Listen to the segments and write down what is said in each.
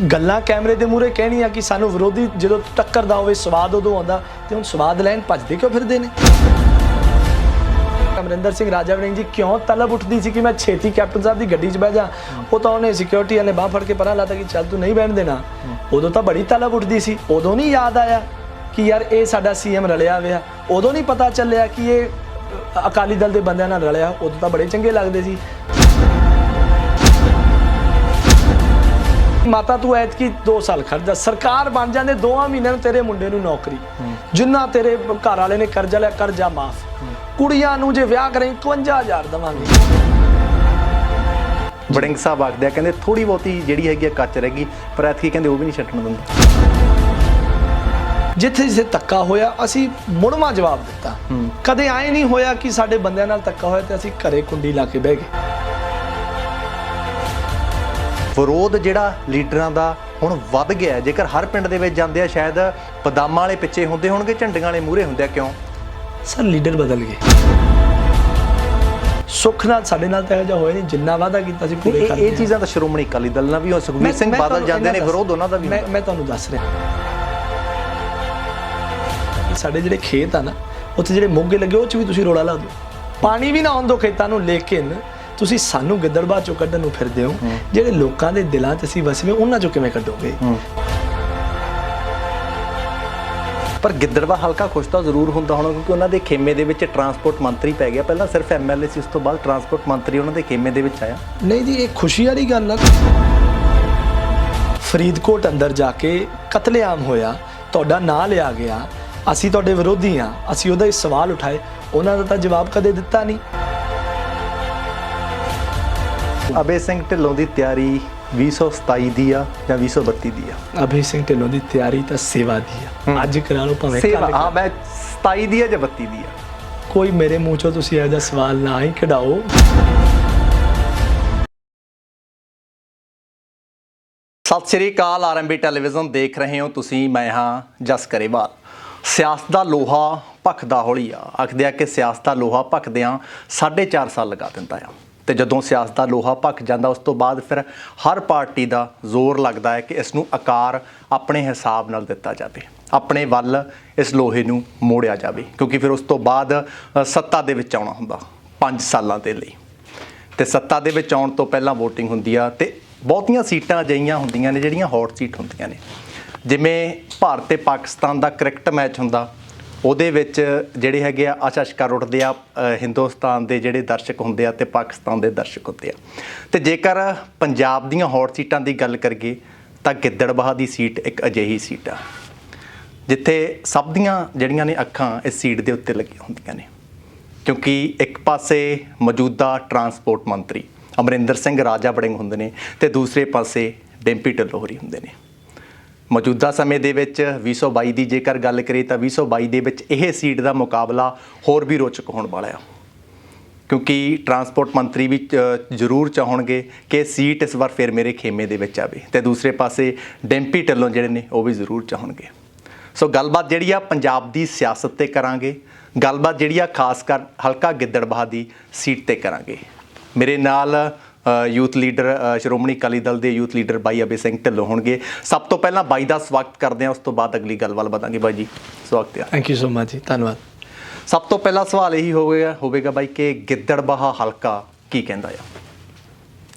ਗੱਲਾਂ ਕੈਮਰੇ ਦੇ ਮੂਹਰੇ ਕਹਿਣੀਆਂ ਕਿ ਸਾਨੂੰ ਵਿਰੋਧੀ ਜਦੋਂ ਟੱਕਰਦਾ ਹੋਵੇ ਸਵਾਦ ਉਦੋਂ ਆਉਂਦਾ, ਤੇ ਹੁਣ ਸਵਾਦ ਲੈਣ ਭੱਜਦੇ ਕਿਉਂ ਫਿਰਦੇ ਨੇ? ਅਮਰਿੰਦਰ ਸਿੰਘ ਰਾਜਾ ਵੜਿੰਗ ਜੀ ਕਿਉਂ ਤਲਬ ਉੱਠਦੀ ਸੀ ਕਿ ਮੈਂ ਛੇਤੀ ਕੈਪਟਨ ਸਾਹਿਬ ਦੀ ਗੱਡੀ 'ਚ ਬਹਿ ਜਾ? ਉਹ ਤਾਂ ਉਹਨੇ ਸਿਕਿਉਰਿਟੀ ਵਾਲੇ ਬਾਂਹ ਫੜ ਕੇ ਪਰਾਂ ਲਾਤਾ ਕਿ ਚੱਲ ਤੂੰ ਨਹੀਂ ਬਹਿਣ ਦੇਣਾ। ਉਦੋਂ ਤਾਂ ਬੜੀ ਤਲਬ ਉੱਠਦੀ ਸੀ, ਉਦੋਂ ਨਹੀਂ ਯਾਦ ਆਇਆ ਕਿ ਯਾਰ ਇਹ ਸਾਡਾ ਸੀਐਮ ਰਲਿਆ ਹੋਇਆ? ਉਦੋਂ ਨਹੀਂ ਪਤਾ ਚੱਲਿਆ ਕਿ ਇਹ ਅਕਾਲੀ ਦਲ ਦੇ ਬੰਦਿਆਂ ਨਾਲ ਰਲਿਆ? ਉਦੋਂ ਤਾਂ ਬੜੇ ਚੰਗੇ ਲੱਗਦੇ ਸੀ। ਮਾਤਾ ਤੂੰ ਐਤਕੀ 2 ਸਾਲ ਖਰਚਾ, ਸਰਕਾਰ ਬਣ ਜਾਂਦੇ 2 ਮਹੀਨਿਆਂ ਨੂੰ ਤੇਰੇ ਮੁੰਡੇ ਨੂੰ ਨੌਕਰੀ, ਜਿੰਨਾ ਤੇਰੇ ਘਰ ਵਾਲੇ ਨੇ ਕਰਜ਼ਾ ਲਿਆ ਕਰਜ਼ਾ ਮਾਫ, ਕੁੜੀਆਂ ਨੂੰ ਜੇ ਵਿਆਹ ਕਰੇ 51,000 ਦੇਵਾਂਗੇ। ਵੜਿੰਗ ਸਾਹਿਬ ਆਖਦੇ ਆ, ਕਹਿੰਦੇ ਥੋੜੀ ਬਹੁਤੀ ਜਿਹੜੀ ਹੈਗੀ ਆ ਕੱਚ ਰਹਿ ਗਈ, ਪਰ ਐਤਕੀ ਕਹਿੰਦੇ ਉਹ ਵੀ ਨਹੀਂ ਛੱਡਣ ਦਿੰਦੇ। ਜਿੱਥੇ ਜਿੱਥੇ ਧੱਕਾ ਹੋਇਆ ਅਸੀਂ ਮੁੜਵਾ ਜਵਾਬ ਦਿੱਤਾ। ਕਦੇ ਆਏ ਨਹੀਂ ਹੋਇਆ ਕਿ ਸਾਡੇ ਬੰਦਿਆਂ ਨਾਲ ਧੱਕਾ ਹੋਇਆ ਤੇ ਅਸੀਂ ਘਰੇ ਕੁੰਡੀ ਲਾ ਕੇ ਬਹਿ ਗਏ। ਵਿਰੋਧ ਜਿਹੜਾ ਲੀਡਰਾਂ ਦਾ ਹੁਣ ਵੱਧ ਗਿਆ। ਜੇਕਰ ਹਰ ਪਿੰਡ ਦੇ ਵਿੱਚ ਜਾਂਦੇ ਆ, ਸ਼ਾਇਦ ਬਦਾਮਾਂ ਵਾਲੇ ਪਿੱਛੇ ਹੁੰਦੇ ਹੋਣਗੇ, ਝੰਡੀਆਂ ਵਾਲੇ ਮੂਹਰੇ ਹੁੰਦੇ ਆ। ਕਿਉਂ? ਸਰ ਲੀਡਰ ਬਦਲ ਗਏ। ਸੁੱਖ ਨਾਲ ਸਾਡੇ ਨਾਲ ਤਾਂ ਇਹੋ ਜਿਹਾ ਹੋਇਆ ਨਹੀਂ, ਜਿੰਨਾ ਵਾਅਦਾ ਕੀਤਾ ਸੀ ਪੂਰੇ ਕਰਦੇ। ਇਹ ਚੀਜ਼ਾਂ ਤਾਂ ਸ਼੍ਰੋਮਣੀ ਅਕਾਲੀ ਦਲ ਨਾਲ ਵੀ ਹੋ, ਸੁਖਬੀਰ ਸਿੰਘ ਬਾਦਲ ਜਾਂਦੇ ਨੇ, ਵਿਰੋਧ ਉਹਨਾਂ ਦਾ ਵੀ। ਮੈਂ ਤੁਹਾਨੂੰ ਦੱਸ ਰਿਹਾ, ਸਾਡੇ ਜਿਹੜੇ ਖੇਤ ਆ ਨਾ, ਉੱਥੇ ਜਿਹੜੇ ਮੋਗੇ ਲੱਗੇ ਉਹ 'ਚ ਵੀ ਤੁਸੀਂ ਰੋਲਾ ਲਾ ਦਿਓ, ਪਾਣੀ ਵੀ ਨਾ ਆਉਣ ਦਿਓ ਖੇਤਾਂ ਨੂੰ। ਲੇਕਿਨ ਤੁਸੀਂ ਸਾਨੂੰ ਗਿੱਦੜਬਾਹ ਚੋਂ ਕੱਢਣ ਨੂੰ ਫਿਰਦੇ ਹੋ। ਜਿਹੜੇ ਲੋਕਾਂ ਦੇ ਦਿਲਾਂ 'ਚ ਅਸੀਂ ਵਸੇ ਉਹਨਾਂ ਚੋਂ ਕਿਵੇਂ ਕੱਢੋਗੇ? ਪਰ ਗਿੱਦੜਬਾਹ ਹਲਕਾ ਖੁਸ਼ ਤਾਂ ਜ਼ਰੂਰ ਹੁੰਦਾ ਹੋਣਾ, ਕਿਉਂਕਿ ਉਹਨਾਂ ਦੇ ਖੇਮੇ ਦੇ ਵਿੱਚ ਟਰਾਂਸਪੋਰਟ ਮੰਤਰੀ ਪੈ ਗਿਆ। ਪਹਿਲਾਂ ਸਿਰਫ ਐਮਐਲਏ ਸੀ, ਉਸ ਤੋਂ ਬਾਅਦ ਟਰਾਂਸਪੋਰਟ ਮੰਤਰੀ ਉਹਨਾਂ ਦੇ ਖੇਮੇ ਦੇ ਵਿੱਚ ਆਇਆ। ਨਹੀਂ ਜੀ, ਇਹ ਖੁਸ਼ੀ ਵਾਲੀ ਗੱਲ ਆ। ਫਰੀਦਕੋਟ ਅੰਦਰ ਜਾ ਕੇ ਕਤਲੇਆਮ ਹੋਇਆ, ਤੁਹਾਡਾ ਨਾਂ ਲਿਆ ਗਿਆ, ਅਸੀਂ ਤੁਹਾਡੇ ਵਿਰੋਧੀ ਹਾਂ, ਅਸੀਂ ਉਹਦਾ ਹੀ ਸਵਾਲ ਉਠਾਏ, ਉਹਨਾਂ ਦਾ ਤਾਂ ਜਵਾਬ ਕਦੇ ਦਿੱਤਾ ਨਹੀਂ। ਅਭੈ ਸਿੰਘ ਢਿੱਲੋਂ ਦੀ ਤਿਆਰੀ 2027 ਦੀ ਆ ਜਾਂ 2032 ਦੀ ਆ? ਅਭੈ ਸਿੰਘ ਢਿੱਲੋਂ ਦੀ ਤਿਆਰੀ ਤਾਂ ਸੇਵਾ ਦੀ ਆ। ਅੱਜ ਕਰਾ ਲਓ ਭਾਵੇਂ ਸੇਵਾ। ਹਾਂ, ਮੈਂ 27 ਦੀ ਆ ਜਾਂ 32 ਦੀ ਆ? ਕੋਈ ਮੇਰੇ ਮੂੰਹ ਚੋਂ ਤੁਸੀਂ ਇਹੋ ਜਿਹਾ ਸਵਾਲ ਨਾ ਹੀ ਕਢਾਓ। ਸਤਿ ਸ਼੍ਰੀ ਅਕਾਲ, ਆਰਐਮਬੀ ਟੈਲੀਵਿਜ਼ਨ ਦੇਖ ਰਹੇ ਹੋ ਤੁਸੀਂ। ਮੈਂ ਹਾਂ ਜਸ ਕਰੇਵਾਲ। ਸਿਆਸਤ ਦਾ ਲੋਹਾ ਭਖਦਾ ਹੌਲੀ ਆ। ਆਖਦੇ ਆ ਕਿ ਸਿਆਸਤ ਦਾ ਲੋਹਾ ਭਖਦਿਆਂ 4.5 ਸਾਲ ਲਗਾ ਦਿੰਦਾ ਆ। ਤੇ ਜਦੋਂ ਸਿਆਸਤ ਦਾ ਲੋਹਾ ਭਖ ਜਾਂਦਾ, ਉਸ ਤੋਂ ਬਾਅਦ ਫਿਰ ਹਰ ਪਾਰਟੀ ਦਾ ਜ਼ੋਰ ਲੱਗਦਾ ਹੈ ਕਿ ਇਸ ਨੂੰ ਆਕਾਰ ਆਪਣੇ ਹਿਸਾਬ ਨਾਲ ਦਿੱਤਾ ਜਾਵੇ, ਆਪਣੇ ਵੱਲ ਇਸ ਲੋਹੇ ਨੂੰ ਮੋੜਿਆ ਜਾਵੇ, ਕਿਉਂਕਿ ਫਿਰ ਉਸ ਤੋਂ ਬਾਅਦ ਸੱਤਾ ਦੇ ਵਿੱਚ ਆਉਣਾ ਹੁੰਦਾ 5 ਸਾਲਾਂ ਦੇ ਲਈ। ਤੇ ਸੱਤਾ ਦੇ ਵਿੱਚ ਆਉਣ ਤੋਂ ਪਹਿਲਾਂ ਵੋਟਿੰਗ ਹੁੰਦੀ ਆ, ਤੇ ਬਹੁਤੀਆਂ ਸੀਟਾਂ ਅਜਿਹੀਆਂ ਹੁੰਦੀਆਂ ਨੇ ਜਿਹੜੀਆਂ ਹੌਟ ਸੀਟ ਹੁੰਦੀਆਂ ਨੇ। ਜਿਵੇਂ ਭਾਰਤ ਤੇ ਪਾਕਿਸਤਾਨ ਦਾ ਕ੍ਰਿਕਟ ਮੈਚ ਹੁੰਦਾ, ਉਹਦੇ ਵਿੱਚ ਜਿਹੜੇ ਹੈਗੇ ਆ ਅਸ਼ਸ਼ਕਾਰ ਉੱਠਦੇ ਆ, ਹਿੰਦੁਸਤਾਨ ਦੇ ਜਿਹੜੇ ਦਰਸ਼ਕ ਹੁੰਦੇ ਆ ਤੇ ਪਾਕਿਸਤਾਨ ਦੇ ਦਰਸ਼ਕ ਹੁੰਦੇ ਆ। ਤੇ ਜੇਕਰ ਪੰਜਾਬ ਦੀਆਂ ਹੌਟ ਸੀਟਾਂ ਦੀ ਗੱਲ ਕਰੀਏ ਤਾਂ ਗਿੱਦੜਬਾਹਾ ਦੀ ਸੀਟ ਇੱਕ ਅਜਿਹੀ ਸੀਟ ਆ ਜਿੱਥੇ ਸਭ ਦੀਆਂ ਜਿਹੜੀਆਂ ਨੇ ਅੱਖਾਂ ਇਸ ਸੀਟ ਦੇ ਉੱਤੇ ਲੱਗੀਆਂ ਹੁੰਦੀਆਂ ਨੇ, ਕਿਉਂਕਿ ਇੱਕ ਪਾਸੇ ਮੌਜੂਦਾ ਟਰਾਂਸਪੋਰਟ ਮੰਤਰੀ ਅਮਰਿੰਦਰ ਸਿੰਘ ਰਾਜਾ ਵੜਿੰਗ ਹੁੰਦੇ ਨੇ ਤੇ ਦੂਸਰੇ ਪਾਸੇ ਡਿੰਪੀ ਢਿੱਲੋਂ ਹੋਰੀ ਹੁੰਦੇ ਨੇ। ਮੌਜੂਦਾ ਸਮੇਂ ਦੇ ਵਿੱਚ 2022 ਦੀ ਜੇਕਰ ਗੱਲ ਕਰੀਏ ਤਾਂ 2022 ਦੇ ਵਿੱਚ ਇਹ ਸੀਟ ਦਾ ਮੁਕਾਬਲਾ ਹੋਰ ਵੀ ਰੋਚਕ ਹੋਣ ਵਾਲਾ ਆ, ਕਿਉਂਕਿ ਟਰਾਂਸਪੋਰਟ ਮੰਤਰੀ ਵੀ ਜ਼ਰੂਰ ਚਾਹਣਗੇ ਕਿ ਸੀਟ ਇਸ ਵਾਰ ਫਿਰ ਮੇਰੇ ਖੇਮੇ ਦੇ ਵਿੱਚ ਆਵੇ, ਤੇ ਦੂਸਰੇ ਪਾਸੇ ਡਿੰਪੀ ਢਿੱਲੋਂ ਜਿਹੜੇ ਨੇ ਉਹ ਵੀ ਜ਼ਰੂਰ ਚਾਹਣਗੇ। ਸੋ ਗੱਲਬਾਤ ਜਿਹੜੀ ਆ ਪੰਜਾਬ ਦੀ ਸਿਆਸਤ ਤੇ ਕਰਾਂਗੇ, ਗੱਲਬਾਤ ਜਿਹੜੀ ਆ ਖਾਸ ਕਰ ਹਲਕਾ ਗਿੱਦੜਬਾਹਾ ਦੀ ਸੀਟ ਤੇ ਕਰਾਂਗੇ। ਮੇਰੇ ਨਾਲ ਯੂਥ ਲੀਡਰ, ਸ਼੍ਰੋਮਣੀ ਅਕਾਲੀ ਦਲ ਦੇ ਯੂਥ ਲੀਡਰ ਬਾਈ ਅਭੈ ਸਿੰਘ ਢਿੱਲੋਂ ਹੋਣਗੇ। ਸਭ ਤੋਂ ਪਹਿਲਾਂ ਬਾਈ ਦਾ ਸਵਾਗਤ ਕਰਦੇ ਹਾਂ, ਉਸ ਤੋਂ ਬਾਅਦ ਅਗਲੀ ਗੱਲ ਵੱਲ ਵਧਾਂਗੇ। ਬਾਈ ਜੀ ਸਵਾਗਤ ਹੈ। ਥੈਂਕ ਯੂ ਸੋ ਮਚ ਜੀ, ਧੰਨਵਾਦ। ਸਭ ਤੋਂ ਪਹਿਲਾ ਸਵਾਲ ਇਹੀ ਹੋਵੇਗਾ ਬਾਈ ਕਿ ਗਿੱਦੜਬਾਹਾ ਹਲਕਾ ਕੀ ਕਹਿੰਦਾ ਆ?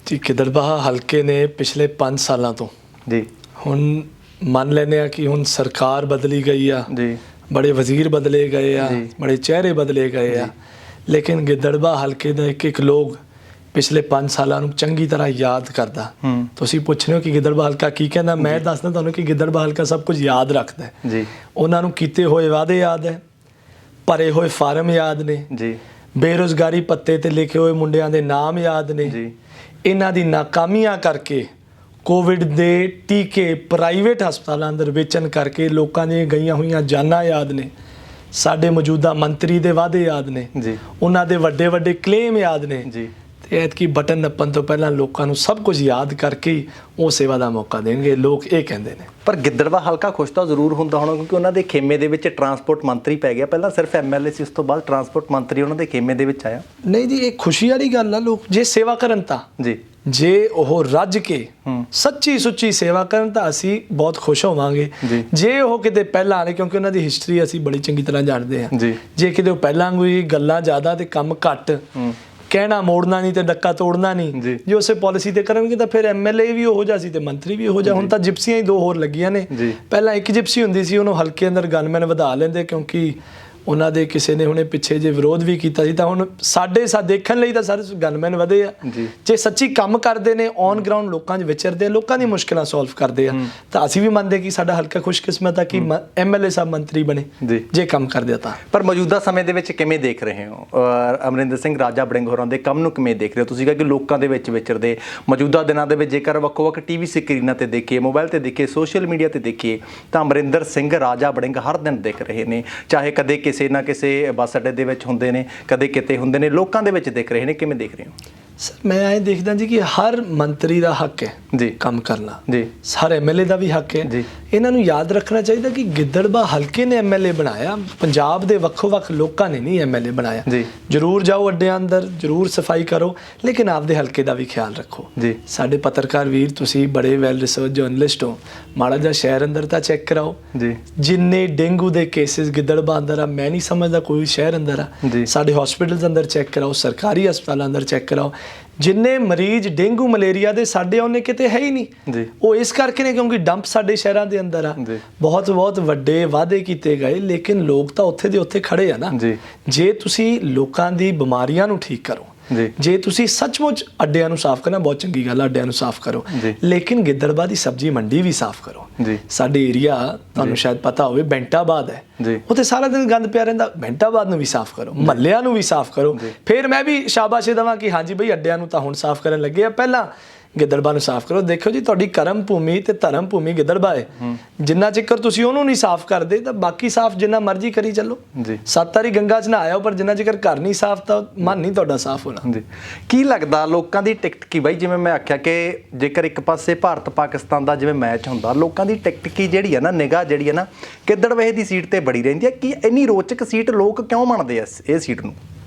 ਜੀ, ਗਿੱਦੜਬਾਹਾ ਹਲਕੇ ਨੇ ਪਿਛਲੇ 5 ਸਾਲਾਂ ਤੋਂ ਜੀ, ਹੁਣ ਮੰਨ ਲੈਂਦੇ ਆ ਕਿ ਹੁਣ ਸਰਕਾਰ ਬਦਲੀ ਗਈ ਆ ਜੀ, ਬੜੇ ਵਜ਼ੀਰ ਬਦਲੇ ਗਏ ਆ, ਬੜੇ ਚਿਹਰੇ ਬਦਲੇ ਗਏ ਆ, ਲੇਕਿਨ ਗਿੱਦੜਬਾਹਾ ਹਲਕੇ ਦਾ ਇੱਕ ਲੋਕ ਪਿਛਲੇ 5 ਸਾਲਾਂ ਨੂੰ ਚੰਗੀ ਤਰ੍ਹਾਂ ਯਾਦ ਕਰਦਾ। ਤੁਸੀਂ ਪੁੱਛ ਰਹੇ ਹੋ ਕਿ ਗਿੱਦੜਬਾਹਾ ਹਲਕਾ ਕੀ ਕਹਿੰਦਾ, ਮੈਂ ਦੱਸਦਾ ਤੁਹਾਨੂੰ ਕਿ ਗਿੱਦੜਬਾਹਾ ਹਲਕਾ ਸਭ ਕੁਝ ਯਾਦ ਰੱਖਦਾ ਹੈ ਜੀ। ਉਹਨਾਂ ਨੂੰ ਕੀਤੇ ਹੋਏ ਵਾਅਦੇ ਯਾਦ ਹੈ, ਭਰੇ ਹੋਏ ਫਾਰਮ ਯਾਦ ਨੇ ਜੀ, ਬੇਰੁਜ਼ਗਾਰੀ ਭੱਤੇ ਤੇ ਲਿਖੇ ਹੋਏ ਮੁੰਡਿਆਂ ਦੇ ਨਾਮ ਯਾਦ ਨੇ ਜੀ, ਇਹਨਾਂ ਦੀ ਨਾਕਾਮੀਆਂ ਕਰਕੇ ਕੋਵਿਡ ਦੇ ਟੀਕੇ ਪ੍ਰਾਈਵੇਟ ਹਸਪਤਾਲਾਂ ਅੰਦਰ ਵੇਚਣ ਕਰਕੇ ਲੋਕਾਂ ਦੀਆਂ ਗਈਆਂ ਹੋਈਆਂ ਜਾਨਾਂ ਯਾਦ ਨੇ, ਸਾਡੇ ਮੌਜੂਦਾ ਮੰਤਰੀ ਦੇ ਵਾਅਦੇ ਯਾਦ ਨੇ ਜੀ, ਉਹਨਾਂ ਦੇ ਵੱਡੇ ਵੱਡੇ ਕਲੇਮ ਯਾਦ ਨੇ ਜੀ। ਐਤਕੀ ਬਟਨ ਨੱਪਣ ਤੋਂ ਪਹਿਲਾਂ ਲੋਕਾਂ ਨੂੰ ਸਭ ਕੁਝ ਯਾਦ ਕਰਕੇ ਹੀ ਉਹ ਸੇਵਾ ਦਾ ਮੌਕਾ ਦੇਣਗੇ, ਲੋਕ ਇਹ ਕਹਿੰਦੇ ਨੇ। ਪਰ ਗਿੱਦੜਬਾਹਾ ਹਲਕਾ ਖੁਸ਼ ਤਾਂ ਜ਼ਰੂਰ ਹੁੰਦਾ ਹੋਣਾ, ਕਿਉਂਕਿ ਉਹਨਾਂ ਦੇ ਖੇਮੇ ਦੇ ਵਿੱਚ ਟਰਾਂਸਪੋਰਟ ਮੰਤਰੀ ਪੈ ਗਿਆ। ਪਹਿਲਾਂ ਸਿਰਫ ਐਮਐਲਏ ਸੀ, ਉਸ ਤੋਂ ਬਾਅਦ ਟਰਾਂਸਪੋਰਟ ਮੰਤਰੀ ਉਹਨਾਂ ਦੇ ਖੇਮੇ ਦੇ ਵਿੱਚ ਆਇਆ। ਨਹੀਂ ਜੀ, ਇਹ ਖੁਸ਼ੀ ਵਾਲੀ ਗੱਲ ਆ। ਲੋਕ ਜੇ ਸੇਵਾ ਕਰਨ ਤਾਂ ਜੀ, ਜੇ ਉਹ ਰੱਜ ਕੇ ਸੱਚੀ ਸੁੱਚੀ ਸੇਵਾ ਕਰਨ ਤਾਂ ਅਸੀਂ ਬਹੁਤ ਖੁਸ਼ ਹੋਵਾਂਗੇ। ਜੇ ਉਹ ਕਿਤੇ ਪਹਿਲਾਂ ਆਣੇ, ਕਿਉਂਕਿ ਉਹਨਾਂ ਦੀ ਹਿਸਟਰੀ ਅਸੀਂ ਬੜੀ ਚੰਗੀ ਤਰ੍ਹਾਂ ਜਾਣਦੇ ਹਾਂ, ਜੇ ਕਿਤੇ ਉਹ ਪਹਿਲਾਂ ਕੋਈ ਗੱਲਾਂ ਜ਼ਿਆਦਾ ਤੇ ਕੰਮ ਘੱਟ, ਕਹਿਣਾ ਮੋੜਨਾ ਨਹੀਂ ਤੇ ਡੱਕਾ ਤੋੜਨਾ ਨਹੀਂ, ਜੇ ਉਸੇ ਪਾਲਿਸੀ ਤੇ ਕਰਨਗੇ ਤਾਂ ਫਿਰ ਐਮਐਲਏ ਵੀ ਉਹੋ ਜਿਹਾ ਸੀ ਤੇ ਮੰਤਰੀ ਵੀ ਉਹੋ ਜਿਹਾ। ਹੁਣ ਤਾਂ ਜਿਪਸੀਆਂ ਹੀ 2 ਹੋਰ ਲੱਗੀਆਂ ਨੇ। ਪਹਿਲਾਂ ਇੱਕ ਜਿਪਸੀ ਹੁੰਦੀ ਸੀ, ਉਹਨੂੰ ਹਲਕੇ ਅੰਦਰ ਗਨਮੈਨ ਵਧਾ ਲੈਂਦੇ ਕਿਉਂਕਿ ਉਹਨਾਂ ਦੇ ਕਿਸੇ ਨੇ ਹੁਣੇ ਪਿੱਛੇ ਜੇ ਵਿਰੋਧ ਵੀ ਕੀਤਾ ਸੀ। ਤਾਂ ਹੁਣ ਸਾਡੇ ਦੇਖਣ ਲਈ ਤਾਂ ਸਾਰੇ ਗਨਮੈਨ ਵਧੇ ਆ। ਜੇ ਸੱਚੀ ਕੰਮ ਕਰਦੇ ਨੇ, ਔਨ ਗਰਾਊਂਡ ਲੋਕਾਂ 'ਚ ਵਿਚਰਦੇ ਆ, ਲੋਕਾਂ ਦੀ ਮੁਸ਼ਕਿਲਾਂ ਸੋਲਵ ਕਰਦੇ ਆ, ਤਾਂ ਅਸੀਂ ਵੀ ਮੰਨਦੇ ਕਿ ਸਾਡਾ ਹਲਕਾ ਖੁਸ਼ਕਿਸਮਤ ਆ ਕਿ ਐਮਐਲਏ ਸਾਹਿਬ ਮੰਤਰੀ ਬਣੇ ਜੇ ਕੰਮ ਕਰਦੇ ਆ ਤਾਂ। ਪਰ ਮੌਜੂਦਾ ਸਮੇਂ ਦੇ ਵਿੱਚ ਕਿਵੇਂ ਦੇਖ ਰਹੇ ਹੋ ਅਮਰਿੰਦਰ ਸਿੰਘ ਰਾਜਾ ਵੜਿੰਗ ਹੋਰਾਂ ਦੇ ਕੰਮ ਨੂੰ? ਕਿਵੇਂ ਦੇਖ ਰਹੇ ਹੋ ਤੁਸੀਂ ਕਿ ਲੋਕਾਂ ਦੇ ਵਿੱਚ ਵਿਚਰਦੇ ਮੌਜੂਦਾ ਦਿਨਾਂ ਦੇ ਵਿੱਚ ਜੇਕਰ ਵੱਖ-ਵੱਖ ਟੀਵੀ ਸਕਰੀਨਾਂ ਤੇ ਦੇਖੀਏ, ਮੋਬਾਈਲ ਤੇ ਦੇਖੀਏ, ਸੋਸ਼ਲ ਮੀਡੀਆ ਤੇ ਦੇਖੀਏ, ਤਾਂ ਅਮਰਿੰਦਰ ਸਿੰਘ ਰਾਜਾ ਵੜਿੰਗ ਹਰ ਦਿਨ ਦਿਖ ਰਹੇ ਨੇ, ਚਾਹੇ ਕਦੇ ਕਿਸੇ ਨਾ ਕਿਸੇ ਬੱਸ ਅੱਡੇ ਦੇ ਵਿੱਚ ਹੁੰਦੇ ਨੇ, ਕਦੇ ਕਿਤੇ ਹੁੰਦੇ ਨੇ, ਲੋਕਾਂ ਦੇ ਵਿੱਚ ਦਿਖ ਰਹੇ ਨੇ। ਕਿਵੇਂ ਦੇਖ ਰਹੇ ਹੋ? ਸਰ ਮੈਂ ਇਹ ਦੇਖਦਾ ਜੀ ਕਿ ਹਰ ਮੰਤਰੀ ਦਾ ਹੱਕ ਹੈ ਜੀ ਕੰਮ ਕਰਨਾ, ਜੀ ਹਰ ਐਮਐਲਏ ਦਾ ਵੀ ਹੱਕ ਹੈ ਜੀ। ਇਹਨਾਂ ਨੂੰ ਯਾਦ ਰੱਖਣਾ ਚਾਹੀਦਾ ਕਿ ਗਿੱਦੜਬਾਹਾ ਹਲਕੇ ਨੇ ਐਮਐਲਏ ਬਣਾਇਆ, ਪੰਜਾਬ ਦੇ ਵੱਖੋ-ਵੱਖ ਲੋਕਾਂ ਨੇ ਨਹੀਂ ਐਮਐਲਏ ਬਣਾਇਆ। ਜ਼ਰੂਰ ਜਾਓ ਅੱਡਿਆਂ ਅੰਦਰ, ਜ਼ਰੂਰ ਸਫਾਈ ਕਰੋ, ਲੇਕਿਨ ਆਪਦੇ ਹਲਕੇ ਦਾ ਵੀ ਖਿਆਲ ਰੱਖੋ। ਸਾਡੇ ਪੱਤਰਕਾਰ ਵੀਰ, ਤੁਸੀਂ ਬੜੇ ਵੈਲ ਰਿਸਰਚ ਜਰਨਲਿਸਟ ਹੋ, ਮਾੜਾ ਜਿਹਾ ਸ਼ਹਿਰ ਅੰਦਰ ਤਾਂ ਚੈੱਕ ਕਰਾਓ। ਜਿੰਨੇ ਡੇਂਗੂ ਦੇ ਕੇਸਿਸ ਗਿੱਦੜਬਾਹਾ ਅੰਦਰ ਆ, ਮੈਂ ਨਹੀਂ ਸਮਝਦਾ ਕੋਈ ਸ਼ਹਿਰ ਅੰਦਰ ਆ। ਸਾਡੇ ਹਸਪੀਟਲਸ ਅੰਦਰ ਚੈੱਕ ਕਰਾਓ, ਸਰਕਾਰੀ ਹਸਪਤਾਲਾਂ ਅੰਦਰ ਚੈੱਕ ਕਰਾਓ, ਜਿੰਨੇ ਮਰੀਜ਼ ਡੇਂਗੂ ਮਲੇਰੀਆ ਦੇ ਸਾਡੇ ਉਹਨੇ ਕਿਤੇ ਹੈ ਹੀ ਨਹੀਂ। ਉਹ ਇਸ ਕਰਕੇ ਨੇ ਕਿਉਂਕਿ ਡੰਪ ਸਾਡੇ ਸ਼ਹਿਰਾਂ ਦੇ ਅੰਦਰ ਆ। ਬਹੁਤ ਵੱਡੇ ਵਾਅਦੇ ਕੀਤੇ ਗਏ, ਲੇਕਿਨ ਲੋਕ ਤਾਂ ਉੱਥੇ ਦੇ ਉੱਥੇ ਖੜੇ ਆ ਨਾ। ਜੇ ਤੁਸੀਂ ਲੋਕਾਂ ਦੀ ਬਿਮਾਰੀਆਂ ਨੂੰ ਠੀਕ ਕਰੋ, ਜੇ ਤੁਸੀਂ ਸੱਚਮੁੱਚ ਅੱਡਿਆਂ ਨੂੰ ਸਾਫ਼ ਕਰਨਾ, ਬਹੁਤ ਚੰਗੀ ਗੱਲ ਆ, ਅੱਡਿਆਂ ਨੂੰ ਸਾਫ਼ ਕਰੋ, ਲੇਕਿਨ ਗਿੱਦੜਬਾਹਾ ਦੀ ਸਬਜ਼ੀ ਮੰਡੀ ਵੀ ਸਾਫ਼ ਕਰੋ। ਸਾਡੇ ਏਰੀਆ ਤੁਹਾਨੂੰ ਸ਼ਾਇਦ ਪਤਾ ਹੋਵੇ ਬੈਂਟਾਬਾਦ ਹੈ, ਉੱਥੇ ਸਾਰਾ ਦਿਨ ਗੰਦ ਪਿਆ ਰਹਿੰਦਾ। ਬੈਂਟਾਬਾਦ ਨੂੰ ਵੀ ਸਾਫ਼ ਕਰੋ, ਮਹੱਲਿਆਂ ਨੂੰ ਵੀ ਸਾਫ਼ ਕਰੋ। ਫਿਰ ਮੈਂ ਵੀ ਸ਼ਾਬਾਸ਼ੇ ਦੇਵਾਂ ਕਿ ਹਾਂਜੀ ਬਈ ਅੱਡਿਆਂ ਨੂੰ ਤਾਂ ਹੁਣ ਸਾਫ਼ ਕਰਨ ਲੱਗੇ ਆ, ਪਹਿਲਾਂ ਗਿੱਦੜਬਾਹਾ ਨੂੰ ਸਾਫ਼ ਕਰੋ। ਦੇਖੋ ਜੀ, ਤੁਹਾਡੀ ਕਰਮ ਭੂਮੀ ਤੇ ਧਰਮ ਭੂਮੀ ਗਿੱਦੜਬਾਹਾ ਹੈ। ਜਿੰਨਾ ਚਿਰ ਤੁਸੀਂ ਉਹਨੂੰ ਨਹੀਂ ਸਾਫ਼ ਕਰਦੇ ਤਾਂ ਬਾਕੀ ਸਾਫ਼ ਜਿੰਨਾ ਮਰਜ਼ੀ ਕਰੀ ਚੱਲੋ। 7 ਵਾਰੀ ਗੰਗਾ 'ਚ ਨਹਾਇਓ, ਪਰ ਜਿੰਨਾ ਚਿਰ ਘਰ ਨਹੀਂ ਸਾਫ਼ ਤਾਂ ਮਨ ਨਹੀਂ ਤੁਹਾਡਾ ਸਾਫ਼ ਹੋਣਾ। ਕੀ ਲੱਗਦਾ ਲੋਕਾਂ ਦੀ ਟਿਕਟ ਕੀ ਬਾਈ? ਜਿਵੇਂ ਮੈਂ ਆਖਿਆ ਕਿ ਜੇਕਰ ਇੱਕ ਪਾਸੇ ਭਾਰਤ ਪਾਕਿਸਤਾਨ ਦਾ ਜਿਵੇਂ ਮੈਚ ਹੁੰਦਾ, ਲੋਕਾਂ ਦੀ ਟਿਕਟ ਕੀ ਜਿਹੜੀ ਹੈ ਨਾ, ਨਿਗਾਹ ਜਿਹੜੀ ਹੈ ਨਾ, ਗਿੱਦੜਬਾਹੇ ਦੀ ਸੀਟ ਤੇ ਬੜੀ ਰਹਿੰਦੀ ਹੈ। ਕੀ ਇੰਨੀ ਰੋਚਕ ਸੀਟ ਲੋਕ ਕਿਉਂ ਮੰਨਦੇ ਆ ਇਹ ਸੀਟ ਨੂੰ?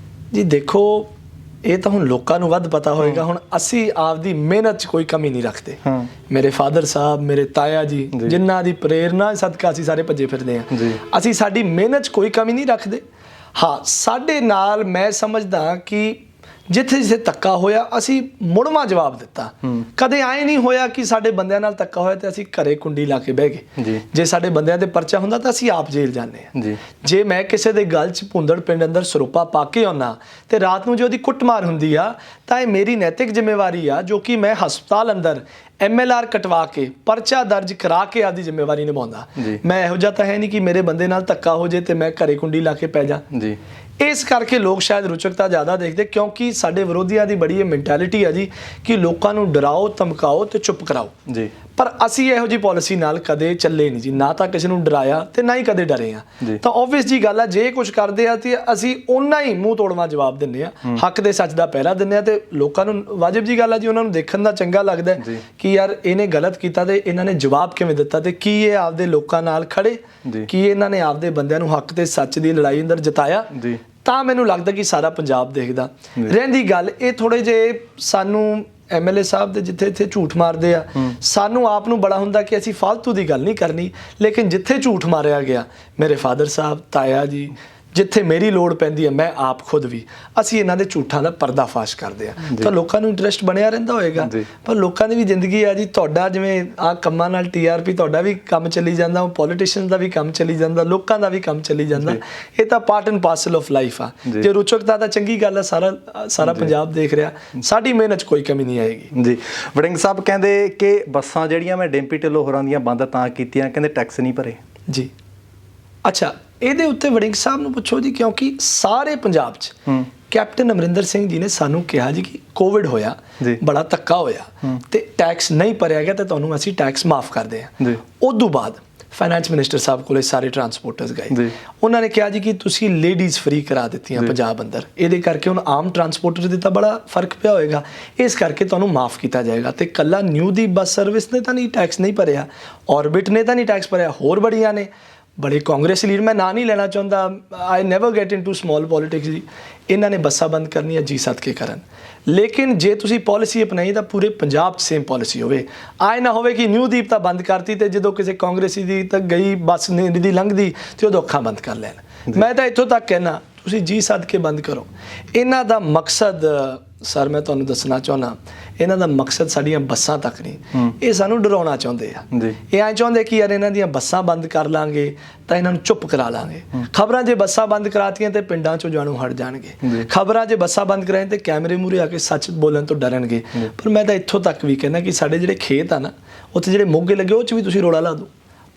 ਜੀ ਦੇਖੋ, ਇਹ ਤਾਂ ਹੁਣ ਲੋਕਾਂ ਨੂੰ ਵੱਧ ਪਤਾ ਹੋਏਗਾ। ਹੁਣ ਅਸੀਂ ਆਪਦੀ ਮਿਹਨਤ 'ਚ ਕੋਈ ਕਮੀ ਨਹੀਂ ਰੱਖਦੇ। ਮੇਰੇ ਫਾਦਰ ਸਾਹਿਬ, ਮੇਰੇ ਤਾਇਆ ਜੀ, ਜਿਨ੍ਹਾਂ ਦੀ ਪ੍ਰੇਰਨਾ ਸਦਕਾ ਅਸੀਂ ਸਾਰੇ ਭੱਜੇ ਫਿਰਦੇ ਹਾਂ, ਅਸੀਂ ਸਾਡੀ ਮਿਹਨਤ 'ਚ ਕੋਈ ਕਮੀ ਨਹੀਂ ਰੱਖਦੇ। ਹਾਂ, ਸਾਡੇ ਨਾਲ ਮੈਂ ਸਮਝਦਾ ਕਿ ਜਿੱਥੇ ਜਿੱਥੇ ਧੱਕਾ ਹੋਇਆ ਅਸੀਂ ਮੁੜਵਾਂ ਜਵਾਬ ਦਿੱਤਾ। ਕਦੇ ਆਏ ਨਹੀਂ ਹੋਇਆ ਕਿ ਸਾਡੇ ਬੰਦਿਆਂ ਨਾਲ ਧੱਕਾ ਹੋਇਆ ਤੇ ਅਸੀਂ ਘਰੇ ਕੁੰਡੀ ਲਾ ਕੇ ਬਹਿ ਗਏ। ਜੇ ਸਾਡੇ ਬੰਦਿਆਂ ਤੇ ਪਰਚਾ ਹੁੰਦਾ ਤਾਂ ਅਸੀਂ ਆਪ ਜੇਲ੍ਹ ਜਾਂਦੇ ਹਾਂ। ਜੇ ਮੈਂ ਕਿਸੇ ਦੇ ਗਲ 'ਚ ਭੁੰਦੜ ਪਿੰਡ ਅੰਦਰ ਸਰੋਪਾ ਪਾ ਕੇ ਆਉਣਾ ਤੇ ਰਾਤ ਨੂੰ ਜੇ ਉਹਦੀ ਕੁੱਟਮਾਰ ਹੁੰਦੀ ਆ, ਤਾਂ ਇਹ ਮੇਰੀ ਨੈਤਿਕ ਜ਼ਿੰਮੇਵਾਰੀ ਆ, ਜੋ ਕਿ ਮੈਂ ਹਸਪਤਾਲ ਅੰਦਰ MLR ਕਟਵਾ ਕੇ ਪਰਚਾ ਦਰਜ ਕਰਾ ਕੇ ਆਪਦੀ ਜ਼ਿੰਮੇਵਾਰੀ ਨਿਭਾਉਂਦਾ। ਮੈਂ ਇਹੋ ਜਿਹਾ ਤਾਂ ਹੈ ਨਹੀਂ ਕਿ ਮੇਰੇ ਬੰਦੇ ਨਾਲ ਧੱਕਾ ਹੋ ਜੇ ਤੇ ਮੈਂ ਘਰੇ ਕੁੰਡੀ ਲਾ ਕੇ ਪੈ ਜਾ। ਇਸ ਕਰਕੇ ਲੋਕ ਸ਼ਾਇਦ ਰੁਚਕਤਾ ਜ਼ਿਆਦਾ ਦੇਖਦੇ, ਕਿਉਂਕਿ ਸਾਡੇ ਵਿਰੋਧੀਆਂ ਦੀ ਬੜੀ ਇਹ ਮੈਂਟੈਲਿਟੀ ਆ ਜੀ ਕਿ ਲੋਕਾਂ ਨੂੰ ਡਰਾਓ, ਧਮਕਾਓ ਤੇ ਚੁੱਪ ਕਰਾਓ। ਪਰ ਅਸੀਂ ਇਹੋ ਜਿਹੀ ਪਾਲਿਸੀ ਨਾਲ ਕਦੇ ਚੱਲੇ ਨਹੀਂ ਜੀ, ਨਾ ਤਾਂ ਕਿਸੇ ਨੂੰ ਡਰਾਇਆ ਤੇ ਨਾ ਹੀ ਕਦੇ ਡਰੇ ਆ। ਤਾਂ ਓਬਵੀਅਸ ਜੀ ਗੱਲ ਆ, ਜੇ ਕੁਝ ਕਰਦੇ ਆ ਤੇ ਅਸੀਂ ਓਨਾ ਹੀ ਮੂੰਹ ਤੋੜਵਾ ਜਵਾਬ ਦਿੰਦੇ ਆ, ਹੱਕ ਦੇ ਸੱਚ ਦਾ ਪਹਿਰਾ ਦਿੰਦੇ ਆ। ਤੇ ਲੋਕਾਂ ਨੂੰ ਵਾਜਿਬ ਜੀ ਗੱਲ ਆ ਜੀ, ਉਹਨਾਂ ਨੂੰ ਦੇਖਣ ਦਾ ਚੰਗਾ ਲੱਗਦਾ ਕਿ ਯਾਰ ਇਹਨੇ ਗਲਤ ਕੀਤਾ ਤੇ ਇਹਨਾਂ ਨੇ ਜਵਾਬ ਕਿਵੇਂ ਦਿੱਤਾ, ਤੇ ਕੀ ਇਹ ਆਪਦੇ ਲੋਕਾਂ ਨਾਲ ਖੜੇ, ਕੀ ਇਹਨਾਂ ਨੇ ਆਪਦੇ ਬੰਦਿਆਂ ਨੂੰ ਹੱਕ ਤੇ ਸੱਚ ਦੀ ਲੜਾਈ ਅੰਦਰ ਜਿਤਾਇਆ। ਤਾਂ ਮੈਨੂੰ ਲੱਗਦਾ ਕਿ ਸਾਰਾ ਪੰਜਾਬ ਦੇਖਦਾ। ਰਹਿੰਦੀ ਗੱਲ ਇਹ ਥੋੜੇ ਜਿਹੇ ਸਾਨੂੰ MLA ਸਾਹਿਬ ਦੇ ਜਿੱਥੇ ਇੱਥੇ ਝੂਠ ਮਾਰਦੇ ਆ, ਸਾਨੂੰ ਆਪ ਨੂੰ ਬੜਾ ਹੁੰਦਾ ਕਿ ਅਸੀਂ ਫालतू ਦੀ ਗੱਲ ਨਹੀਂ ਕਰਨੀ, ਲੇਕਿਨ ਜਿੱਥੇ ਝੂਠ ਮਾਰਿਆ ਗਿਆ, ਮੇਰੇ ਫਾਦਰ ਸਾਹਿਬ, ਤਾਇਆ ਜੀ, ਜਿੱਥੇ ਮੇਰੀ ਲੋੜ ਪੈਂਦੀ ਹੈ, ਮੈਂ ਆਪ ਖੁਦ ਵੀ, ਅਸੀਂ ਇਹਨਾਂ ਦੇ ਝੂਠਾਂ ਦਾ ਪਰਦਾਫਾਸ਼ ਕਰਦੇ ਆ। ਤਾਂ ਲੋਕਾਂ ਨੂੰ ਇੰਟਰਸਟ ਬਣਿਆ ਰਹਿੰਦਾ ਹੋਏਗਾ, ਪਰ ਲੋਕਾਂ ਦੀ ਵੀ ਜ਼ਿੰਦਗੀ ਆ ਜੀ। ਤੁਹਾਡਾ ਜਿਵੇਂ ਆਹ ਕੰਮਾਂ ਨਾਲ TRP ਤੁਹਾਡਾ ਵੀ ਕੰਮ ਚੱਲੀ ਜਾਂਦਾ, ਉਹ ਪੋਲੀਟੀਸ਼ੀਅਨ ਦਾ ਵੀ ਕੰਮ ਚੱਲੀ ਜਾਂਦਾ, ਲੋਕਾਂ ਦਾ ਵੀ ਕੰਮ ਚੱਲੀ ਜਾਂਦਾ। ਇਹ ਤਾਂ part and parcel of life ਆ। ਜੇ ਰੁਚਕਤਾ ਤਾਂ ਚੰਗੀ ਗੱਲ ਆ, ਸਾਰਾ ਪੰਜਾਬ ਦੇਖ ਰਿਹਾ, ਸਾਡੀ ਮਿਹਨਤ 'ਚ ਕੋਈ ਕਮੀ ਨਹੀਂ ਆਏਗੀ। ਜੀ ਵੜਿੰਗ ਸਾਹਿਬ ਕਹਿੰਦੇ ਕਿ ਬੱਸਾਂ ਜਿਹੜੀਆਂ ਮੈਂ ਡਿੰਪੀ ਢਿੱਲੋਂ ਹੋਰਾਂ ਦੀਆਂ ਬੰਦ ਤਾਂ ਕੀਤੀਆਂ, ਕਹਿੰਦੇ ਟੈਕਸ ਨਹੀਂ ਭਰੇ। ਜੀ ਅੱਛਾ, ਇਹਦੇ ਉੱਤੇ ਵੜਿੰਗ ਸਾਹਿਬ ਨੂੰ ਪੁੱਛੋ ਜੀ, ਕਿਉਂਕਿ ਸਾਰੇ ਪੰਜਾਬ 'ਚ ਕੈਪਟਨ ਅਮਰਿੰਦਰ ਸਿੰਘ ਜੀ ਨੇ ਸਾਨੂੰ ਕਿਹਾ ਜੀ ਕਿ ਕੋਵਿਡ ਹੋਇਆ, ਬੜਾ ਧੱਕਾ ਹੋਇਆ ਤੇ ਟੈਕਸ ਨਹੀਂ ਭਰਿਆ ਗਿਆ, ਤੇ ਤੁਹਾਨੂੰ ਅਸੀਂ ਟੈਕਸ ਮਾਫ ਕਰਦੇ ਹਾਂ। ਉਦੋਂ ਬਾਅਦ ਫਾਈਨੈਂਸ ਮਿਨਿਸਟਰ ਸਾਹਿਬ ਕੋਲੇ ਸਾਰੇ ਟਰਾਂਸਪੋਰਟਰਸ ਗਏ, ਉਹਨਾਂ ਨੇ ਕਿਹਾ ਜੀ ਕਿ ਤੁਸੀਂ ਲੇਡੀਜ਼ ਫ੍ਰੀ ਕਰਾ ਦਿੱਤੀਆਂ ਪੰਜਾਬ ਅੰਦਰ, ਇਹਦੇ ਕਰਕੇ ਹੁਣ ਆਮ ਟਰਾਂਸਪੋਰਟਰ ਦੇ ਤਾਂ ਬੜਾ ਫਰਕ ਪਿਆ ਹੋਏਗਾ, ਇਸ ਕਰਕੇ ਤੁਹਾਨੂੰ ਮਾਫ ਕੀਤਾ ਜਾਏਗਾ। ਤੇ ਕੱਲਾ ਨਿਊ ਦੀ ਬੱਸ ਸਰਵਿਸ ਨੇ ਤਾਂ ਨਹੀਂ ਟੈਕਸ ਨਹੀਂ ਭਰਿਆ, ਔਰਬਿਟ ਨੇ ਤਾਂ ਨਹੀਂ ਟੈਕਸ ਭਰਿਆ, ਹੋਰ ਬੜੀਆਂ ਨੇ। ਬੜੇ ਕਾਂਗਰਸੀ ਲੀਡਰ, ਮੈਂ ਨਾਂ ਨਹੀਂ ਲੈਣਾ ਚਾਹੁੰਦਾ, I never get into small politics ਜੀ, ਇਹਨਾਂ ਨੇ ਬੱਸਾਂ ਬੰਦ ਕਰਨੀਆਂ ਜੀ ਸਦਕੇ ਕਰਨ। ਲੇਕਿਨ ਜੇ ਤੁਸੀਂ ਪਾਲਿਸੀ ਅਪਣਾਈ ਤਾਂ ਪੂਰੇ ਪੰਜਾਬ 'ਚ ਸੇਮ ਪਾਲਿਸੀ ਹੋਵੇ। ਆਏ ਨਾ ਹੋਵੇ ਕਿ ਨਿਊ ਦੀਪ ਤਾਂ ਬੰਦ ਕਰਤੀ ਤੇ ਜਦੋਂ ਕਿਸੇ ਕਾਂਗਰਸੀ ਦੀ ਤਾਂ ਗਈ ਬੱਸ ਦੀ ਲੰਘਦੀ ਤੇ ਉਦੋਂ ਅੱਖਾਂ ਬੰਦ ਕਰ ਲੈਣ। ਮੈਂ ਤਾਂ ਇੱਥੋਂ ਤੱਕ ਕਹਿਣਾ ਤੁਸੀਂ ਜੀ ਸਦਕੇ ਬੰਦ ਕਰੋ। ਇਹਨਾਂ ਦਾ ਮਕਸਦ ਸਰ ਮੈਂ ਤੁਹਾਨੂੰ ਦੱਸਣਾ ਚਾਹੁੰਦਾ, ਇਹਨਾਂ ਦਾ ਮਕਸਦ ਸਾਡੀਆਂ ਬੱਸਾਂ ਤੱਕ ਨਹੀਂ, ਇਹ ਸਾਨੂੰ ਡਰਾਉਣਾ ਚਾਹੁੰਦੇ ਆ। ਇਹ ਐਂ ਚਾਹੁੰਦੇ ਕਿ ਯਾਰ ਇਹਨਾਂ ਦੀਆਂ ਬੱਸਾਂ ਬੰਦ ਕਰ ਲਾਂਗੇ ਤਾਂ ਇਹਨਾਂ ਨੂੰ ਚੁੱਪ ਕਰਾ ਲਾਂਗੇ। ਖਬਰਾਂ ਜੇ ਬੱਸਾਂ ਬੰਦ ਕਰਾਤੀਆਂ ਤੇ ਪਿੰਡਾਂ 'ਚੋਂ ਜਾਣੂ ਹਟ ਜਾਣਗੇ। ਖਬਰਾਂ ਜੇ ਬੱਸਾਂ ਬੰਦ ਕਰਾਏ ਤੇ ਕੈਮਰੇ ਮੂਹਰੇ ਆ ਕੇ ਸੱਚ ਬੋਲਣ ਤੋਂ ਡਰਨਗੇ। ਪਰ ਮੈਂ ਤਾਂ ਇੱਥੋਂ ਤੱਕ ਵੀ ਕਹਿੰਦਾ ਕਿ ਸਾਡੇ ਜਿਹੜੇ ਖੇਤ ਆ ਨਾ, ਉੱਥੇ ਜਿਹੜੇ ਮੋਗੇ ਲੱਗੇ ਉਹ 'ਚ ਵੀ ਤੁਸੀਂ ਰੋਲਾ ਲਾ ਦਿਓ,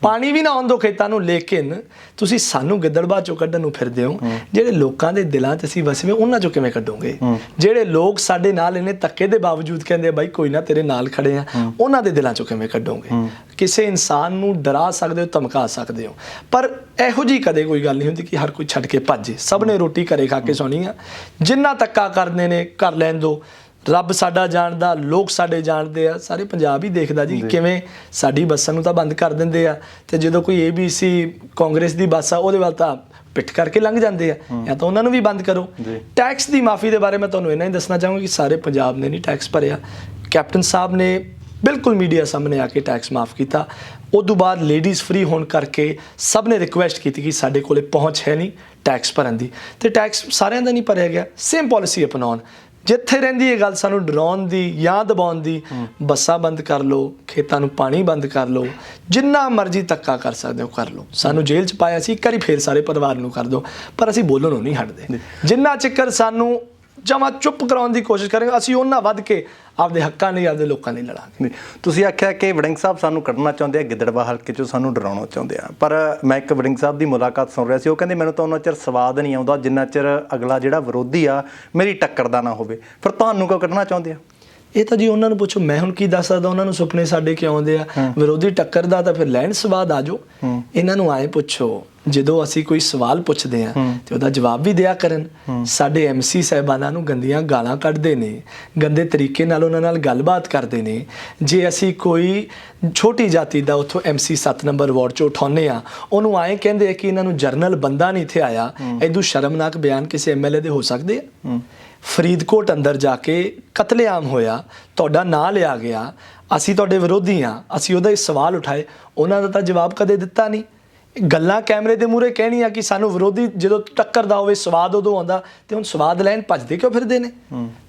ਪਾਣੀ ਵੀ ਨਾ ਆਉਣ ਦਿਓ ਖੇਤਾਂ ਨੂੰ। ਲੇਕਿਨ ਤੁਸੀਂ ਸਾਨੂੰ ਗਿੱਦੜਬਾਹ ਚੋਂ ਕੱਢਣ ਨੂੰ ਫਿਰਦੇ ਹੋ। ਜਿਹੜੇ ਲੋਕਾਂ ਦੇ ਦਿਲਾਂ 'ਚ ਅਸੀਂ ਵਸੇ ਉਹਨਾਂ ਚੋਂ ਕਿਵੇਂ ਕੱਢੋਗੇ? ਜਿਹੜੇ ਲੋਕ ਸਾਡੇ ਨਾਲ ਇੰਨੇ ਧੱਕੇ ਦੇ ਬਾਵਜੂਦ ਕਹਿੰਦੇ ਆ ਬਾਈ ਕੋਈ ਨਾ ਤੇਰੇ ਨਾਲ ਖੜੇ ਆ, ਉਹਨਾਂ ਦੇ ਦਿਲਾਂ ਚੋਂ ਕਿਵੇਂ ਕੱਢੋਗੇ? ਕਿਸੇ ਇਨਸਾਨ ਨੂੰ ਡਰਾ ਸਕਦੇ ਹੋ, ਧਮਕਾ ਸਕਦੇ ਹੋ, ਪਰ ਇਹੋ ਜਿਹੀ ਕਦੇ ਕੋਈ ਗੱਲ ਨਹੀਂ ਹੁੰਦੀ ਕਿ ਹਰ ਕੋਈ ਛੱਡ ਕੇ ਭੱਜੇ। ਸਭ ਨੇ ਰੋਟੀ ਘਰੇ ਖਾ ਕੇ ਸੌਣੀ ਆ। ਜਿੰਨਾ ਧੱਕਾ ਕਰਦੇ ਨੇ ਕਰ ਲੈਣ ਦਿਓ। ਰੱਬ ਸਾਡਾ ਜਾਣਦਾ, ਲੋਕ ਸਾਡੇ ਜਾਣਦੇ ਆ, ਸਾਰੇ ਪੰਜਾਬ ਹੀ ਦੇਖਦਾ ਜੀ ਕਿਵੇਂ ਸਾਡੀ ਬੱਸਾਂ ਨੂੰ ਤਾਂ ਬੰਦ ਕਰ ਦਿੰਦੇ ਆ ਤੇ ਜਦੋਂ ਕੋਈ ABC ਕਾਂਗਰਸ ਦੀ ਬੱਸ ਆ ਉਹਦੇ ਵੱਲ ਤਾਂ ਪਿੱਠ ਕਰਕੇ ਲੰਘ ਜਾਂਦੇ ਆ। ਜਾਂ ਤਾਂ ਉਹਨਾਂ ਨੂੰ ਵੀ ਬੰਦ ਕਰੋ। ਟੈਕਸ ਦੀ ਮਾਫੀ ਦੇ ਬਾਰੇ ਮੈਂ ਤੁਹਾਨੂੰ ਇੰਨਾ ਹੀ ਦੱਸਣਾ ਚਾਹਾਂਗਾ ਕਿ ਸਾਰੇ ਪੰਜਾਬ ਨੇ ਨਹੀਂ ਟੈਕਸ ਭਰਿਆ। ਕੈਪਟਨ ਸਾਹਿਬ ਨੇ ਬਿਲਕੁਲ ਮੀਡੀਆ ਸਾਹਮਣੇ ਆ ਕੇ ਟੈਕਸ ਮਾਫ ਕੀਤਾ। ਉਦੋਂ ਬਾਅਦ ਲੇਡੀਜ਼ ਫ੍ਰੀ ਹੋਣ ਕਰਕੇ ਸਭ ਨੇ ਰਿਕੁਐਸਟ ਕੀਤੀ ਕਿ ਸਾਡੇ ਕੋਲੇ ਪਹੁੰਚ ਹੈ ਨਹੀਂ ਟੈਕਸ ਭਰਨ ਦੀ, ਤੇ ਟੈਕਸ ਸਾਰਿਆਂ ਦਾ ਨਹੀਂ ਭਰਿਆ ਗਿਆ। ਸੇਮ ਪਾਲਿਸੀ ਅਪਣਾਉਣ। ਜਿੱਥੇ ਰਹਿੰਦੀ ਇਹ ਗੱਲ ਸਾਨੂੰ ਡਰਾਉਣ ਦੀ ਜਾਂ ਦਬਾਉਣ ਦੀ, ਬੱਸਾਂ ਬੰਦ ਕਰ ਲਓ, ਖੇਤਾਂ ਨੂੰ ਪਾਣੀ ਬੰਦ ਕਰ ਲਓ, ਜਿੰਨਾ ਮਰਜ਼ੀ ਧੱਕਾ ਕਰ ਸਕਦੇ ਹੋ ਕਰ ਲਓ। ਸਾਨੂੰ ਜੇਲ੍ਹ 'ਚ ਪਾਇਆ ਸੀ, ਇੱਕ ਵਾਰੀ ਫੇਰ ਸਾਰੇ ਪਰਿਵਾਰ ਨੂੰ ਕਰ ਦਿਓ, ਪਰ ਅਸੀਂ ਬੋਲਣੋਂ ਨਹੀਂ ਹਟਦੇ। ਜਿੰਨਾ ਚਿਕਰ ਸਾਨੂੰ ਜਮਾਂ ਚੁੱਪ ਕਰਾਉਣ ਦੀ ਕੋਸ਼ਿਸ਼ ਕਰਾਂਗੇ, ਅਸੀਂ ਉਹਨਾਂ ਵੱਧ ਕੇ ਆਪਦੇ ਹੱਕਾਂ ਲਈ, ਆਪਦੇ ਲੋਕਾਂ ਲਈ ਲੜਾਂਗੇ। ਤੁਸੀਂ ਆਖਿਆ ਕਿ ਵੜਿੰਗ ਸਾਹਿਬ ਸਾਨੂੰ ਕੱਢਣਾ ਚਾਹੁੰਦੇ ਆ, ਗਿੱਦੜਬਾਹਾ ਹਲਕੇ 'ਚੋਂ ਸਾਨੂੰ ਡਰਾਉਣਾ ਚਾਹੁੰਦੇ ਆ, ਪਰ ਮੈਂ ਇੱਕ ਵੜਿੰਗ ਸਾਹਿਬ ਦੀ ਮੁਲਾਕਾਤ ਸੁਣ ਰਿਹਾ ਸੀ। ਉਹ ਕਹਿੰਦੇ ਮੈਨੂੰ ਤਾਂ ਉਹਨਾਂ ਚਿਰ ਸਵਾਦ ਨਹੀਂ ਆਉਂਦਾ ਜਿੰਨਾ ਚਿਰ ਅਗਲਾ ਜਿਹੜਾ ਵਿਰੋਧੀ ਆ ਮੇਰੀ ਟੱਕਰ ਦਾ ਨਾ ਹੋਵੇ। ਫਿਰ ਤੁਹਾਨੂੰ ਕਿਉਂ ਕੱਢਣਾ ਚਾਹੁੰਦੇ ਆ? ਇਹ ਤਾਂ ਜੀ ਉਹਨਾਂ ਨੂੰ ਪੁੱਛੋ, ਮੈਂ ਹੁਣ ਕੀ ਦੱਸ ਸਕਦਾ ਉਹਨਾਂ ਨੂੰ ਸੁਪਨੇ ਸਾਡੇ ਕਿਉਂ ਆਉਂਦੇ ਆ। ਵਿਰੋਧੀ ਟੱਕਰ ਦਾ ਤਾਂ ਫਿਰ ਲੈਣ ਸਵਾਦ ਆ ਜਾਓ। ਇਹਨਾਂ ਨੂੰ ਆਏ ਪੁੱਛੋ, ਜਦੋਂ ਅਸੀਂ ਕੋਈ ਸਵਾਲ ਪੁੱਛਦੇ ਆ ਤੇ ਉਹਦਾ ਜਵਾਬ ਵੀ ਦਿਆ ਕਰਨ। ਸਾਡੇ MC ਸਾਹਿਬਾਨਾਂ ਨੂੰ ਗੰਦੀਆਂ ਗਾਲਾਂ ਕੱਢਦੇ ਨੇ, ਗੰਦੇ ਤਰੀਕੇ ਨਾਲ ਉਹਨਾਂ ਨਾਲ ਗੱਲਬਾਤ ਕਰਦੇ ਨੇ। ਜੇ ਅਸੀਂ ਕੋਈ ਛੋਟੀ ਜਾਤੀ ਦਾ ਉੱਥੋਂ MC 7 ਨੰਬਰ ਵਾਰਡ 'ਚੋਂ ਉਠਾਉਂਦੇ ਆ, ਉਹਨੂੰ ਆਏ ਕਹਿੰਦੇ ਆ ਕਿ ਇਹਨਾਂ ਨੂੰ ਜਰਨਲ ਬੰਦਾ ਨਹੀਂ ਇੱਥੇ ਆਇਆ। ਐਦੂ ਸ਼ਰਮਨਾਕ ਬਿਆਨ ਕਿਸੇ MLA ਦੇ ਹੋ ਸਕਦੇ ਆ? ਫਰੀਦਕੋਟ ਅੰਦਰ ਜਾ ਕੇ ਕਤਲੇਆਮ ਹੋਇਆ, ਤੁਹਾਡਾ ਨਾਂ ਲਿਆ ਗਿਆ, ਅਸੀਂ ਤੁਹਾਡੇ ਵਿਰੋਧੀ ਆ, ਅਸੀਂ ਉਹਦਾ ਸਵਾਲ ਉਠਾਏ, ਉਹਨਾਂ ਦਾ ਤਾਂ ਜਵਾਬ ਕਦੇ ਦਿੱਤਾ ਨਹੀਂ। ਗੱਲਾਂ ਕੈਮਰੇ ਦੇ ਮੂਹਰੇ ਕਹਿਣੀਆਂ ਕਿ ਸਾਨੂੰ ਵਿਰੋਧੀ ਜਦੋਂ ਟੱਕਰਦਾ ਹੋਵੇ ਸਵਾਦ ਉਦੋਂ ਆਉਂਦਾ, ਤੇ ਹੁਣ ਸਵਾਦ ਲੈਣ ਭੱਜਦੇ ਕਿਉਂ ਫਿਰਦੇ ਨੇ?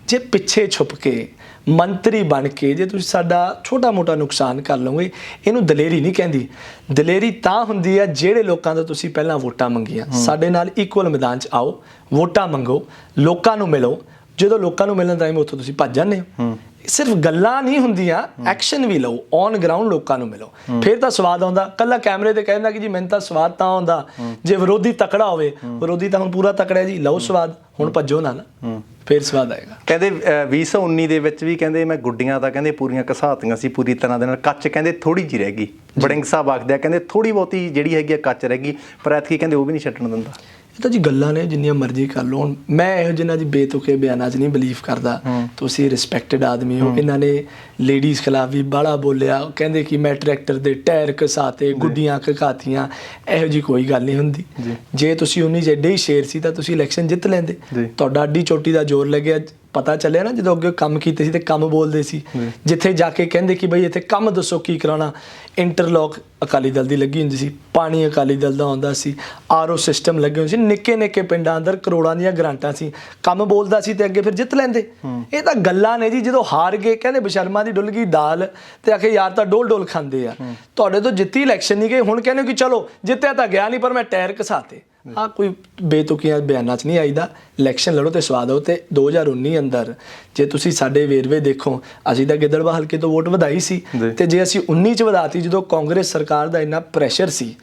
ਜੇ ਪਿੱਛੇ ਛੁਪ ਕੇ ਮੰਤਰੀ ਬਣ ਕੇ ਜੇ ਤੁਸੀਂ ਸਾਡਾ ਛੋਟਾ ਮੋਟਾ ਨੁਕਸਾਨ ਕਰ ਲਓਗੇ, ਇਹਨੂੰ ਦਲੇਰੀ ਨਹੀਂ ਕਹਿੰਦੀ। ਦਲੇਰੀ ਤਾਂ ਹੁੰਦੀ ਹੈ ਜਿਹੜੇ ਲੋਕਾਂ ਤੋਂ ਤੁਸੀਂ ਪਹਿਲਾਂ ਵੋਟਾਂ ਮੰਗੀਆਂ। ਸਾਡੇ ਨਾਲ ਇਕੁਅਲ ਮੈਦਾਨ 'ਚ ਆਓ, ਵੋਟਾਂ ਮੰਗੋ, ਲੋਕਾਂ ਨੂੰ ਮਿਲੋ। ਜਦੋਂ ਲੋਕਾਂ ਨੂੰ ਮਿਲਣ ਟਾਈਮ ਉੱਥੋਂ ਤੁਸੀਂ ਭੱਜ ਜਾਂਦੇ ਹੋ। ਸਿਰਫ ਗੱਲਾਂ ਨਹੀਂ ਹੁੰਦੀਆਂ, ਐਕਸ਼ਨ ਵੀ ਲਓ, ਔਨ ਗਰਾਊਂਡ ਲੋਕਾਂ ਨੂੰ ਮਿਲੋ, ਫਿਰ ਤਾਂ ਸਵਾਦ ਆਉਂਦਾ। ਕੱਲਾ ਕੈਮਰੇ ਤੇ ਕਹਿੰਦਾ ਕਿ ਜੀ ਮੈਨੂੰ ਤਾਂ ਸਵਾਦ ਤਾਂ ਆਉਂਦਾ ਜੇ ਵਿਰੋਧੀ ਤਕੜਾ ਹੋਵੇ। ਵਿਰੋਧੀ ਤਾਂ ਹੁਣ ਪੂਰਾ ਤਕੜਾ ਜੀ, ਲਓ ਸਵਾਦ, ਹੁਣ ਭੱਜੋ ਨਾ, ਫਿਰ ਸਵਾਦ ਆਏਗਾ। ਕਹਿੰਦੇ 2019 ਦੇ ਵਿੱਚ ਵੀ ਕਹਿੰਦੇ ਮੈਂ ਗੁੱਡੀਆਂ ਤਾਂ ਕਹਿੰਦੇ ਪੂਰੀਆਂ ਘਸਾਤੀਆਂ ਸੀ ਪੂਰੀ ਤਰ੍ਹਾਂ ਦੇ ਨਾਲ, ਕੱਚ ਕਹਿੰਦੇ ਥੋੜੀ ਜਿਹੀ ਰਹਿ ਗਈ। ਵੜਿੰਗ ਸਾਹਿਬ ਆਖਦੇ ਆ ਕਹਿੰਦੇ ਥੋੜੀ ਬਹੁਤੀ ਜਿਹੜੀ ਹੈਗੀ ਆ ਕੱਚ ਰਹਿ ਗਈ, ਪਰ ਐਤਕੀ ਕਹਿੰਦੇ ਉਹ ਵੀ ਨਹੀਂ ਛੱਡਣ ਦਿੰਦਾ। ਇਹ ਤਾਂ ਜੀ ਗੱਲਾਂ ਨੇ, ਜਿੰਨੀਆਂ ਮਰਜ਼ੀ ਕਰ ਲਓ। ਹੁਣ ਮੈਂ ਇਹੋ ਜਿਹਨਾਂ ਦੀ ਬੇਤੁਕੇ ਬਿਆਨਾਂ 'ਚ ਨਹੀਂ ਬਿਲੀਵ ਕਰਦਾ। ਤੁਸੀਂ ਰਿਸਪੈਕਟਡ ਆਦਮੀ ਹੋ। ਇਹਨਾਂ ਨੇ ਲੇਡੀਜ਼ ਖਿਲਾਫ ਵੀ ਬਾਹਲਾ ਬੋਲਿਆ, ਕਹਿੰਦੇ ਕਿ ਮੈਂ ਟਰੈਕਟਰ ਦੇ ਟਾਇਰ ਘਸਾਤੇ, ਗੁੱਡੀਆਂ ਘਕਾਤੀਆਂ। ਇਹੋ ਜਿਹੀ ਕੋਈ ਗੱਲ ਨਹੀਂ ਹੁੰਦੀ। ਜੇ ਤੁਸੀਂ 19 'ਚ ਐਡੇ ਹੀ ਸ਼ੇਰ ਸੀ ਤਾਂ ਤੁਸੀਂ ਇਲੈਕਸ਼ਨ ਜਿੱਤ ਲੈਂਦੇ। ਤੁਹਾਡਾ ਅੱਡੀ ਚੋਟੀ ਦਾ ਜ਼ੋਰ ਲੱਗਿਆ, ਪਤਾ ਚੱਲਿਆ ਨਾ ਜਦੋਂ ਅੱਗੇ ਕੰਮ ਕੀਤੇ ਸੀ ਤੇ ਕੰਮ ਬੋਲਦੇ ਸੀ। ਜਿੱਥੇ ਜਾ ਕੇ ਕਹਿੰਦੇ ਕਿ ਬਈ ਇੱਥੇ ਕੰਮ ਦੱਸੋ ਕੀ ਕਰਾਉਣਾ, ਇੰਟਰਲੋਕ ਅਕਾਲੀ ਦਲ ਦੀ ਲੱਗੀ ਹੁੰਦੀ ਸੀ, ਪਾਣੀ ਅਕਾਲੀ ਦਲ ਦਾ ਆਉਂਦਾ ਸੀ, RO ਸਿਸਟਮ ਲੱਗੇ ਹੁੰਦੇ ਸੀ, ਨਿੱਕੇ ਨਿੱਕੇ ਪਿੰਡਾਂ ਅੰਦਰ ਕਰੋੜਾਂ ਦੀਆਂ ਗ੍ਰਾਂਟਾਂ ਸੀ, ਕੰਮ ਬੋਲਦਾ ਸੀ ਤੇ ਅੱਗੇ ਫਿਰ ਜਿੱਤ ਲੈਂਦੇ। ਇਹ ਤਾਂ ਗੱਲਾਂ ਨੇ ਜੀ। ਜਦੋਂ ਹਾਰ ਗਏ ਕਹਿੰਦੇ ਬਸ਼ਰਮਾ ਦੀ ਡੁੱਲ ਗਈ ਦਾਲ, ਤੇ ਆਖੇ ਯਾਰ ਤਾਂ ਡੋਲ ਡੋਲ ਖਾਂਦੇ ਆ। ਤੁਹਾਡੇ ਤੋਂ ਜਿੱਤੀ ਇਲੈਕਸ਼ਨ ਨਹੀਂ ਗਏ, ਹੁਣ ਕਹਿੰਦੇ ਕਿ ਚਲੋ ਜਿੱਤਿਆ ਤਾਂ ਗਿਆ ਨਹੀਂ ਪਰ ਮੈਂ ਟਾਇਰ ਘਸਾਤੇ। ਆ ਕੋਈ ਬੇਤੁਕੀਆਂ ਬਿਆਨਾਂ 'ਚ ਨਹੀਂ ਆਈਦਾ। ਇਲੈਕਸ਼ਨ ਲੜੋ ਤੇ ਸਵਾਦ ਆਓ। ਤੇ 2019 ਅੰਦਰ ਜੇ ਤੁਸੀਂ ਸਾਡੇ ਵੇਰਵੇ ਦੇਖੋ, ਅਸੀਂ ਤਾਂ ਗਿੱਦੜਬਾਹਾ ਹਲਕੇ ਤੋਂ ਵੋਟ ਵਧਾਈ ਸੀ, ਤੇ ਜੇ ਅਸੀਂ 19 'ਚ ਵਧਾਤੀ ਜਦੋਂ ਕਾਂਗਰਸ ਸਰਕਾਰ ਦਾ ਇੰਨਾ ਪ੍ਰੈਸ਼ਰ ਸੀ,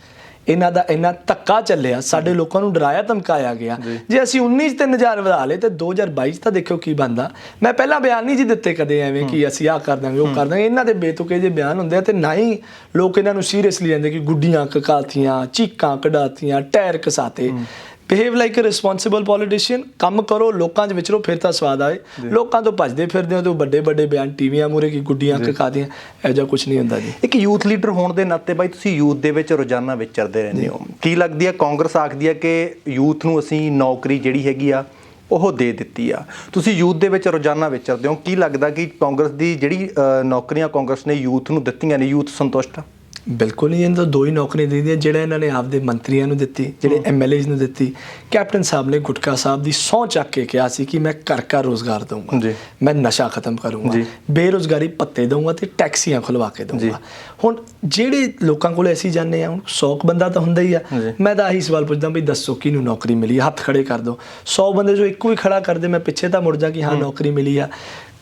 ਇਹਨਾਂ ਦਾ ਇੰਨਾ ਧੱਕਾ ਚੱਲਿਆ, ਸਾਡੇ ਲੋਕਾਂ ਨੂੰ ਡਰਾਇਆ ਧਮਕਾਇਆ ਗਿਆ, ਜੇ ਅਸੀਂ 19 'ਚ 3000 ਵਧਾ ਲਏ ਤੇ 2022 'ਚ ਤਾਂ ਦੇਖਿਓ ਕੀ ਬਣਦਾ। ਮੈਂ ਪਹਿਲਾਂ ਬਿਆਨ ਨਹੀਂ ਜੀ ਦਿੱਤੇ ਕਦੇ ਐਵੇਂ ਕਿ ਅਸੀਂ ਆਹ ਕਰ ਦਾਂਗੇ ਉਹ ਕਰ ਦਾਂਗੇ। ਇਹਨਾਂ ਦੇ ਬੇਤੁਕੇ ਜਿਹੇ ਬਿਆਨ ਹੁੰਦੇ ਆ ਤੇ ਨਾ ਹੀ ਲੋਕ ਇਹਨਾਂ ਨੂੰ ਸੀਰੀਅਸਲੀ ਲੈਂਦੇ ਕਿ ਗੁੱਡੀਆਂ ਘਕਾਤੀਆਂ, ਚੀਕਾਂ ਕਢਾਤੀਆਂ, ਟਾਇਰ ਘਸਾਤੇ। Behave like a responsible politician, ਕੰਮ ਕਰੋ, ਲੋਕਾਂ 'ਚ ਵਿਚਰੋ, ਫਿਰ ਤਾਂ ਸਵਾਦ ਆਏ। ਲੋਕਾਂ ਤੋਂ ਭੱਜਦੇ ਫਿਰਦੇ ਹੋ ਤੇ ਵੱਡੇ ਵੱਡੇ ਬਿਆਨ ਟੀਵੀਆਂ ਮੂਹਰੇ ਕੀ ਗੁੱਡੀਆਂ ਕਕਾਦੀਆਂ, ਇਹੋ ਜਿਹਾ ਕੁਝ ਨਹੀਂ ਹੁੰਦਾ ਜੀ। ਇੱਕ ਯੂਥ ਲੀਡਰ ਹੋਣ ਦੇ ਨਾਤੇ ਬਾਈ ਤੁਸੀਂ ਯੂਥ ਦੇ ਵਿੱਚ ਰੋਜ਼ਾਨਾ ਵਿਚਰਦੇ ਰਹਿੰਦੇ ਹੋ, ਕੀ ਲੱਗਦੀ ਹੈ ਕਾਂਗਰਸ ਆਖਦੀ ਹੈ ਕਿ ਯੂਥ ਨੂੰ ਅਸੀਂ ਨੌਕਰੀ ਜਿਹੜੀ ਹੈਗੀ ਆ ਉਹ ਦੇ ਦਿੱਤੀ ਆ, ਤੁਸੀਂ ਯੂਥ ਦੇ ਵਿੱਚ ਰੋਜ਼ਾਨਾ ਵਿਚਰਦੇ ਹੋ, ਕੀ ਲੱਗਦਾ ਕਿ ਕਾਂਗਰਸ ਦੀ ਜਿਹੜੀ ਨੌਕਰੀਆਂ ਕਾਂਗਰਸ ਨੇ ਯੂਥ ਨੂੰ ਦਿੱਤੀਆਂ ਨੇ, ਯੂਥ ਸੰਤੁਸ਼ਟ ਆ? ਬਿਲਕੁਲ ਨਹੀਂ, ਇਹਨਾਂ ਤੋਂ ਦੋ ਹੀ ਨੌਕਰੀਆਂ ਦੇ ਦਿੱਤੀਆਂ, ਜਿਹੜਾ ਇਹਨਾਂ ਨੇ ਆਪਦੇ ਮੰਤਰੀਆਂ ਨੂੰ ਦਿੱਤੀ, ਜਿਹੜੇ MLAs ਨੂੰ ਦਿੱਤੀ। ਕੈਪਟਨ ਸਾਹਿਬ ਨੇ ਗੁਟਕਾ ਸਾਹਿਬ ਦੀ ਸਹੁੰ ਚੱਕ ਕੇ ਕਿਹਾ ਸੀ ਕਿ ਮੈਂ ਘਰ ਘਰ ਰੋਜ਼ਗਾਰ ਦਊਂਗਾ, ਮੈਂ ਨਸ਼ਾ ਖਤਮ ਕਰੂੰਗਾ, ਬੇਰੁਜ਼ਗਾਰੀ ਭੱਤੇ ਦਊਂਗਾ ਤੇ ਟੈਕਸੀਆਂ ਖੁਲਵਾ ਕੇ ਦਊਂਗਾ। ਹੁਣ ਜਿਹੜੇ ਲੋਕਾਂ ਕੋਲ ਅਸੀਂ ਜਾਂਦੇ ਆ, ਹੁਣ 100 ਬੰਦਾ ਤਾਂ ਹੁੰਦਾ ਹੀ ਆ, ਮੈਂ ਤਾਂ ਆਹੀ ਸਵਾਲ ਪੁੱਛਦਾ ਵੀ ਦੱਸੋ ਕਿਹਨੂੰ ਨੌਕਰੀ ਮਿਲੀ, ਹੱਥ ਖੜੇ ਕਰ ਦਿਓ। 100 ਬੰਦੇ ਜੋ ਇੱਕੋ ਹੀ ਖੜਾ ਕਰਦੇ, ਮੈਂ ਪਿੱਛੇ ਤਾਂ ਮੁੜ ਜਾ ਕਿ ਹਾਂ ਨੌਕਰੀ ਮਿਲੀ ਆ।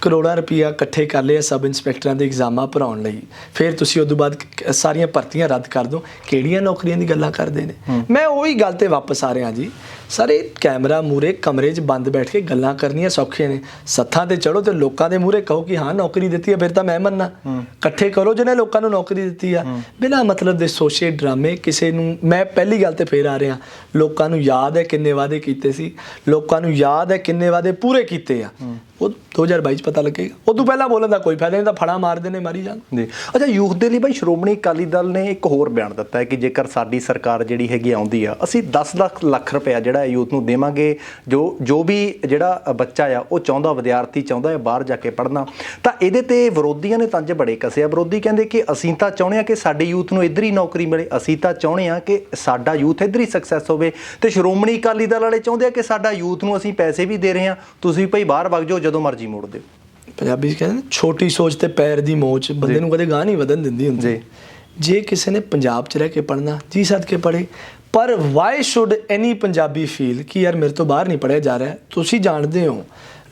ਕਰੋੜਾਂ ਰੁਪਈਆ ਇਕੱਠੇ ਕਰ ਲਏ ਸਬ ਇੰਸਪੈਕਟਰਾਂ ਦੇ ਐਗਜ਼ਾਮਾਂ ਭਰਾਉਣ ਲਈ, ਫਿਰ ਤੁਸੀਂ ਉਦੋਂ ਬਾਅਦ ਸਾਰੀਆਂ ਭਰਤੀਆਂ ਰੱਦ ਕਰ ਦਿਓ, ਕਿਹੜੀਆਂ ਨੌਕਰੀਆਂ ਦੀ ਗੱਲਾਂ ਕਰਦੇ ਨੇ? ਮੈਂ ਉਹੀ ਗੱਲ ਤੇ ਵਾਪਸ ਆ ਰਿਹਾ ਜੀ। ਸਾਰੇ ਕੈਮਰਾ ਮੂਹਰੇ ਕਮਰੇ 'ਚ ਬੰਦ ਬੈਠ ਕੇ ਗੱਲਾਂ ਕਰਨੀਆਂ ਸੌਖੀਆਂ ਨੇ, ਸੱਥਾਂ ਤੇ ਚੜੋ ਤੇ ਲੋਕਾਂ ਦੇ ਮੂਹਰੇ ਕਹੋ ਕਿ ਹਾਂ ਨੌਕਰੀ ਦਿੱਤੀ ਹੈ, ਫਿਰ ਤਾਂ ਮੈਂ ਮੰਨਾਂ। ਇਕੱਠੇ ਕਰੋ ਜਿਹਨੇ ਲੋਕਾਂ ਨੂੰ ਨੌਕਰੀ ਦਿੱਤੀ ਆ, ਬਿਨਾਂ ਮਤਲਬ ਦੇ ਸੋਚੇ ਡਰਾਮੇ ਕਿਸੇ ਨੂੰ। ਮੈਂ ਪਹਿਲੀ ਗੱਲ ਤੇ ਫੇਰ ਆ ਰਿਹਾ, ਲੋਕਾਂ ਨੂੰ ਯਾਦ ਹੈ ਕਿੰਨੇ ਵਾਅਦੇ ਕੀਤੇ ਸੀ, ਲੋਕਾਂ ਨੂੰ ਯਾਦ ਹੈ ਕਿੰਨੇ ਵਾਅਦੇ ਪੂਰੇ ਕੀਤੇ ਆ, ਉਹ 2022 'ਚ ਪਤਾ ਲੱਗੇਗਾ। ਉਦੋਂ ਪਹਿਲਾਂ ਬੋਲਣ ਦਾ ਕੋਈ ਫਾਇਦਾ ਨਹੀਂ, ਤਾਂ ਫੜਾ ਮਾਰਦੇ ਨੇ, ਮਾਰੀ ਜਾਣ ਜੀ। ਅੱਛਾ, ਯੂਥ ਦੇ ਲਈ ਬਾਈ ਸ਼੍ਰੋਮਣੀ ਅਕਾਲੀ ਦਲ ਨੇ ਇੱਕ ਹੋਰ ਬਿਆਨ ਦਿੱਤਾ ਹੈ ਕਿ ਜੇਕਰ ਸਾਡੀ ਸਰਕਾਰ ਜਿਹੜੀ ਹੈਗੀ ਆਉਂਦੀ ਆ, ਅਸੀਂ 10 ਲੱਖ ਰੁਪਇਆ ਜਿਹੜਾ ਯੂਥ ਨੂੰ ਦੇਵਾਂਗੇ। ਜੋ ਵੀ ਜਿਹੜਾ ਬੱਚਾ ਆ ਉਹ ਚਾਹੁੰਦਾ, ਵਿਦਿਆਰਥੀ ਚਾਹੁੰਦਾ ਹੈ ਬਾਹਰ ਜਾ ਕੇ ਪੜ੍ਹਨਾ, ਤਾਂ ਇਹਦੇ ਤੇ ਵਿਰੋਧੀਆਂ ਨੇ ਤੰਜ ਬੜੇ ਕੱਸੇ ਆ। ਵਿਰੋਧੀ ਕਹਿੰਦੇ ਕਿ ਅਸੀਂ ਤਾਂ ਚਾਹੁੰਦੇ ਹਾਂ ਕਿ ਸਾਡੇ ਯੂਥ ਨੂੰ ਇੱਧਰ ਹੀ ਨੌਕਰੀ ਮਿਲੇ, ਅਸੀਂ ਤਾਂ ਚਾਹੁੰਦੇ ਹਾਂ ਕਿ ਸਾਡਾ ਯੂਥ ਇੱਧਰ ਹੀ ਸਕਸੈਸ ਹੋਵੇ, ਤੇ ਸ਼੍ਰੋਮਣੀ ਅਕਾਲੀ ਦਲ ਵਾਲੇ ਚਾਹੁੰਦੇ ਆ ਕਿ ਸਾਡਾ ਯੂਥ ਨੂੰ ਅਸੀਂ ਪੈਸੇ ਵੀ ਦੇ ਰਹੇ ਹਾਂ, ਤੁਸੀਂ ਭਾਈ ਬਾਹਰ ਵਗ ਜਾਓ, ਜਦੋਂ ਮਰਜ਼ੀ ਮੋੜ ਦਿਓ। ਪੰਜਾਬੀ 'ਚ ਕਹਿੰਦੇ ਨੇ ਛੋਟੀ ਸੋਚ ਤੇ ਪੈਰ ਦੀ ਮੋਚ ਬੰਦੇ ਨੂੰ ਕਦੇ ਗਾਹ ਨਹੀਂ ਵਧਣ ਦਿੰਦੀ ਹੁੰਦੀ। ਜੇ ਕਿਸੇ ਨੇ ਪੰਜਾਬ 'ਚ ਰਹਿ ਕੇ ਪੜ੍ਹਨਾ, ਜੀ ਸਦਕੇ ਪੜ੍ਹੇ, ਪਰ why should any Punjabi feel ਕਿ ਯਾਰ ਮੇਰੇ ਤੋਂ ਬਾਹਰ ਨਹੀਂ ਪੜ੍ਹਿਆ ਜਾ ਰਿਹਾ? ਤੁਸੀਂ ਜਾਣਦੇ ਹੋ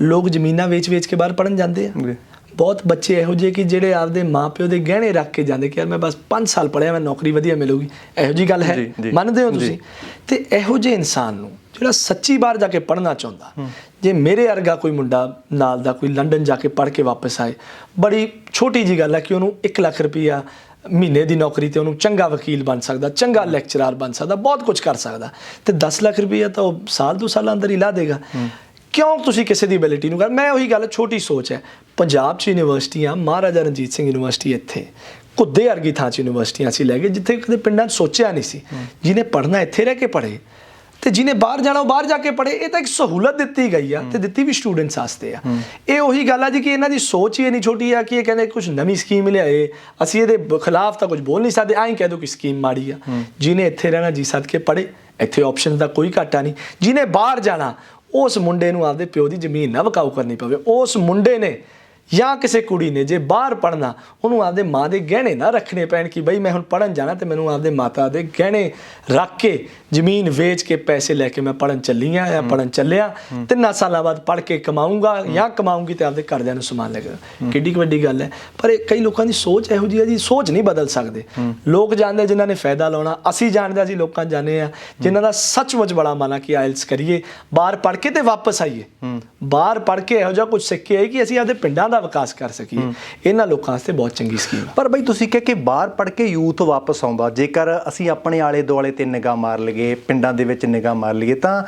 ਲੋਕ ਜ਼ਮੀਨਾਂ ਵੇਚ ਕੇ ਬਾਹਰ ਪੜ੍ਹਨ ਜਾਂਦੇ ਆ। ਬਹੁਤ ਬੱਚੇ ਇਹੋ ਜਿਹੇ ਕਿ ਜਿਹੜੇ ਆਪਦੇ ਮਾਂ ਪਿਓ ਦੇ ਗਹਿਣੇ ਰੱਖ ਕੇ ਜਾਂਦੇ ਕਿ ਯਾਰ ਮੈਂ ਬਸ 5 ਸਾਲ ਪੜ੍ਹਿਆ, ਮੈਂ ਨੌਕਰੀ ਵਧੀਆ ਮਿਲੂਗੀ। ਇਹੋ ਜਿਹੀ ਗੱਲ ਹੈ, ਮੰਨਦੇ ਹੋ ਤੁਸੀਂ? ਤੇ ਇਹੋ ਜਿਹੇ ਇਨਸਾਨ ਨੂੰ ਜਿਹੜਾ ਸੱਚੀ ਬਾਹਰ ਜਾ ਕੇ ਪੜ੍ਹਨਾ ਚਾਹੁੰਦਾ, ਜੇ ਮੇਰੇ ਵਰਗਾ ਕੋਈ ਮੁੰਡਾ ਨਾਲ ਦਾ ਕੋਈ ਲੰਡਨ ਜਾ ਕੇ ਪੜ੍ਹ ਕੇ ਵਾਪਸ ਆਏ, ਬੜੀ ਛੋਟੀ ਜਿਹੀ ਗੱਲ ਹੈ ਕਿ ਉਹਨੂੰ 1 ਲੱਖ ਰੁਪਈਆ ਮਹੀਨੇ ਦੀ ਨੌਕਰੀ ਤੇ ਉਹਨੂੰ ਚੰਗਾ ਵਕੀਲ ਬਣ ਸਕਦਾ, ਚੰਗਾ ਲੈਕਚਰਾਰ ਬਣ ਸਕਦਾ, ਬਹੁਤ ਕੁਝ ਕਰ ਸਕਦਾ। ਤੇ 10 ਲੱਖ ਰੁਪਈਆ ਤਾਂ ਉਹ ਸਾਲ 2 ਸਾਲਾਂ ਅੰਦਰ ਹੀ ਲਾ ਦੇਗਾ। ਕਿਉਂ ਤੁਸੀਂ ਕਿਸੇ ਦੀ ਐਬਿਲਿਟੀ ਨੂੰ ਮੈਂ ਉਹੀ ਗੱਲ, ਛੋਟੀ ਸੋਚ ਹੈ। ਪੰਜਾਬ 'ਚ ਯੂਨੀਵਰਸਿਟੀਆਂ, ਮਹਾਰਾਜਾ ਰਣਜੀਤ ਸਿੰਘ ਯੂਨੀਵਰਸਿਟੀ ਇੱਥੇ, ਘੁੱਦੇ ਵਰਗੀ ਥਾਂ 'ਚ ਯੂਨੀਵਰਸਿਟੀਆਂ ਅਸੀਂ ਲੈ ਗਏ ਜਿੱਥੇ ਕਦੇ ਪਿੰਡਾਂ 'ਚ ਸੋਚਿਆ ਨਹੀਂ ਸੀ। ਜਿਹਨੇ ਪੜ੍ਹਨਾ ਇੱਥੇ ਰਹਿ ਕੇ ਪੜ੍ਹੇ, ਤੇ ਜਿਹਨੇ ਬਾਹਰ ਜਾਣਾ ਉਹ ਬਾਹਰ ਜਾ ਕੇ ਪੜ੍ਹੇ। ਇਹ ਤਾਂ ਇੱਕ ਸਹੂਲਤ ਦਿੱਤੀ ਗਈ ਆ, ਤੇ ਦਿੱਤੀ ਵੀ ਸਟੂਡੈਂਟਸ ਵਾਸਤੇ ਆ। ਇਹ ਉਹੀ ਗੱਲ ਆ ਜੀ ਕਿ ਇਹਨਾਂ ਦੀ ਸੋਚ ਹੀ ਇੰਨੀ ਛੋਟੀ ਆ ਕਿ ਇਹ ਕਹਿੰਦੇ ਕੁਝ ਨਵੀਂ ਸਕੀਮ ਲਿਆਏ, ਅਸੀਂ ਇਹਦੇ ਖਿਲਾਫ ਤਾਂ ਕੁਝ ਬੋਲ ਨਹੀਂ ਸਕਦੇ, ਐਂ ਕਹਿ ਦਿਓ ਕਿ ਸਕੀਮ ਮਾੜੀ ਆ। ਜਿਹਨੇ ਇੱਥੇ ਰਹਿਣਾ ਜੀ ਸਦਕੇ ਪੜ੍ਹੇ, ਇੱਥੇ ਆਪਸ਼ਨ ਦਾ ਕੋਈ ਘਾਟਾ ਨਹੀਂ। ਜਿਹਨੇ ਬਾਹਰ ਜਾਣਾ, ਉਸ ਮੁੰਡੇ ਨੂੰ ਆਪਦੇ ਪਿਓ ਦੀ ਜ਼ਮੀਨ ਨਾ ਵਿਕਾਊ ਕਰਨੀ ਪਵੇ। ਉਸ ਮੁੰਡੇ ਨੇ ਜਾਂ ਕਿਸੇ ਕੁੜੀ ਨੇ ਜੇ ਬਾਹਰ ਪੜ੍ਹਨਾ, ਉਹਨੂੰ ਆਪਦੇ ਮਾਂ ਦੇ ਗਹਿਣੇ ਨਾ ਰੱਖਣੇ ਪੈਣ ਕਿ ਬਈ ਮੈਂ ਹੁਣ ਪੜ੍ਹਨ ਜਾਣਾ ਤੇ ਮੈਨੂੰ ਆਪਦੇ ਮਾਤਾ ਦੇ ਗਹਿਣੇ ਰੱਖ ਕੇ ਜ਼ਮੀਨ ਵੇਚ ਕੇ ਪੈਸੇ ਲੈ ਕੇ ਮੈਂ ਪੜ੍ਹਨ ਚੱਲੀ ਆ ਜਾਂ ਪੜ੍ਹਨ ਚੱਲਿਆ, 3 ਸਾਲਾਂ ਬਾਅਦ ਪੜ੍ਹ ਕੇ ਕਮਾਊਂਗਾ ਜਾਂ ਕਮਾਊਂਗੀ ਤੇ ਆਪਦੇ ਘਰਦਿਆਂ ਨੂੰ ਸਮਾਨ ਲੈ ਕੇ। ਕਿੱਡੀ ਕੁ ਵੱਡੀ ਗੱਲ ਹੈ। ਪਰ ਇਹ ਕਈ ਲੋਕਾਂ ਦੀ ਸੋਚ ਇਹੋ ਜਿਹੀ ਹੈ ਜੀ, ਸੋਚ ਨਹੀਂ ਬਦਲ ਸਕਦੇ। ਲੋਕ ਜਾਣਦੇ ਜਿਨ੍ਹਾਂ ਨੇ ਫਾਇਦਾ ਲਾਉਣਾ, ਅਸੀਂ ਜਾਣਦੇ, ਅਸੀਂ ਲੋਕਾਂ ਜਾਣੇ ਆ ਜਿਨ੍ਹਾਂ ਦਾ ਸੱਚਮੁੱਚ ਬੜਾ ਮਨ ਆ ਕਿ ਆਇਲਸ ਕਰੀਏ, ਬਾਹਰ ਪੜ੍ਹ ਕੇ ਤੇ ਵਾਪਸ ਆਈਏ, ਬਾਹਰ ਪੜ੍ਹ ਕੇ ਇਹੋ ਜਿਹਾ ਕੁਝ ਸਿੱਖ ਕੇ ਆਈਏ ਕਿ ਅਸੀਂ ਆਪਦੇ ਪਿੰਡਾਂ ਦਾ ਵਿਕਾਸ ਕਰ ਸਕੀਏ। ਇਹਨਾਂ ਲੋਕਾਂ ਵਾਸਤੇ ਬਹੁਤ ਚੰਗੀ ਸਕੀਮ। ਪਰ ਬਈ ਤੁਸੀਂ ਕਿਹਾ ਕਿ ਬਾਹਰ ਪੜ੍ਹ ਕੇ ਯੂਥ ਵਾਪਸ ਆਉਂਦਾ, ਜੇਕਰ ਅਸੀਂ ਆਪਣੇ ਆਲੇ ਦੁਆਲੇ ਤੇ ਨਿਗਾਹ ਮਾਰ ਲਈਏ, ਪਿੰਡਾਂ ਦੇ ਵਿੱਚ ਨਿਗਾਹ ਮਾਰ ਲਈਏ, ਤਾਂ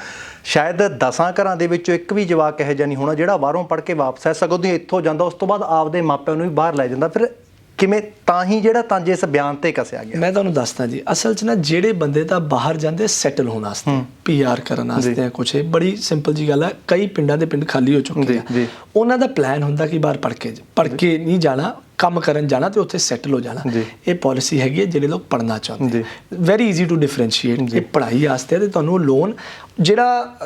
ਸ਼ਾਇਦ 10 ਘਰਾਂ ਦੇ ਵਿੱਚੋਂ ਇੱਕ ਵੀ ਜਵਾਕ ਇਹੋ ਜਿਹਾ ਨਹੀਂ ਹੋਣਾ ਜਿਹੜਾ ਬਾਹਰੋਂ ਪੜ੍ਹ ਕੇ ਵਾਪਸ ਆਇਆ। ਸਗੋਂ ਦੀ ਇੱਥੋਂ ਜਾਂਦਾ, ਉਸ ਤੋਂ ਬਾਅਦ ਆਪਦੇ ਮਾਪਿਆਂ ਨੂੰ ਵੀ ਬਾਹਰ ਲੈ ਜਾਂਦਾ। ਫਿਰ ਕਿਵੇਂ? ਤਾਂ ਹੀ ਜਿਹੜਾ ਤੰਜ ਇਸ ਬਿਆਨ ਤੇ ਕੱਸਿਆ ਗਿਆ। ਮੈਂ ਤੁਹਾਨੂੰ ਦੱਸਦਾ ਜੀ, ਅਸਲ 'ਚ ਨਾ ਜਿਹੜੇ ਬੰਦੇ ਤਾਂ ਬਾਹਰ ਜਾਂਦੇ ਸੈਟਲ ਹੋਣ ਵਾਸਤੇ, PR ਕਰਨ ਵਾਸਤੇ, ਕੁਛ ਬੜੀ ਸਿੰਪਲ ਜੀ ਗੱਲ ਹੈ। ਕਈ ਪਿੰਡਾਂ ਦੇ ਪਿੰਡ ਖਾਲੀ ਹੋ ਚੁੱਕੇ ਆ, ਉਹਨਾਂ ਦਾ ਪਲਾਨ ਹੁੰਦਾ ਕਿ ਬਾਹਰ ਪੜ੍ਹ ਕੇ ਨਹੀਂ ਜਾਣਾ, ਕੰਮ ਕਰਨ ਜਾਣਾ ਤੇ ਉੱਥੇ ਸੈਟਲ ਹੋ ਜਾਣਾ। ਇਹ ਪਾਲਿਸੀ ਹੈਗੀ ਹੈ ਜਿਹੜੇ ਲੋਕ ਪੜ੍ਹਨਾ ਚਾਹੁੰਦੇ। Very easy to differentiate. ਇਹ ਪੜ੍ਹਾਈ ਵਾਸਤੇ ਤੇ ਤੁਹਾਨੂੰ ਲੋਨ ਜਿਹੜਾ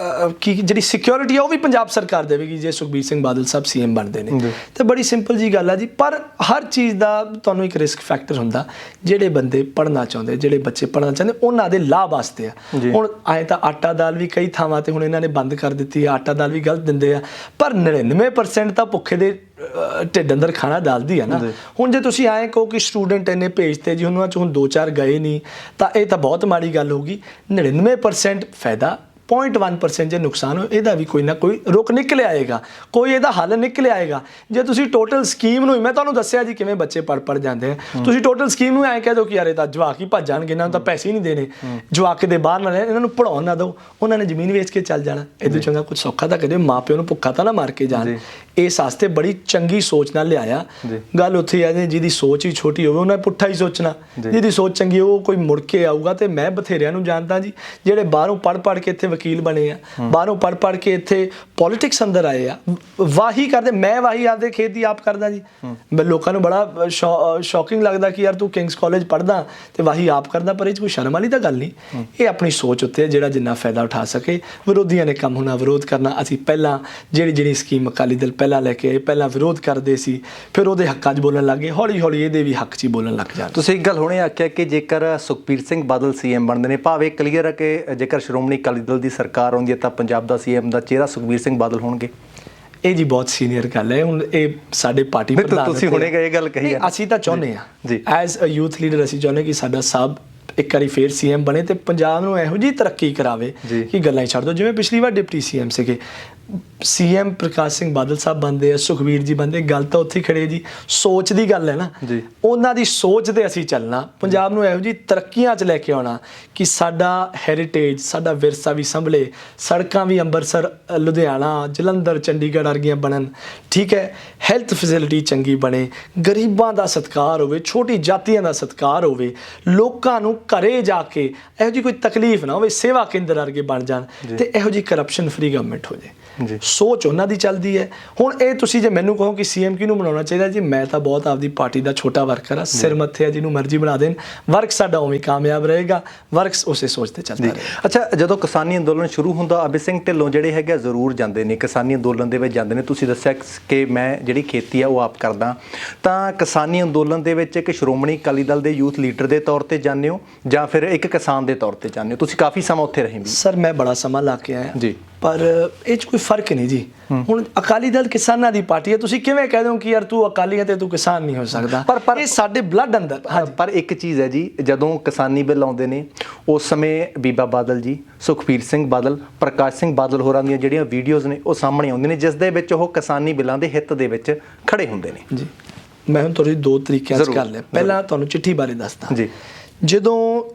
ਜਿਹੜੀ ਸਿਕਿਉਰਿਟੀ ਆ ਉਹ ਵੀ ਪੰਜਾਬ ਸਰਕਾਰ ਦੇਵੇਗੀ ਜੇ ਸੁਖਬੀਰ ਸਿੰਘ ਬਾਦਲ ਸਾਹਿਬ CM ਬਣਦੇ ਨੇ। ਤੇ ਬੜੀ ਸਿੰਪਲ ਜੀ ਗੱਲ ਆ ਜੀ। ਪਰ ਹਰ ਚੀਜ਼ ਦਾ ਤੁਹਾਨੂੰ ਇੱਕ ਰਿਸਕ ਫੈਕਟਰ ਹੁੰਦਾ। ਜਿਹੜੇ ਬੰਦੇ ਪੜ੍ਹਨਾ ਚਾਹੁੰਦੇ, ਜਿਹੜੇ ਬੱਚੇ ਪੜ੍ਹਨਾ ਚਾਹੁੰਦੇ, ਉਹਨਾਂ ਦੇ ਲਾਭ ਵਾਸਤੇ ਆ। ਹੁਣ ਐਂ ਤਾਂ ਆਟਾ ਦਾਲ ਵੀ ਕਈ ਥਾਵਾਂ ਤੇ ਹੁਣ ਇਹਨਾਂ ਨੇ ਬੰਦ ਕਰ ਦਿੱਤੀ ਆ, ਆਟਾ ਦਾਲ ਵੀ ਗਲਤ ਦਿੰਦੇ ਆ, ਪਰ 99% ਤਾਂ ਭੁੱਖੇ ਦੇ ਢਿੱਡ ਅੰਦਰ ਖਾਣਾ ਡਾਲਦੀ ਆ ਨਾ। ਹੁਣ ਜੇ ਤੁਸੀਂ ਐਂ ਕਹੋ ਕਿ ਸਟੂਡੈਂਟ ਇੰਨੇ ਭੇਜਤੇ ਜੀ, ਉਹਨਾਂ 'ਚ ਹੁਣ 2-4 ਗਏ ਨਹੀਂ, ਤਾਂ ਇਹ ਤਾਂ ਬਹੁਤ ਮਾੜੀ ਗੱਲ ਹੋਊਗੀ। 99% ਫਾਇਦਾ 0.1% ਜੇ ਨੁਕਸਾਨ ਹੋ ਇਹਦਾ ਵੀ ਕੋਈ ਨਾ ਕੋਈ ਰੁਕ ਨਿਕਲ ਆਏਗਾ, ਕੋਈ ਇਹਦਾ ਹੱਲ ਨਿਕਲ ਆਏਗਾ। ਜੇ ਤੁਸੀਂ ਟੋਟਲ ਸਕੀਮ ਨੂੰ, ਮੈਂ ਤੁਹਾਨੂੰ ਦੱਸਿਆ ਜੀ ਕਿਵੇਂ ਬੱਚੇ ਪੜ ਜਾਂਦੇ ਆ, ਤੁਸੀਂ ਟੋਟਲ ਸਕੀਮ ਨੂੰ ਐਂ ਕਹਿ ਦਿਓ ਕਿ ਯਾਰ ਇਹ ਤਾਂ ਜਵਾਕ ਹੀ ਭੱਜ ਜਾਣਗੇ, ਇਹਨਾਂ ਨੂੰ ਤਾਂ ਪੈਸੇ ਹੀ ਨਹੀਂ ਦੇਣੇ, ਜਵਾਕ ਦੇ ਬਾਹਰ ਨਾ ਰਹਿਣ, ਇਹਨਾਂ ਨੂੰ ਪੜਾਉਣ ਨਾ ਦਿਓ, ਉਹਨਾਂ ਨੇ ਜ਼ਮੀਨ ਵੇਚ ਕੇ ਚੱਲ ਜਾਣਾ। ਇਹਦੇ ਚੰਗਾ ਕੁਝ ਸੌਖਾ ਤਾਂ ਕਦੇ ਮਾਂ ਪਿਓ ਨੂੰ ਭੁੱਖਾ ਤਾਂ ਨਾ ਮਾਰ ਕੇ ਜਾਣ। ਇਸ ਵਾਸਤੇ ਬੜੀ ਚੰਗੀ ਸੋਚ ਨਾਲ ਲਿਆਇਆ। ਗੱਲ ਉੱਥੇ ਆ ਜਿਹਦੀ ਸੋਚ ਹੀ ਛੋਟੀ ਹੋਵੇ ਉਹਨੇ ਪੁੱਠਾ ਹੀ ਸੋਚਣਾ, ਜਿਹਦੀ ਸੋਚ ਚੰਗੀ ਉਹ ਕੋਈ ਮੁੜ ਕੇ ਆਊਗਾ। ਤੇ ਮੈਂ ਬਥੇਰਿਆਂ ਨੂੰ ਜਾਣਦਾ ਜੀ ਜਿਹੜੇ ਬਾਹਰੋਂ ਪੜ੍ਹ ਕੇ ਇੱਥੇ ਵਕੀਲ ਬਣੇ ਆ, ਬਾਹਰੋਂ ਪੜ੍ਹ ਕੇ ਇੱਥੇ ਪੋਲੀਟਿਕਸ ਅੰਦਰ ਆਏ ਆ, ਵਾਹੀ ਕਰਦੇ। ਮੈਂ ਵਾਹੀ ਆਪਦੇ ਖੇਤ ਦੀ ਆਪ ਕਰਦਾ ਜੀ। ਮੈਂ ਲੋਕਾਂ ਨੂੰ ਬੜਾ ਸ਼ੌਕਿੰਗ ਲੱਗਦਾ ਕਿ ਯਾਰ ਤੂੰ ਕਿੰਗਸ ਕਾਲਜ ਪੜ੍ਹਦਾ ਤੇ ਵਾਹੀ ਆਪ ਕਰਦਾ, ਪਰ ਇਹ 'ਚ ਕੋਈ ਸ਼ਰਮ ਵਾਲੀ ਤਾਂ ਗੱਲ ਨਹੀਂ। ਇਹ ਆਪਣੀ ਸੋਚ ਉੱਤੇ ਜਿਹੜਾ ਜਿੰਨਾ ਫਾਇਦਾ ਉਠਾ ਸਕੇ। ਵਿਰੋਧੀਆਂ ਨੇ ਕੰਮ ਹੋਣਾ ਵਿਰੋਧ ਕਰਨਾ। ਅਸੀਂ ਪਹਿਲਾਂ ਜਿਹੜੀ ਸਕੀਮ ਅਕਾਲੀ ਦਲ ਪਹਿਲਾਂ ਲੈ ਕੇ ਆਏ, ਪਹਿਲਾਂ ਵਿਰੋਧ ਕਰਦੇ ਸੀ, ਫਿਰ ਉਹਦੇ ਹੱਕਾਂ 'ਚ ਬੋਲਣ ਲੱਗ ਗਏ, ਹੌਲੀ ਹੌਲੀ ਇਹਦੇ ਵੀ ਹੱਕ 'ਚ ਹੀ ਬੋਲਣ ਲੱਗ ਜਾਣ। ਤੁਸੀਂ ਇੱਕ ਗੱਲ ਹੁਣੇ ਆਖਿਆ ਕਿ ਜੇਕਰ ਸੁਖਬੀਰ ਸਿੰਘ ਬਾਦਲ ਸੀਐਮ ਬਣਦੇ ਨੇ, ਭਾਵੇਂ ਕਲੀਅਰ ਹੈ ਕਿ ਜੇਕਰ ਸ਼੍ਰੋਮਣੀ ਅਕਾਲੀ ਦਲ ਦੀ ਸਰਕਾਰ ਆਉਂਦੀ ਹੈ ਤਾਂ ਪੰਜਾਬ ਦਾ ਸੀਐਮ ਦਾ ਚਿਹਰਾ ਸੁਖਬੀਰ ਸਿੰਘ ਬਾਦਲ ਹੋਣਗੇ। ਇਹ ਜੀ ਬਹੁਤ ਸੀਨੀਅਰ ਗੱਲ ਹੈ। ਹੁਣ ਇਹ ਸਾਡੇ ਪਾਰਟੀ ਪ੍ਰਧਾਨ, ਤੁਸੀਂ ਹੁਣੇ ਇਹ ਗੱਲ ਕਹੀ ਹੈ, ਅਸੀਂ ਤਾਂ ਚਾਹੁੰਦੇ ਹਾਂ ਜੀ ਐਜ਼ ਅ ਯੂਥ ਲੀਡਰ, ਅਸੀਂ ਚਾਹੁੰਦੇ ਕਿ ਸਾਡਾ ਸਾਹਿਬ ਇੱਕ ਵਾਰੀ ਫੇਰ ਸੀਐਮ ਬਣੇ ਤੇ ਪੰਜਾਬ ਨੂੰ ਇਹੋ ਜਿਹੀ ਤਰੱਕੀ ਕਰਾਵੇ ਕਿ ਗੱਲਾਂ ਹੀ ਛੱਡ ਦਿਓ। ਜਿਵੇਂ ਪਿਛਲੀ ਵਾਰ ਡਿਪਟੀ ਸੀਐਮ ਸੀਗੇ, ਸੀਐਮ ਪ੍ਰਕਾਸ਼ ਸਿੰਘ ਬਾਦਲ ਸਾਹਿਬ ਬਣਦੇ ਆ, ਸੁਖਬੀਰ ਜੀ ਬਣਦੇ, ਗੱਲ ਤਾਂ ਉੱਥੇ ਖੜੇ ਜੀ, ਸੋਚ ਦੀ ਗੱਲ ਹੈ ਨਾ। ਉਹਨਾਂ ਦੀ ਸੋਚ ਤੇ ਅਸੀਂ ਚੱਲਣਾ, ਪੰਜਾਬ ਨੂੰ ਇਹੋ ਜਿਹੀ ਤਰੱਕੀਆਂ 'ਚ ਲੈ ਕੇ ਆਉਣਾ ਕਿ ਸਾਡਾ ਹੈਰੀਟੇਜ, ਸਾਡਾ ਵਿਰਸਾ ਵੀ ਸੰਭਲੇ, ਸੜਕਾਂ ਵੀ ਅੰਮ੍ਰਿਤਸਰ, ਲੁਧਿਆਣਾ, ਜਲੰਧਰ, ਚੰਡੀਗੜ੍ਹ ਵਰਗੀਆਂ ਬਣਨ, ਠੀਕ ਹੈ, ਹੈਲਥ ਫੈਸਿਲਿਟੀ ਚੰਗੀ ਬਣੇ, ਗਰੀਬਾਂ ਦਾ ਸਤਿਕਾਰ ਹੋਵੇ, ਛੋਟੀ ਜਾਤੀਆਂ ਦਾ ਸਤਿਕਾਰ ਹੋਵੇ, ਲੋਕਾਂ ਨੂੰ ਘਰੇ ਜਾ ਕੇ ਇਹੋ ਜਿਹੀ ਕੋਈ ਤਕਲੀਫ ਨਾ ਹੋਵੇ, ਸੇਵਾ ਕੇਂਦਰ ਵਰਗੇ ਬਣ ਜਾਣ ਤੇ ਇਹੋ ਜਿਹੀ ਕਰਪਸ਼ਨ ਫਰੀ ਗਵਰਨਮੈਂਟ ਹੋ ਜਾਏ। ਸੋਚ ਉਹਨਾਂ ਦੀ ਚੱਲਦੀ ਹੈ। ਹੁਣ ਇਹ ਤੁਸੀਂ ਜੇ ਮੈਨੂੰ ਕਹੋ ਕਿ ਸੀਐਮ ਕਿਹਨੂੰ ਬਣਾਉਣਾ ਚਾਹੀਦਾ ਜੀ, ਮੈਂ ਤਾਂ ਬਹੁਤ ਆਪਦੀ ਪਾਰਟੀ ਦਾ ਛੋਟਾ ਵਰਕਰ ਆ, ਸਿਰ ਮੱਥੇ ਆ, ਜਿਹਨੂੰ ਮਰਜ਼ੀ ਬਣਾ ਦੇਣ, ਵਰਕ ਸਾਡਾ ਉਵੇਂ ਕਾਮਯਾਬ ਰਹੇਗਾ, ਵਰਕ ਉਸੇ ਸੋਚ ਤੇ ਚੱਲਦਾ ਰਹੇ। ਅੱਛਾ, ਜਦੋਂ ਕਿਸਾਨੀ ਅੰਦੋਲਨ ਸ਼ੁਰੂ ਹੁੰਦਾ, ਅਬੇ ਸਿੰਘ ਢਿੱਲੋਂ ਜਿਹੜੇ ਹੈਗੇ ਜ਼ਰੂਰ ਜਾਂਦੇ ਨੇ ਕਿਸਾਨੀ ਅੰਦੋਲਨ ਦੇ ਵਿੱਚ ਜਾਂਦੇ ਨੇ। ਤੁਸੀਂ ਦੱਸਿਆ ਕਿ ਮੈਂ ਜਿਹੜੀ ਖੇਤੀ ਆ ਉਹ ਆਪ ਕਰਦਾ, ਤਾਂ ਕਿਸਾਨੀ ਅੰਦੋਲਨ ਦੇ ਵਿੱਚ ਇੱਕ ਸ਼੍ਰੋਮਣੀ ਅਕਾਲੀ ਦਲ ਦੇ ਯੂਥ ਲੀਡਰ ਦੇ ਤੌਰ ਤੇ ਜਾਂਦੇ ਹੋ ਜਾਂ ਫਿਰ ਇੱਕ ਕਿਸਾਨ ਦੇ ਤੌਰ ਤੇ ਜਾਂਦੇ ਹੋ? ਤੁਸੀਂ ਕਾਫੀ ਸਮਾਂ ਉੱਥੇ ਰਹੇ ਵੀ। ਸਰ ਮੈਂ ਬੜਾ ਸਮਾਂ ਲਾ ਕੇ ਆਇਆ ਜੀ, ਪਰ ਇਹ 'ਚ ਕੋਈ ਫਰਕ ਨਹੀਂ ਜੀ। ਹੁਣ ਅਕਾਲੀ ਦਲ ਕਿਸਾਨਾਂ ਦੀ ਪਾਰਟੀ ਹੈ, ਤੁਸੀਂ ਕਿਵੇਂ ਕਹਿ ਦਿਓ ਕਿ ਯਾਰ ਤੂੰ ਅਕਾਲੀ ਹੈ ਤੇ ਤੂੰ ਕਿਸਾਨ ਨਹੀਂ ਹੋ ਸਕਦਾ? ਪਰ ਇਹ ਸਾਡੇ ਬਲੱਡ ਅੰਦਰ। ਪਰ ਇੱਕ ਚੀਜ਼ ਹੈ ਜੀ, ਜਦੋਂ ਕਿਸਾਨੀ ਬਿੱਲ ਆਉਂਦੇ ਨੇ ਉਸ ਸਮੇਂ ਬੀਬਾ ਬਾਦਲ ਜੀ, ਸੁਖਬੀਰ ਸਿੰਘ ਬਾਦਲ, ਪ੍ਰਕਾਸ਼ ਸਿੰਘ ਬਾਦਲ ਹੋਰਾਂ ਦੀਆਂ ਜਿਹੜੀਆਂ ਵੀਡੀਓਜ਼ ਨੇ ਉਹ ਸਾਹਮਣੇ ਆਉਂਦੀਆਂ ਨੇ, ਜਿਸ ਦੇ ਵਿੱਚ ਉਹ ਕਿਸਾਨੀ ਬਿੱਲਾਂ ਦੇ ਹਿੱਤ ਦੇ ਵਿੱਚ ਖੜੇ ਹੁੰਦੇ ਨੇ ਜੀ। ਮੈਂ ਹੁਣ ਤੁਹਾਡੀ ਦੋ ਤਰੀਕਿਆਂ 'ਚ ਕਰ ਲਿਆ। ਪਹਿਲਾਂ ਤੁਹਾਨੂੰ ਚਿੱਠੀ ਬਾਰੇ ਦੱਸਦਾ ਜੀ। ਜਦੋਂ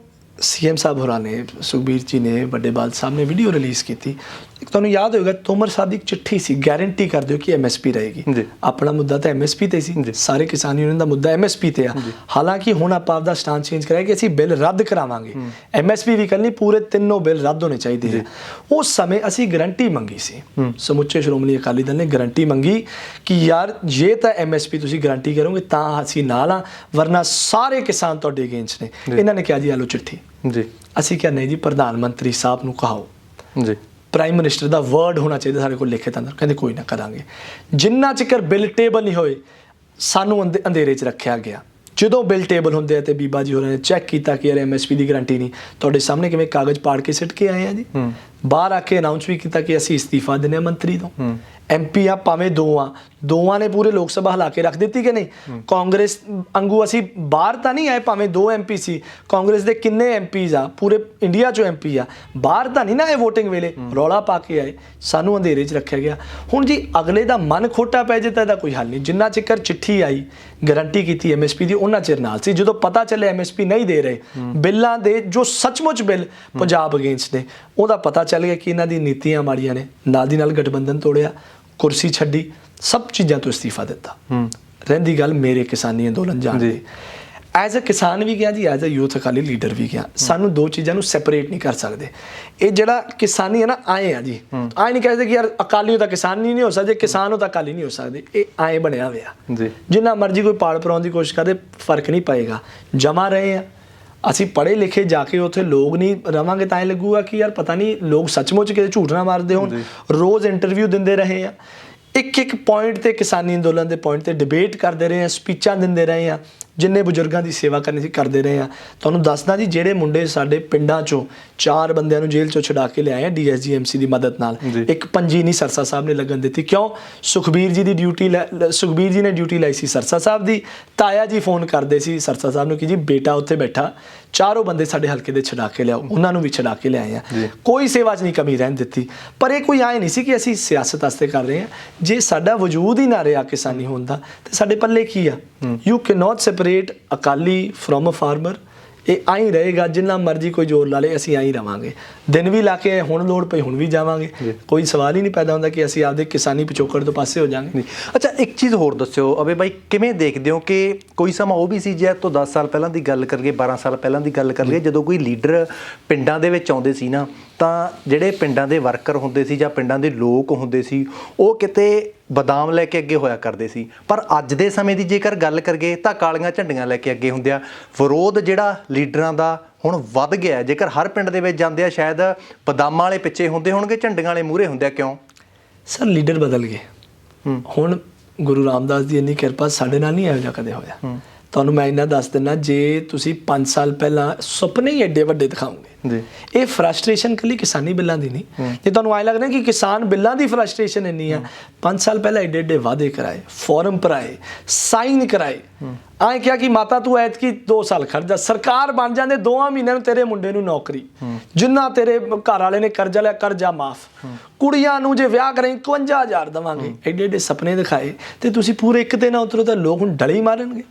ਸੀਐਮ ਸਾਹਿਬ ਹੋਰਾਂ ਨੇ, ਸੁਖਬੀਰ ਜੀ ਨੇ, ਵੱਡੇ ਬਾਦਲ ਸਾਹਿਬ ਨੇ ਵੀਡੀਓ ਰਿਲੀਜ਼ ਕੀਤੀ, ਇੱਕ ਤੁਹਾਨੂੰ ਯਾਦ ਹੋਏਗਾ ਤੋਮਰ ਸਾਹਿਬ ਦੀ ਇੱਕ ਚਿੱਠੀ ਸੀ, ਗਾਰੰਟੀ ਕਰ ਦਿਓ ਕਿ ਐਮਐਸਪੀ ਰਹੇਗੀ। ਆਪਣਾ ਮੁੱਦਾ ਤਾਂ ਐਮਐਸਪੀ ਤੇ ਸੀ, ਸਾਰੇ ਕਿਸਾਨ ਯੂਨੀਅਨ ਦਾ ਮੁੱਦਾ ਐਮਐਸਪੀ ਤੇ ਆ। ਹਾਲਾਂਕਿ ਹੁਣ ਆਪਾਂ ਆਪਦਾ ਸਟੈਂਡ ਚੇਂਜ ਕਰਾਇਆ ਕਿ ਅਸੀਂ ਬਿੱਲ ਰੱਦ ਕਰਾਵਾਂਗੇ, ਐਮਐਸਪੀ ਵੀ ਕਰਨੀ, ਪੂਰੇ ਤਿੰਨੋਂ ਬਿੱਲ ਰੱਦ ਹੋਣੇ ਚਾਹੀਦੇ ਆ। ਉਸ ਸਮੇਂ ਅਸੀਂ ਗਰੰਟੀ ਮੰਗੀ ਸੀ, ਸਮੁੱਚੇ ਸ਼੍ਰੋਮਣੀ ਅਕਾਲੀ ਦਲ ਨੇ ਗਰੰਟੀ ਮੰਗੀ ਕਿ ਯਾਰ ਜੇ ਤਾਂ ਐਮਐਸਪੀ ਤੁਸੀਂ ਗਰੰਟੀ ਕਰੋਗੇ ਤਾਂ ਅਸੀਂ ਨਾਲ ਆ, ਵਰਨਾ ਸਾਰੇ ਕਿਸਾਨ ਤੁਹਾਡੇ ਅਗੇਂਸਟ ਨੇ। ਇਹਨਾਂ ਨੇ ਕਿਹਾ ਜੀ ਆ ਲਓ ਚਿੱਠੀ ਜੀ। ਅਸੀਂ ਕਿਹਾ ਨਹੀਂ ਜੀ, ਪ੍ਰਧਾਨ ਮੰਤਰੀ ਸਾਹਿਬ ਨੂੰ ਕਹਾਓ ਜੀ, ਪ੍ਰਾਈਮ ਮਿਨਿਸਟਰ ਦਾ ਵਰਡ ਹੋਣਾ ਚਾਹੀਦਾ ਸਾਡੇ ਕੋਲ ਲਿਖਿਤ ਅੰਦਰ। ਕਹਿੰਦੇ ਕੋਈ ਨਾ ਕਰਾਂਗੇ। ਜਿੰਨਾ ਚਿਰ ਬਿੱਲ ਟੇਬਲ ਨਹੀਂ ਹੋਏ ਸਾਨੂੰ ਅੰਧੇਰੇ 'ਚ ਰੱਖਿਆ ਗਿਆ। ਜਦੋਂ ਬਿੱਲ ਟੇਬਲ ਹੁੰਦੇ ਆ ਤੇ ਬੀਬਾ ਜੀ ਹੋਰਾਂ ਨੇ ਚੈੱਕ ਕੀਤਾ ਕਿ ਯਾਰ ਐਮਐਸਪੀ ਦੀ ਗਰੰਟੀ ਨਹੀਂ, ਤੁਹਾਡੇ ਸਾਹਮਣੇ ਕਿਵੇਂ ਕਾਗਜ਼ ਪਾੜ ਕੇ ਸਿੱਟ ਕੇ ਆਏ ਆ ਜੀ। ਬਾਹਰ ਆ ਕੇ ਅਨਾਉਂਸ ਵੀ ਕੀਤਾ ਕਿ ਅਸੀਂ ਇਸਤੀਫਾ ਦਿੰਦੇ ਹਾਂ ਮੰਤਰੀ ਤੋਂ। ਐਮਪੀ ਆ ਭਾਵੇਂ ਦੋਵਾਂ ਨੇ ਪੂਰੇ ਲੋਕ ਸਭਾ ਹਿਲਾ ਕੇ ਰੱਖ ਦਿੱਤੀ ਕਿ ਨਹੀਂ। ਕਾਂਗਰਸ ਵਾਂਗੂ ਅਸੀਂ ਬਾਹਰ ਤਾਂ ਨਹੀਂ ਆਏ, ਭਾਵੇਂ 2 ਐਮਪੀ ਸੀ, ਕਾਂਗਰਸ ਦੇ ਕਿੰਨੇ ਐਮਪੀਜ਼ ਆ, ਪੂਰੇ ਇੰਡੀਆ 'ਚੋਂ ਐਮਪੀ ਆ, ਬਾਹਰ ਤਾਂ ਨਹੀਂ ਨਾ ਇਹ ਵੋਟਿੰਗ ਵੇਲੇ ਰੌਲਾ ਪਾ ਕੇ ਆਏ, ਸਾਨੂੰ ਅੰਧੇਰੇ 'ਚ ਰੱਖਿਆ ਗਿਆ। ਹੁਣ ਜੀ ਅਗਲੇ ਦਾ ਮਨ ਖੋਟਾ ਪੈ ਜੇ ਤਾਂ ਇਹਦਾ ਕੋਈ ਹੱਲ ਨਹੀਂ। ਜਿੰਨਾ ਚਿਰ ਚਿੱਠੀ ਆਈ, ਗਰੰਟੀ ਕੀਤੀ ਐਮਐਸਪੀ ਦੀ, ਉਹਨਾਂ ਚਿਰ ਨਾਲ ਸੀ। ਜਦੋਂ ਪਤਾ ਚੱਲਿਆ ਐਮਐਸਪੀ ਨਹੀਂ ਦੇ ਰਹੇ, ਬਿੱਲਾਂ ਦੇ ਜੋ ਸੱਚਮੁੱਚ ਬਿੱਲ ਪੰਜਾਬ ਅਗੇਂਸਟ ਨੇ, ਉਹਦਾ ਪਤਾ ਚੱਲ ਗਿਆ ਕਿ ਇਹਨਾਂ ਦੀ ਨੀਤੀਆਂ ਮਾੜੀਆਂ ਨੇ, ਨਾਲ ਦੀ ਨਾਲ ਗਠਬੰਧਨ ਤੋੜਿਆ, ਕੁਰਸੀ ਛੱਡੀ, ਸਭ ਚੀਜ਼ਾਂ ਤੋਂ ਅਸਤੀਫਾ ਦਿੱਤਾ। ਰਹਿੰਦੀ ਗੱਲ ਮੇਰੇ ਕਿਸਾਨੀ ਅੰਦੋਲਨ ਜਾਣ ਦੀ, ਐਜ਼ ਅ ਕਿਸਾਨ ਵੀ ਗਿਆ ਜੀ, as a youth Akali leader ਵੀ ਗਿਆ। ਸਾਨੂੰ ਦੋ ਚੀਜ਼ਾਂ ਨੂੰ ਸੈਪਰੇਟ ਨਹੀਂ ਕਰ ਸਕਦੇ। ਇਹ ਜਿਹੜਾ ਕਿਸਾਨੀ ਹੈ ਨਾ, ਆਏ ਆ ਜੀ, ਆਏ ਨਹੀਂ ਕਹਿੰਦੇ ਕਿ ਯਾਰ ਅਕਾਲੀ ਹੋ ਤਾਂ ਕਿਸਾਨ ਨਹੀਂ ਹੋ ਸਕਦੇ, ਕਿਸਾਨ ਹੋ ਤਾਂ ਅਕਾਲੀ ਨਹੀਂ ਹੋ ਸਕਦੇ। ਇਹ ਆਏ ਬਣਿਆ ਹੋਇਆ ਜੀ। ਜਿੰਨਾ ਮਰਜ਼ੀ ਕੋਈ ਪਾੜ ਪਰਾਉਣ ਦੀ ਕੋਸ਼ਿਸ਼ ਕਰਦੇ, ਫਰਕ ਨਹੀਂ ਪਏਗਾ। ਜਮਾ ਰਹੇ ਆ ਅਸੀਂ, ਪੜ੍ਹੇ ਲਿਖੇ, ਜਾ ਕੇ ਉੱਥੇ ਲੋਕ ਨਹੀਂ ਰਵਾਂਗੇ ਤਾਂ ਐਂ ਲੱਗੂਗਾ ਕਿ ਯਾਰ ਪਤਾ ਨਹੀਂ ਲੋਕ ਸੱਚਮੁੱਚ ਕਿਤੇ ਝੂਠ ਨਾ ਮਾਰਦੇ ਹੋਣ। ਰੋਜ਼ ਇੰਟਰਵਿਊ ਦਿੰਦੇ ਰਹੇ ਆ, ਇੱਕ ਪੁਆਇੰਟ ਤੇ ਕਿਸਾਨੀ ਅੰਦੋਲਨ ਦੇ ਪੁਆਇੰਟ ਤੇ ਡਿਬੇਟ ਕਰਦੇ ਰਹੇ ਆ, ਸਪੀਚਾਂ ਦਿੰਦੇ ਰਹੇ ਆ। ਜਿੰਨੇ ਬਜ਼ੁਰਗਾਂ ਦੀ ਸੇਵਾ ਕਰਨੀ ਸੀ ਕਰਦੇ ਰਹੇ ਆ। ਤੁਹਾਨੂੰ ਦੱਸਦਾ ਜੀ, ਜਿਹੜੇ ਮੁੰਡੇ ਸਾਡੇ ਪਿੰਡਾਂ 'ਚੋਂ 4 ਬੰਦਿਆਂ ਨੂੰ ਜੇਲ੍ਹ 'ਚੋਂ ਛੁਡਾ ਕੇ ਲਿਆਏ ਆ DSGMC ਦੀ ਮਦਦ ਨਾਲ, ਇੱਕ ਪੰਜੀ ਨਹੀਂ ਸਰਸਾ ਸਾਹਿਬ ਨੇ ਲੱਗਣ ਦਿੱਤੀ। ਕਿਉਂ? ਸੁਖਬੀਰ ਜੀ ਨੇ ਡਿਊਟੀ ਲਾਈ ਸੀ ਸਰਸਾ ਸਾਹਿਬ ਦੀ। ਤਾਇਆ ਜੀ ਫੋਨ ਕਰਦੇ ਸੀ ਸਰਸਾ ਸਾਹਿਬ ਨੂੰ ਕਿ ਜੀ ਬੇਟਾ ਉੱਥੇ ਬੈਠਾ, 4 ਬੰਦੇ ਸਾਡੇ ਹਲਕੇ ਦੇ ਛੁਡਾ ਕੇ ਲਿਆਓ। ਉਹਨਾਂ ਨੂੰ ਵੀ ਛੁਡਾ ਕੇ ਲਿਆਏ ਆ। ਕੋਈ ਸੇਵਾ 'ਚ ਨਹੀਂ ਕਮੀ ਰਹਿਣ ਦਿੱਤੀ। ਪਰ ਇਹ ਕੋਈ ਆਏ ਨਹੀਂ ਸੀ ਕਿ ਅਸੀਂ ਸਿਆਸਤ ਵਾਸਤੇ ਕਰ ਰਹੇ ਹਾਂ। ਜੇ ਸਾਡਾ ਵਜੂਦ ਹੀ ਨਾ ਰਿਹਾ ਕਿਸਾਨੀ ਹੋਣ ਦਾ, ਤੇ ਸਾਡੇ ਪੱਲੇ ਕੀ ਆ? You can not separate Akali from a farmer. ਇਹ ਆਈ ਰਹੇਗਾ, ਜਿੰਨਾ ਮਰਜ਼ੀ ਕੋਈ ਜ਼ੋਰ ਲਾ ਲੇ, ਅਸੀਂ ਆਈ ਰਵਾਂਗੇ। ਦਿਨ ਵੀ ਲਾ ਕੇ ਹੁਣ ਲੋੜ ਪਈ ਹੁਣ ਵੀ ਜਾਵਾਂਗੇ। ਕੋਈ ਸਵਾਲ ਹੀ ਨਹੀਂ ਪੈਦਾ ਹੁੰਦਾ ਕਿ ਅਸੀਂ ਆਪਦੇ ਕਿਸਾਨੀ ਪਿਛੋਕੜ ਤੋਂ ਪਾਸੇ ਹੋ ਜਾਵਾਂਗੇ। ਅੱਛਾ, ਇੱਕ ਚੀਜ਼ ਹੋਰ ਦੱਸਿਓ ਅਬੇ ਬਾਈ, ਕਿਵੇਂ ਦੇਖਦੇ ਹੋ ਕਿ ਕੋਈ ਸਮਾਂ ਉਹ ਵੀ ਸੀ, ਜੇ ਤੋਂ 10 ਸਾਲ ਪਹਿਲਾਂ ਦੀ ਗੱਲ ਕਰੀਏ, 12 ਸਾਲ ਪਹਿਲਾਂ ਦੀ ਗੱਲ ਕਰੀਏ, ਜਦੋਂ ਕੋਈ ਲੀਡਰ ਪਿੰਡਾਂ ਦੇ ਵਿੱਚ ਆਉਂਦੇ ਸੀ ਨਾ, ਤਾਂ ਜਿਹੜੇ ਪਿੰਡਾਂ ਦੇ ਵਰਕਰ ਹੁੰਦੇ ਸੀ ਜਾਂ ਪਿੰਡਾਂ ਦੇ ਲੋਕ ਹੁੰਦੇ ਸੀ, ਉਹ ਕਿਤੇ ਬਦਾਮ ਲੈ ਕੇ ਅੱਗੇ ਹੋਇਆ ਕਰਦੇ ਸੀ। ਪਰ ਅੱਜ ਦੇ ਸਮੇਂ ਦੀ ਜੇਕਰ ਗੱਲ ਕਰੀਏ ਤਾਂ ਕਾਲੀਆਂ ਝੰਡੀਆਂ ਲੈ ਕੇ ਅੱਗੇ ਹੁੰਦੇ ਆ। ਵਿਰੋਧ ਜਿਹੜਾ ਲੀਡਰਾਂ ਦਾ ਹੁਣ ਵੱਧ ਗਿਆ। ਜੇਕਰ ਹਰ ਪਿੰਡ ਦੇ ਵਿੱਚ ਜਾਂਦੇ ਆ, ਸ਼ਾਇਦ ਬਦਾਮਾਂ ਵਾਲੇ ਪਿੱਛੇ ਹੁੰਦੇ ਹੋਣਗੇ, ਝੰਡੀਆਂ ਵਾਲੇ ਮੂਹਰੇ ਹੁੰਦੇ ਆ। ਕਿਉਂ? ਸਰ, ਲੀਡਰ ਬਦਲ ਗਏ। ਹੁਣ ਗੁਰੂ ਰਾਮਦਾਸ ਦੀ ਇੰਨੀ ਕਿਰਪਾ ਸਾਡੇ ਨਾਲ ਨਹੀਂ ਇਹੋ ਜਿਹਾ ਕਦੇ ਹੋਇਆ। ਤੁਹਾਨੂੰ ਮੈਂ ਇੰਨਾ ਦੱਸ ਦਿੰਦਾ, ਜੇ ਤੁਸੀਂ 5 ਸਾਲ ਪਹਿਲਾਂ ਸੁਪਨੇ ਹੀ ਐਡੇ ਵੱਡੇ ਦਿਖਾਓਗੇ, ਇਹ ਫਰਸਟ੍ਰੇਸ਼ਨ ਕੱਲੀ ਕਿਸਾਨੀ ਬਿੱਲਾਂ ਦੀ ਨਹੀਂ। ਜੇ ਤੁਹਾਨੂੰ ਐਂ ਲੱਗਦਾ ਕਿ ਕਿਸਾਨ ਬਿੱਲਾਂ ਦੀ ਫਰਸਟ੍ਰੇਸ਼ਨ ਇੰਨੀ ਆ, 5 ਸਾਲ ਪਹਿਲਾਂ ਐਡੇ ਐਡੇ ਵਾਅਦੇ ਕਰਾਏ, ਫਾਰਮ ਭਰਾਏ, ਸਾਈਨ ਕਰਾਏ, ਐਂ ਕਿਹਾ ਕਿ ਮਾਤਾ ਤੂੰ ਐਤਕੀ 2 ਸਾਲ ਖੜ ਜਾ, ਸਰਕਾਰ ਬਣ ਜਾਂਦੇ 2 ਮਹੀਨਿਆਂ ਨੂੰ ਤੇਰੇ ਮੁੰਡੇ ਨੂੰ ਨੌਕਰੀ, ਜਿੰਨਾ ਤੇਰੇ ਘਰ ਵਾਲੇ ਨੇ ਕਰਜ਼ਾ ਲਿਆ ਕਰਜ਼ਾ ਮਾਫ, ਕੁੜੀਆਂ ਨੂੰ ਜੇ ਵਿਆਹ ਕਰੇ 51,000 ਦੇਵਾਂਗੇ। ਐਡੇ ਐਡੇ ਸੁਪਨੇ ਦਿਖਾਏ ਤੇ ਤੁਸੀਂ ਪੂਰੇ ਇੱਕ ਤੇ ਨਾ ਉਤਰੋ ਤਾਂ ਲੋਕ ਹੁਣ ਡਲੇ ਮਾਰਨਗੇ।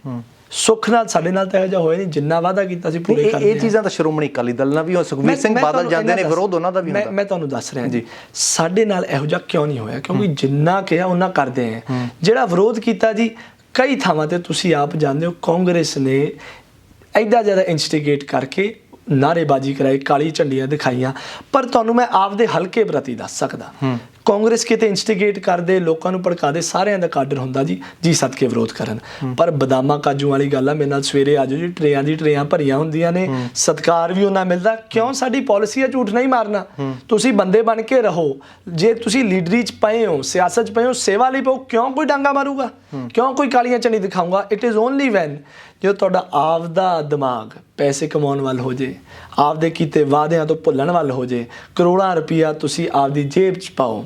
ਸੁੱਖ ਨਾਲ ਸਾਡੇ ਨਾਲ ਤਾਂ ਇਹੋ ਜਿਹਾ ਹੋਇਆ ਨਹੀਂ, ਜਿੰਨਾ ਵਾਅਦਾ ਕੀਤਾ ਸੀ ਪੂਰੇ ਕਰਦੇ। ਇਹ ਚੀਜ਼ਾਂ ਤਾਂ ਸ਼੍ਰੋਮਣੀ ਅਕਾਲੀ ਦਲ ਨਾਲ ਵੀ, ਸੁਖਬੀਰ ਸਿੰਘ ਬਾਦਲ ਜਾਂਦੇ ਨੇ, ਵਿਰੋਧ ਉਹਨਾਂ ਦਾ ਵੀ ਹੁੰਦਾ। ਮੈਂ ਤੁਹਾਨੂੰ ਦੱਸ ਰਿਹਾ ਜੀ, ਸਾਡੇ ਨਾਲ ਇਹੋ ਜਿਹਾ ਕਿਉਂ ਨਹੀਂ ਹੋਇਆ? ਕਿਉਂਕਿ ਜਿੰਨਾ ਕਿਹਾ ਉਹਨਾਂ ਕਰਦੇ ਆ। ਜਿਹੜਾ ਵਿਰੋਧ ਕੀਤਾ ਜੀ, ਕਈ ਥਾਵਾਂ ਤੇ ਤੁਸੀਂ ਆਪ ਜਾਣਦੇ ਹੋ, ਕਾਂਗਰਸ ਨੇ ਐਡਾ ਜ਼ਿਆਦਾ ਇੰਸਟੀਗੇਟ ਕਰਕੇ ਨਾਅਰੇਬਾਜ਼ੀ ਕਰਾਈ, ਕਾਲੀ ਝੰਡੀਆਂ ਦਿਖਾਈਆਂ। ਪਰ ਤੁਹਾਨੂੰ ਮੈਂ ਆਪਦੇ ਹਲਕੇ ਪ੍ਰਤੀ ਦੱਸ ਸਕਦਾ, ਕਾਂਗਰਸ ਕਿਤੇ ਇੰਸਟੀਗੇਟ ਕਰਦੇ, ਲੋਕਾਂ ਨੂੰ ਭੜਕਾਦੇ, ਸਾਰਿਆਂ ਦਾ ਕਾਡਰ ਹੁੰਦਾ ਜੀ ਸਦਕੇ ਵਿਰੋਧ ਕਰਨ। ਪਰ ਬਦਾਮਾਂ ਕਾਜੂ ਵਾਲੀ ਗੱਲ ਆ, ਮੇਰੇ ਨਾਲ ਸਵੇਰੇ ਆ ਜਾਓ ਜੀ, ਟਰੇਆਂ ਦੀ ਟਰੇਆਂ ਭਰੀਆਂ ਹੁੰਦੀਆਂ ਨੇ, ਸਤਿਕਾਰ ਵੀ ਉਹਨਾਂ ਮਿਲਦਾ। ਕਿਉਂ? ਸਾਡੀ ਪਾਲਿਸੀ ਆ ਝੂਠ ਨਹੀਂ ਮਾਰਨਾ। ਤੁਸੀਂ ਬੰਦੇ ਬਣ ਕੇ ਰਹੋ। ਜੇ ਤੁਸੀਂ ਲੀਡਰੀ 'ਚ ਪਏ ਹੋ, ਸਿਆਸਤ 'ਚ ਪਏ ਹੋ, ਸੇਵਾ ਲਈ ਪਾਓ। ਕਿਉਂ ਕੋਈ ਡਾਂਗਾ ਮਾਰੂਗਾ? ਕਿਉਂ ਕੋਈ ਕਾਲੀਆਂ ਝੰਡੀ ਦਿਖਾਊਗਾ? ਇਟ ਇਜ਼ ਓਨਲੀ ਵੈਨ ਜਦੋਂ ਤੁਹਾਡਾ ਆਪਦਾ ਦਿਮਾਗ ਪੈਸੇ ਕਮਾਉਣ ਵੱਲ ਹੋ ਜੇ, ਆਪਦੇ ਕੀਤੇ ਵਾਅਦਿਆਂ ਤੋਂ ਭੁੱਲਣ ਵੱਲ ਹੋ ਜੇ, ਕਰੋੜਾਂ ਰੁਪਈਆ ਤੁਸੀਂ ਆਪਦੀ ਜੇਬ 'ਚ ਪਾਓ,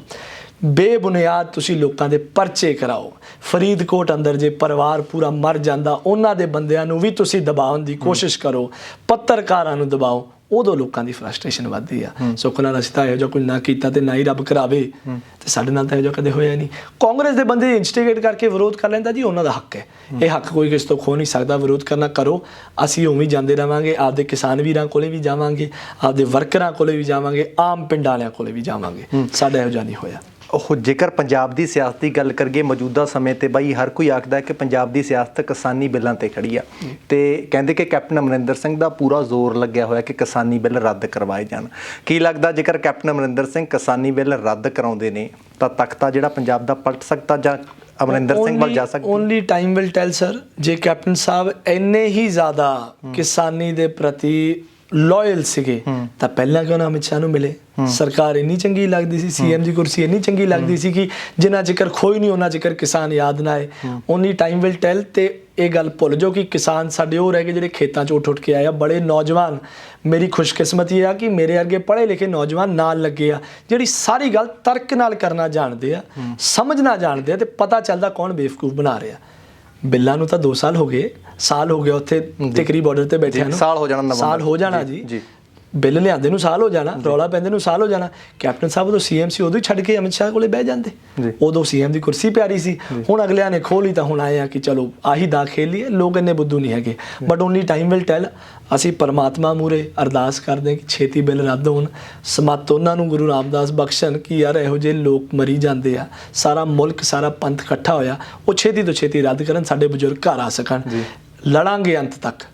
ਬੇਬੁਨਿਆਦ ਤੁਸੀਂ ਲੋਕਾਂ ਦੇ ਪਰਚੇ ਕਰਾਓ। ਫਰੀਦਕੋਟ ਅੰਦਰ ਜੇ ਪਰਿਵਾਰ ਪੂਰਾ ਮਰ ਜਾਂਦਾ, ਉਹਨਾਂ ਦੇ ਬੰਦਿਆਂ ਨੂੰ ਵੀ ਤੁਸੀਂ ਦਬਾਉਣ ਦੀ ਕੋਸ਼ਿਸ਼ ਕਰੋ, ਪੱਤਰਕਾਰਾਂ ਨੂੰ ਦਬਾਓ, ਉਦੋਂ ਲੋਕਾਂ ਦੀ ਫਰਸਟ੍ਰੇਸ਼ਨ ਵੱਧਦੀ ਆ। ਸੁੱਖ ਨਾਲ ਅਸੀਂ ਤਾਂ ਇਹੋ ਜਿਹਾ ਕੁਝ ਨਾ ਕੀਤਾ ਤੇ ਨਾ ਹੀ ਰੱਬ ਕਰਾਵੇ, ਤੇ ਸਾਡੇ ਨਾਲ ਤਾਂ ਇਹੋ ਜਿਹਾ ਕਦੇ ਹੋਇਆ ਨਹੀਂ। ਕਾਂਗਰਸ ਦੇ ਬੰਦੇ ਇੰਸਟੀਗੇਟ ਕਰਕੇ ਵਿਰੋਧ ਕਰ ਲੈਂਦਾ ਜੀ, ਉਹਨਾਂ ਦਾ ਹੱਕ ਹੈ। ਇਹ ਹੱਕ ਕੋਈ ਕਿਸੇ ਤੋਂ ਖੋ ਨਹੀਂ ਸਕਦਾ। ਵਿਰੋਧ ਕਰਨਾ ਕਰੋ, ਅਸੀਂ ਉਵੇਂ ਜਾਂਦੇ ਰਹਾਂਗੇ। ਆਪਦੇ ਕਿਸਾਨ ਵੀਰਾਂ ਕੋਲੇ ਵੀ ਜਾਵਾਂਗੇ, ਆਪਦੇ ਵਰਕਰਾਂ ਕੋਲੇ ਵੀ ਜਾਵਾਂਗੇ, ਆਮ ਪਿੰਡਾਂ ਵਾਲਿਆਂ ਕੋਲੇ ਵੀ ਜਾਵਾਂਗੇ। ਸਾਡਾ ਇਹੋ ਜਿਹਾ ਨਹੀਂ ਹੋਇਆ। ਉਹ ਜੇਕਰ ਪੰਜਾਬ ਦੀ ਸਿਆਸਤ ਦੀ ਗੱਲ ਕਰੀਏ, ਮੌਜੂਦਾ ਸਮੇਂ ਤੇ ਬਾਈ ਹਰ ਕੋਈ ਆਖਦਾ ਕਿ ਪੰਜਾਬ ਦੀ ਸਿਆਸਤ ਕਿਸਾਨੀ ਬਿੱਲਾਂ ਤੇ ਖੜੀ ਆ, ਤੇ ਕਹਿੰਦੇ ਕਿ ਕੈਪਟਨ ਅਮਰਿੰਦਰ ਸਿੰਘ ਦਾ ਪੂਰਾ ਜ਼ੋਰ ਲੱਗਿਆ ਹੋਇਆ ਕਿ ਕਿਸਾਨੀ ਬਿੱਲ ਰੱਦ ਕਰਵਾਏ ਜਾਣ। ਕੀ ਲੱਗਦਾ, ਜੇਕਰ ਕੈਪਟਨ ਅਮਰਿੰਦਰ ਸਿੰਘ ਕਿਸਾਨੀ ਬਿੱਲ ਰੱਦ ਕਰਾਉਂਦੇ ਨੇ ਤਾਂ ਤਖਤਾ ਜਿਹੜਾ ਪੰਜਾਬ ਦਾ ਪਲਟ ਸਕਦਾ ਜਾਂ ਅਮਰਿੰਦਰ ਸਿੰਘ ਵੱਲ ਜਾ ਸਕਦਾ? Only time will tell sir. ਜੇ ਕੈਪਟਨ ਸਾਹਿਬ ਇੰਨੇ ਹੀ ਜ਼ਿਆਦਾ ਕਿਸਾਨੀ ਦੇ ਪ੍ਰਤੀ ਲੋਇਲ ਸੀਗੇ ਤਾਂ ਪਹਿਲਾਂ ਕਿਉਂ ਨਾ ਅਮਿਤ ਸ਼ਾਹ ਨੂੰ ਮਿਲੇ? ਸਰਕਾਰ ਇੰਨੀ ਚੰਗੀ ਲੱਗਦੀ ਸੀ, CM ਦੀ ਕੁਰਸੀ ਇੰਨੀ ਚੰਗੀ ਲੱਗਦੀ ਸੀ ਕਿ ਜਿੰਨਾ ਜ਼ਿਕਰ ਖੋਈ ਨਹੀਂ ਉਹਨਾਂ ਜ਼ਿਕਰ ਕਿਸਾਨ ਯਾਦ ਨਾ ਆਏ। Only time will tell. ਤੇ ਇਹ ਗੱਲ ਭੁੱਲ ਜਾਓ ਕਿ ਕਿਸਾਨ ਸਾਡੇ ਉਹ ਰਹਿ ਗਏ ਜਿਹੜੇ ਖੇਤਾਂ 'ਚ ਉੱਠ ਕੇ ਆਏ ਆ, ਬੜੇ ਨੌਜਵਾਨ। ਮੇਰੀ ਖੁਸ਼ਕਿਸਮਤੀ ਆ ਕਿ ਮੇਰੇ ਵਰਗੇ ਪੜ੍ਹੇ ਲਿਖੇ ਨੌਜਵਾਨ ਨਾਲ ਲੱਗੇ ਆ, ਜਿਹੜੀ ਸਾਰੀ ਗੱਲ ਤਰਕ ਨਾਲ ਕਰਨਾ ਜਾਣਦੇ ਆ, ਸਮਝਣਾ ਜਾਣਦੇ ਆ, ਤੇ ਪਤਾ ਚੱਲਦਾ ਕੌਣ ਬੇਵਕੂਫ ਬਣਾ ਰਿਹਾ। ਬਿੱਲਾਂ ਨੂੰ ਤਾਂ 2 ਸਾਲ ਹੋ ਗਏ, ਸਾਲ ਹੋ ਗਿਆ ਉੱਥੇ ਟਿਕਰੀ ਬਾਰਡਰ ਤੇ ਬੈਠਿਆਂ ਨੂੰ। ਸਾਲ ਹੋ ਜਾਣਾ ਜੀ। ਬਿੱਲ ਲਿਆਂਦੇ ਨੂੰ ਸਾਲ ਹੋ ਜਾਣਾ, ਰੌਲਾ ਪੈਂਦੇ ਨੂੰ ਸਾਲ ਹੋ ਜਾਣਾ। ਕੈਪਟਨ ਸਾਹਿਬ ਉਦੋਂ CM ਸੀ, ਉਦੋਂ ਹੀ ਛੱਡ ਕੇ ਅਮਿਤ ਸ਼ਾਹ ਕੋਲੇ ਬਹਿ ਜਾਂਦੇ। ਉਦੋਂ CM ਦੀ ਕੁਰਸੀ ਪਿਆਰੀ ਸੀ। ਹੁਣ ਅਗਲਿਆਂ ਨੇ ਖੋਹ ਲਈ ਤਾਂ ਹੁਣ ਆਏ ਆ ਕਿ ਚਲੋ ਆਹੀ ਦਾ ਖੇਲ ਲਈਏ। ਲੋਕ ਇੰਨੇ ਬੁੱਧੂ ਨਹੀਂ ਹੈਗੇ। But only time will tell. ਅਸੀਂ ਪਰਮਾਤਮਾ ਮੂਹਰੇ ਅਰਦਾਸ ਕਰਦੇ ਕਿ ਛੇਤੀ ਬਿੱਲ ਰੱਦ ਹੋਣ, ਸਮੱਤ ਉਹਨਾਂ ਨੂੰ ਗੁਰੂ ਰਾਮਦਾਸ ਬਖਸ਼ਣ ਕਿ ਯਾਰ ਇਹੋ ਜਿਹੇ ਲੋਕ ਮਰੀ ਜਾਂਦੇ ਆ, ਸਾਰਾ ਮੁਲਕ ਸਾਰਾ ਪੰਥ ਇਕੱਠਾ ਹੋਇਆ, ਉਹ ਛੇਤੀ ਤੋਂ ਛੇਤੀ ਰੱਦ ਕਰਨ, ਸਾਡੇ ਬਜ਼ੁਰਗ ਘਰ ਆ ਸਕਣ। ਲੜਾਂਗੇ ਅੰਤ ਤੱਕ,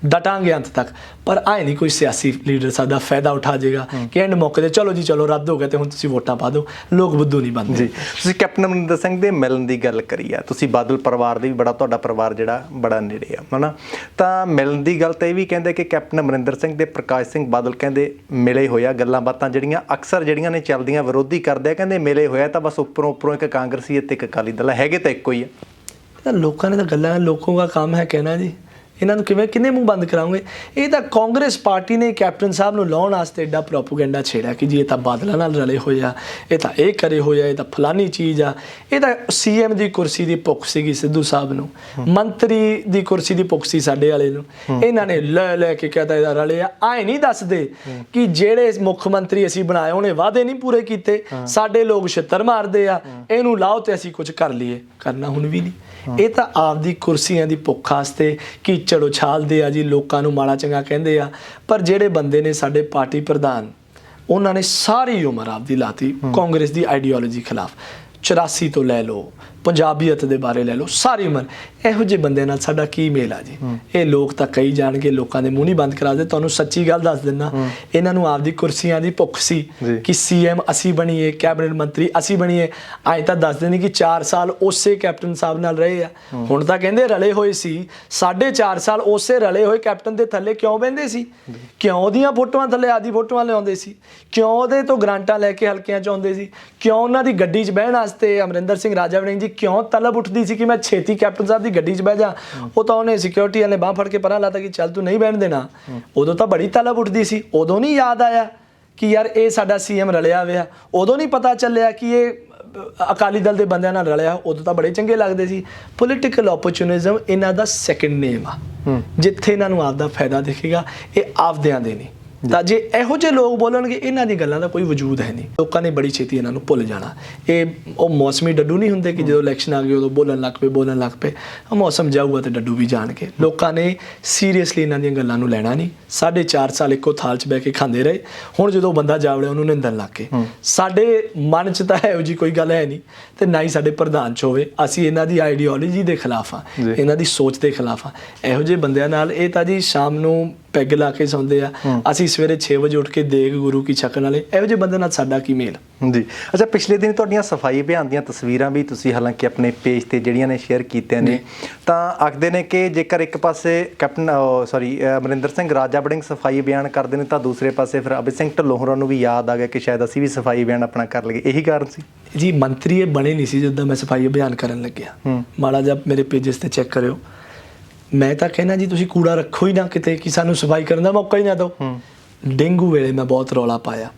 ਡਟਾਂਗੇ ਅੰਤ ਤੱਕ। ਪਰ ਆਏ ਨਹੀਂ ਕੋਈ ਸਿਆਸੀ ਲੀਡਰ ਸਾਡਾ ਫਾਇਦਾ ਉਠਾ ਜਾਏਗਾ ਕਿ ਐਂਡ ਮੌਕੇ ਤੇ ਚਲੋ ਜੀ ਚਲੋ ਰੱਦ ਹੋ ਗਿਆ ਤੇ ਹੁਣ ਤੁਸੀਂ ਵੋਟਾਂ ਪਾ ਦਿਓ। ਲੋਕ ਬੁੱਧੂ ਨਹੀਂ ਬਣਦੇ ਜੀ। ਤੁਸੀਂ ਕੈਪਟਨ ਅਮਰਿੰਦਰ ਸਿੰਘ ਦੇ ਮਿਲਣ ਦੀ ਗੱਲ ਕਰੀ ਆ, ਤੁਸੀਂ ਬਾਦਲ ਪਰਿਵਾਰ ਦੇ ਵੀ ਤੁਹਾਡਾ ਪਰਿਵਾਰ ਜਿਹੜਾ ਬੜਾ ਨੇੜੇ ਆ, ਹਨਾ? ਤਾਂ ਮਿਲਣ ਦੀ ਗੱਲ ਤਾਂ ਇਹ ਵੀ ਕਹਿੰਦੇ ਕਿ ਕੈਪਟਨ ਅਮਰਿੰਦਰ ਸਿੰਘ ਤੇ ਪ੍ਰਕਾਸ਼ ਸਿੰਘ ਬਾਦਲ ਕਹਿੰਦੇ ਮਿਲੇ ਹੋਇਆ। ਗੱਲਾਂ ਬਾਤਾਂ ਜਿਹੜੀਆਂ ਅਕਸਰ ਜਿਹੜੀਆਂ ਨੇ ਚੱਲਦੀਆਂ, ਵਿਰੋਧੀ ਕਰਦੇ ਆ, ਕਹਿੰਦੇ ਮਿਲੇ ਹੋਇਆ ਤਾਂ ਬਸ ਉੱਪਰੋਂ ਇੱਕ ਕਾਂਗਰਸੀ ਅਤੇ ਇੱਕ ਅਕਾਲੀ ਦਲ ਹੈਗੇ ਤਾਂ ਇੱਕੋ ਹੀ ਆ। ਲੋਕਾਂ ਨੇ ਤਾਂ ਗੱਲਾਂ, ਲੋਕਾਂ ਦਾ ਕੰਮ ਹੈ ਕਹਿਣਾ ਜੀ। ਇਹਨਾਂ ਨੂੰ ਕਿੰਨੇ ਮੂੰਹ ਬੰਦ ਕਰਾਉਂਗੇ? ਇਹ ਤਾਂ ਕਾਂਗਰਸ ਪਾਰਟੀ ਨੇ ਕੈਪਟਨ ਸਾਹਿਬ ਨੂੰ ਲਾਉਣ ਵਾਸਤੇ ਐਡਾ ਪ੍ਰੋਪੇਗੈਂਡਾ ਛੇੜਿਆ ਕਿ ਜੀ ਇਹ ਤਾਂ ਬਾਦਲਾਂ ਨਾਲ ਰਲੇ ਹੋਏ ਆ, ਇਹ ਤਾਂ ਇਹ ਕਰੇ ਹੋਏ ਆ, ਇਹ ਤਾਂ ਫਲਾਨੀ ਚੀਜ਼ ਆ। ਇਹ ਤਾਂ ਸੀਐਮ ਦੀ ਕੁਰਸੀ ਦੀ ਭੁੱਖ ਸੀਗੀ ਸਿੱਧੂ ਸਾਹਿਬ ਨੂੰ, ਮੰਤਰੀ ਦੀ ਕੁਰਸੀ ਦੀ ਭੁੱਖ ਸੀ ਸਾਡੇ ਵਾਲੇ ਨੂੰ। ਇਹਨਾਂ ਨੇ ਲੈ ਕੇ ਕਹਿਤਾ ਇਹਦਾ ਰਲੇ ਆ। ਆਏ ਨਹੀਂ ਦੱਸਦੇ ਕਿ ਜਿਹੜੇ ਮੁੱਖ ਮੰਤਰੀ ਅਸੀਂ ਬਣਾਏ ਉਹਨੇ ਵਾਅਦੇ ਨਹੀਂ ਪੂਰੇ ਕੀਤੇ, ਸਾਡੇ ਲੋਕ ਛਿੱਤਰ ਮਾਰਦੇ ਆ, ਇਹਨੂੰ ਲਾਓ ਤੇ ਅਸੀਂ ਕੁਝ ਕਰ ਲਈਏ। ਕਰਨਾ ਹੁਣ ਵੀ ਨਹੀਂ। ਇਹ ਤਾਂ ਆਪਦੀ ਕੁਰਸੀਆਂ ਦੀ ਭੁੱਖ ਵਾਸਤੇ ਕੀਚੜ ਉਛਾਲਦੇ ਆ ਜੀ, ਲੋਕਾਂ ਨੂੰ ਮਾੜਾ ਚੰਗਾ ਕਹਿੰਦੇ ਆ। ਪਰ ਜਿਹੜੇ ਬੰਦੇ ਨੇ ਸਾਡੇ ਪਾਰਟੀ ਪ੍ਰਧਾਨ, ਉਹਨਾਂ ਨੇ ਸਾਰੀ ਉਮਰ ਆਪਦੀ ਲਾਤੀ ਕਾਂਗਰਸ ਦੀ ਆਈਡੀਓਲੋਜੀ ਖਿਲਾਫ। 84 ਤੋਂ ਲੈ ਲਓ, ਪੰਜਾਬੀਅਤ ਦੇ ਬਾਰੇ ਲੈ ਲਓ, ਸਾਰੀ ਉਮਰ। ਇਹੋ ਜਿਹੇ ਬੰਦਿਆਂ ਨਾਲ ਸਾਡਾ ਕੀ ਮੇਲ ਆ ਜੀ? ਇਹ ਲੋਕ ਤਾਂ ਕਹੀ ਜਾਣਗੇ, ਲੋਕਾਂ ਦੇ ਮੂੰਹ ਨਹੀਂ ਬੰਦ ਕਰਾ ਦੇ। ਤੁਹਾਨੂੰ ਸੱਚੀ ਗੱਲ ਦੱਸ ਦਿੰਦਾ, ਇਹਨਾਂ ਨੂੰ ਆਪਦੀ ਕੁਰਸੀਆਂ ਦੀ ਭੁੱਖ ਸੀ ਕਿ ਸੀਐਮ ਅਸੀਂ ਬਣੀਏ, ਕੈਬਨਿਟ ਮੰਤਰੀ ਅਸੀਂ ਬਣੀਏ। ਅੱਜ ਤਾਂ ਦੱਸ ਦਿੰਦੇ ਕਿ 4 ਸਾਲ ਉਸੇ ਕੈਪਟਨ ਸਾਹਿਬ ਨਾਲ ਰਹੇ ਆ। ਹੁਣ ਤਾਂ ਕਹਿੰਦੇ ਰਲੇ ਹੋਏ ਸੀ, 4.5 ਸਾਲ ਉਸੇ ਰਲੇ ਹੋਏ ਕੈਪਟਨ ਦੇ ਥੱਲੇ ਕਿਉਂ ਬਹਿੰਦੇ ਸੀ? ਕਿਉਂ ਉਹਦੀਆਂ ਫੋਟੋਆਂ ਥੱਲੇ ਆਦੀ ਫੋਟੋਆਂ ਲਿਆਉਂਦੇ ਸੀ? ਕਿਉਂ ਉਹਦੇ ਤੋਂ ਗ੍ਰਾਂਟਾਂ ਲੈ ਕੇ ਹਲਕਿਆਂ 'ਚ ਆਉਂਦੇ ਸੀ? ਕਿਉਂ ਉਹਨਾਂ ਦੀ ਗੱਡੀ 'ਚ ਬਹਿਣ ਵਾਸਤੇ ਅਮਰਿੰਦਰ ਸਿੰਘ ਰਾਜਾ ਵੜਿੰਗ ਜੀ ਕਿਉਂ ਤਲਬ ਉੱਠਦੀ ਸੀ ਕਿ ਮੈਂ ਛੇਤੀ ਕੈਪਟਨ ਸਾਹਿਬ ਦੀ ਗੱਡੀ 'ਚ ਬਹਿ ਜਾ? ਉਹ ਤਾਂ ਉਹਨੇ ਸਿਕਿਉਰਿਟੀ ਵਾਲੇ ਬਾਂਹ ਫੜ ਕੇ ਪਰਾਂ ਲਾਤਾ ਕਿ ਚੱਲ ਤੂੰ ਨਹੀਂ ਬਹਿਣ ਦੇਣਾ। ਉਦੋਂ ਤਾਂ ਬੜੀ ਤਲਬ ਉੱਠਦੀ ਸੀ। ਉਦੋਂ ਨਹੀਂ ਯਾਦ ਆਇਆ ਕਿ ਯਾਰ ਇਹ ਸਾਡਾ ਸੀਐਮ ਰਲਿਆ ਹੋਇਆ? ਉਦੋਂ ਨਹੀਂ ਪਤਾ ਚੱਲਿਆ ਕਿ ਇਹ ਅਕਾਲੀ ਦਲ ਦੇ ਬੰਦਿਆਂ ਨਾਲ ਰਲਿਆ? ਉਦੋਂ ਤਾਂ ਬੜੇ ਚੰਗੇ ਲੱਗਦੇ ਸੀ। ਪੋਲੀਟੀਕਲ ਓਪਰਚੁਨਿਜ਼ਮ ਇਹਨਾਂ ਦਾ ਸੈਕੰਡ ਨੇਮ ਆ। ਜਿੱਥੇ ਇਹਨਾਂ ਨੂੰ ਆਪਦਾ ਫਾਇਦਾ ਦਿਖੇਗਾ, ਇਹ ਆਪਦਿਆਂ ਦੇ ਨਹੀਂ। ਤਾਂ ਜੇ ਇਹੋ ਜਿਹੇ ਲੋਕ ਬੋਲਣਗੇ, ਇਹਨਾਂ ਦੀ ਗੱਲਾਂ ਦਾ ਕੋਈ ਵਜੂਦ ਹੈ ਨਹੀਂ। ਲੋਕਾਂ ਨੇ ਬੜੀ ਛੇਤੀ ਇਹਨਾਂ ਨੂੰ ਭੁੱਲ ਜਾਣਾ। ਇਹ ਉਹ ਮੌਸਮੀ ਡੱਡੂ ਨਹੀਂ ਹੁੰਦੇ ਕਿ ਜਦੋਂ ਇਲੈਕਸ਼ਨ ਆ ਗਈ ਉਦੋਂ ਬੋਲਣ ਲੱਗ ਪਏ। ਮੌਸਮ ਜਾਊਗਾ ਤੇ ਡੱਡੂ ਵੀ ਜਾਣਗੇ। ਲੋਕਾਂ ਨੇ ਸੀਰੀਅਸਲੀ ਇਹਨਾਂ ਦੀਆਂ ਗੱਲਾਂ ਨੂੰ ਲੈਣਾ ਨਹੀਂ। 4.5 ਸਾਲ ਇੱਕੋ ਥਾਲ 'ਚ ਬਹਿ ਕੇ ਖਾਂਦੇ ਰਹੇ। ਹੁਣ ਜਦੋਂ ਬੰਦਾ ਜਾਵੜਿਆ ਉਹਨੂੰ ਨਿੰਦਣ ਲੱਗ ਕੇ। ਸਾਡੇ ਮਨ 'ਚ ਤਾਂ ਇਹੋ ਜਿਹੀ ਕੋਈ ਗੱਲ ਹੈ ਨਹੀਂ, ਤੇ ਨਾ ਹੀ ਸਾਡੇ ਪ੍ਰਧਾਨ 'ਚ ਹੋਵੇ। ਅਸੀਂ ਇਹਨਾਂ ਦੀ ਆਈਡੀਓਲੋਜੀ ਦੇ ਖਿਲਾਫ ਆ, ਇਹਨਾਂ ਦੀ ਸੋਚ ਦੇ ਖਿਲਾਫ ਆ। ਇਹੋ ਜਿਹੇ ਬੰਦਿਆਂ ਨਾਲ ਇਹ ਤਾਂ ਜੀ ਸ਼ਾਮ ਨੂੰ ਪੈਗ ਲਾ ਕੇ ਸੌਂਦੇ ਆ, ਅਸੀਂ ਸਵੇਰੇ 6 ਵਜੇ ਉੱਠ ਕੇ ਦੇਗ ਗੁਰੂ ਕੀ ਛਕਣ ਵਾਲੇ। ਇਹੋ ਜਿਹੇ ਬੰਦੇ ਨਾਲ ਸਾਡਾ ਕੀ ਮੇਲ? ਜੀ ਅੱਛਾ, ਪਿਛਲੇ ਦਿਨ ਤੁਹਾਡੀਆਂ ਸਫਾਈ ਅਭਿਆਨ ਦੀਆਂ ਤਸਵੀਰਾਂ ਵੀ ਤੁਸੀਂ ਹਾਲਾਂਕਿ ਆਪਣੇ ਪੇਜ ਤੇ ਜਿਹੜੀਆਂ ਨੇ ਸ਼ੇਅਰ ਕੀਤੀਆਂ ਨੇ, ਤਾਂ ਆਖਦੇ ਨੇ ਕਿ ਜੇਕਰ ਇੱਕ ਪਾਸੇ ਅਮਰਿੰਦਰ ਸਿੰਘ ਰਾਜਾ ਵੜਿੰਗ ਸਫਾਈ ਅਭਿਆਨ ਕਰਦੇ ਨੇ, ਤਾਂ ਦੂਸਰੇ ਪਾਸੇ ਫਿਰ ਅਭੈ ਸਿੰਘ ਢਿੱਲੋਂ ਹੋਰਾਂ ਨੂੰ ਵੀ ਯਾਦ ਆ ਗਿਆ ਕਿ ਸ਼ਾਇਦ ਅਸੀਂ ਵੀ ਸਫਾਈ ਅਭਿਆਨ ਆਪਣਾ ਕਰ ਲਈਏ। ਇਹੀ ਕਾਰਨ ਸੀ ਜੀ? ਮੰਤਰੀ ਇਹ ਬਣੇ ਨਹੀਂ ਸੀ ਜਦੋਂ ਮੈਂ ਸਫਾਈ ਅਭਿਆਨ ਕਰਨ ਲੱਗਿਆ। ਮਾੜਾ ਜਿਹਾ ਮੇਰੇ ਪੇਜਸ ਤੇ ਚੈੱਕ ਕਰਿਓ। ਮੈਂ ਤਾਂ ਕਹਿਣਾ ਜੀ ਤੁਸੀਂ ਕੂੜਾ ਰੱਖੋ ਹੀ ਨਾ ਕਿਤੇ ਕਿ ਸਾਨੂੰ ਸਫਾਈ ਕਰਨ ਦਾ ਮੌਕਾ ਹੀ ਨਾ ਦਿਓ। ਡੇਂਗੂ ਵੇਲੇ ਮੈਂ ਬਹੁਤ ਰੌਲਾ ਪਾਇਆ।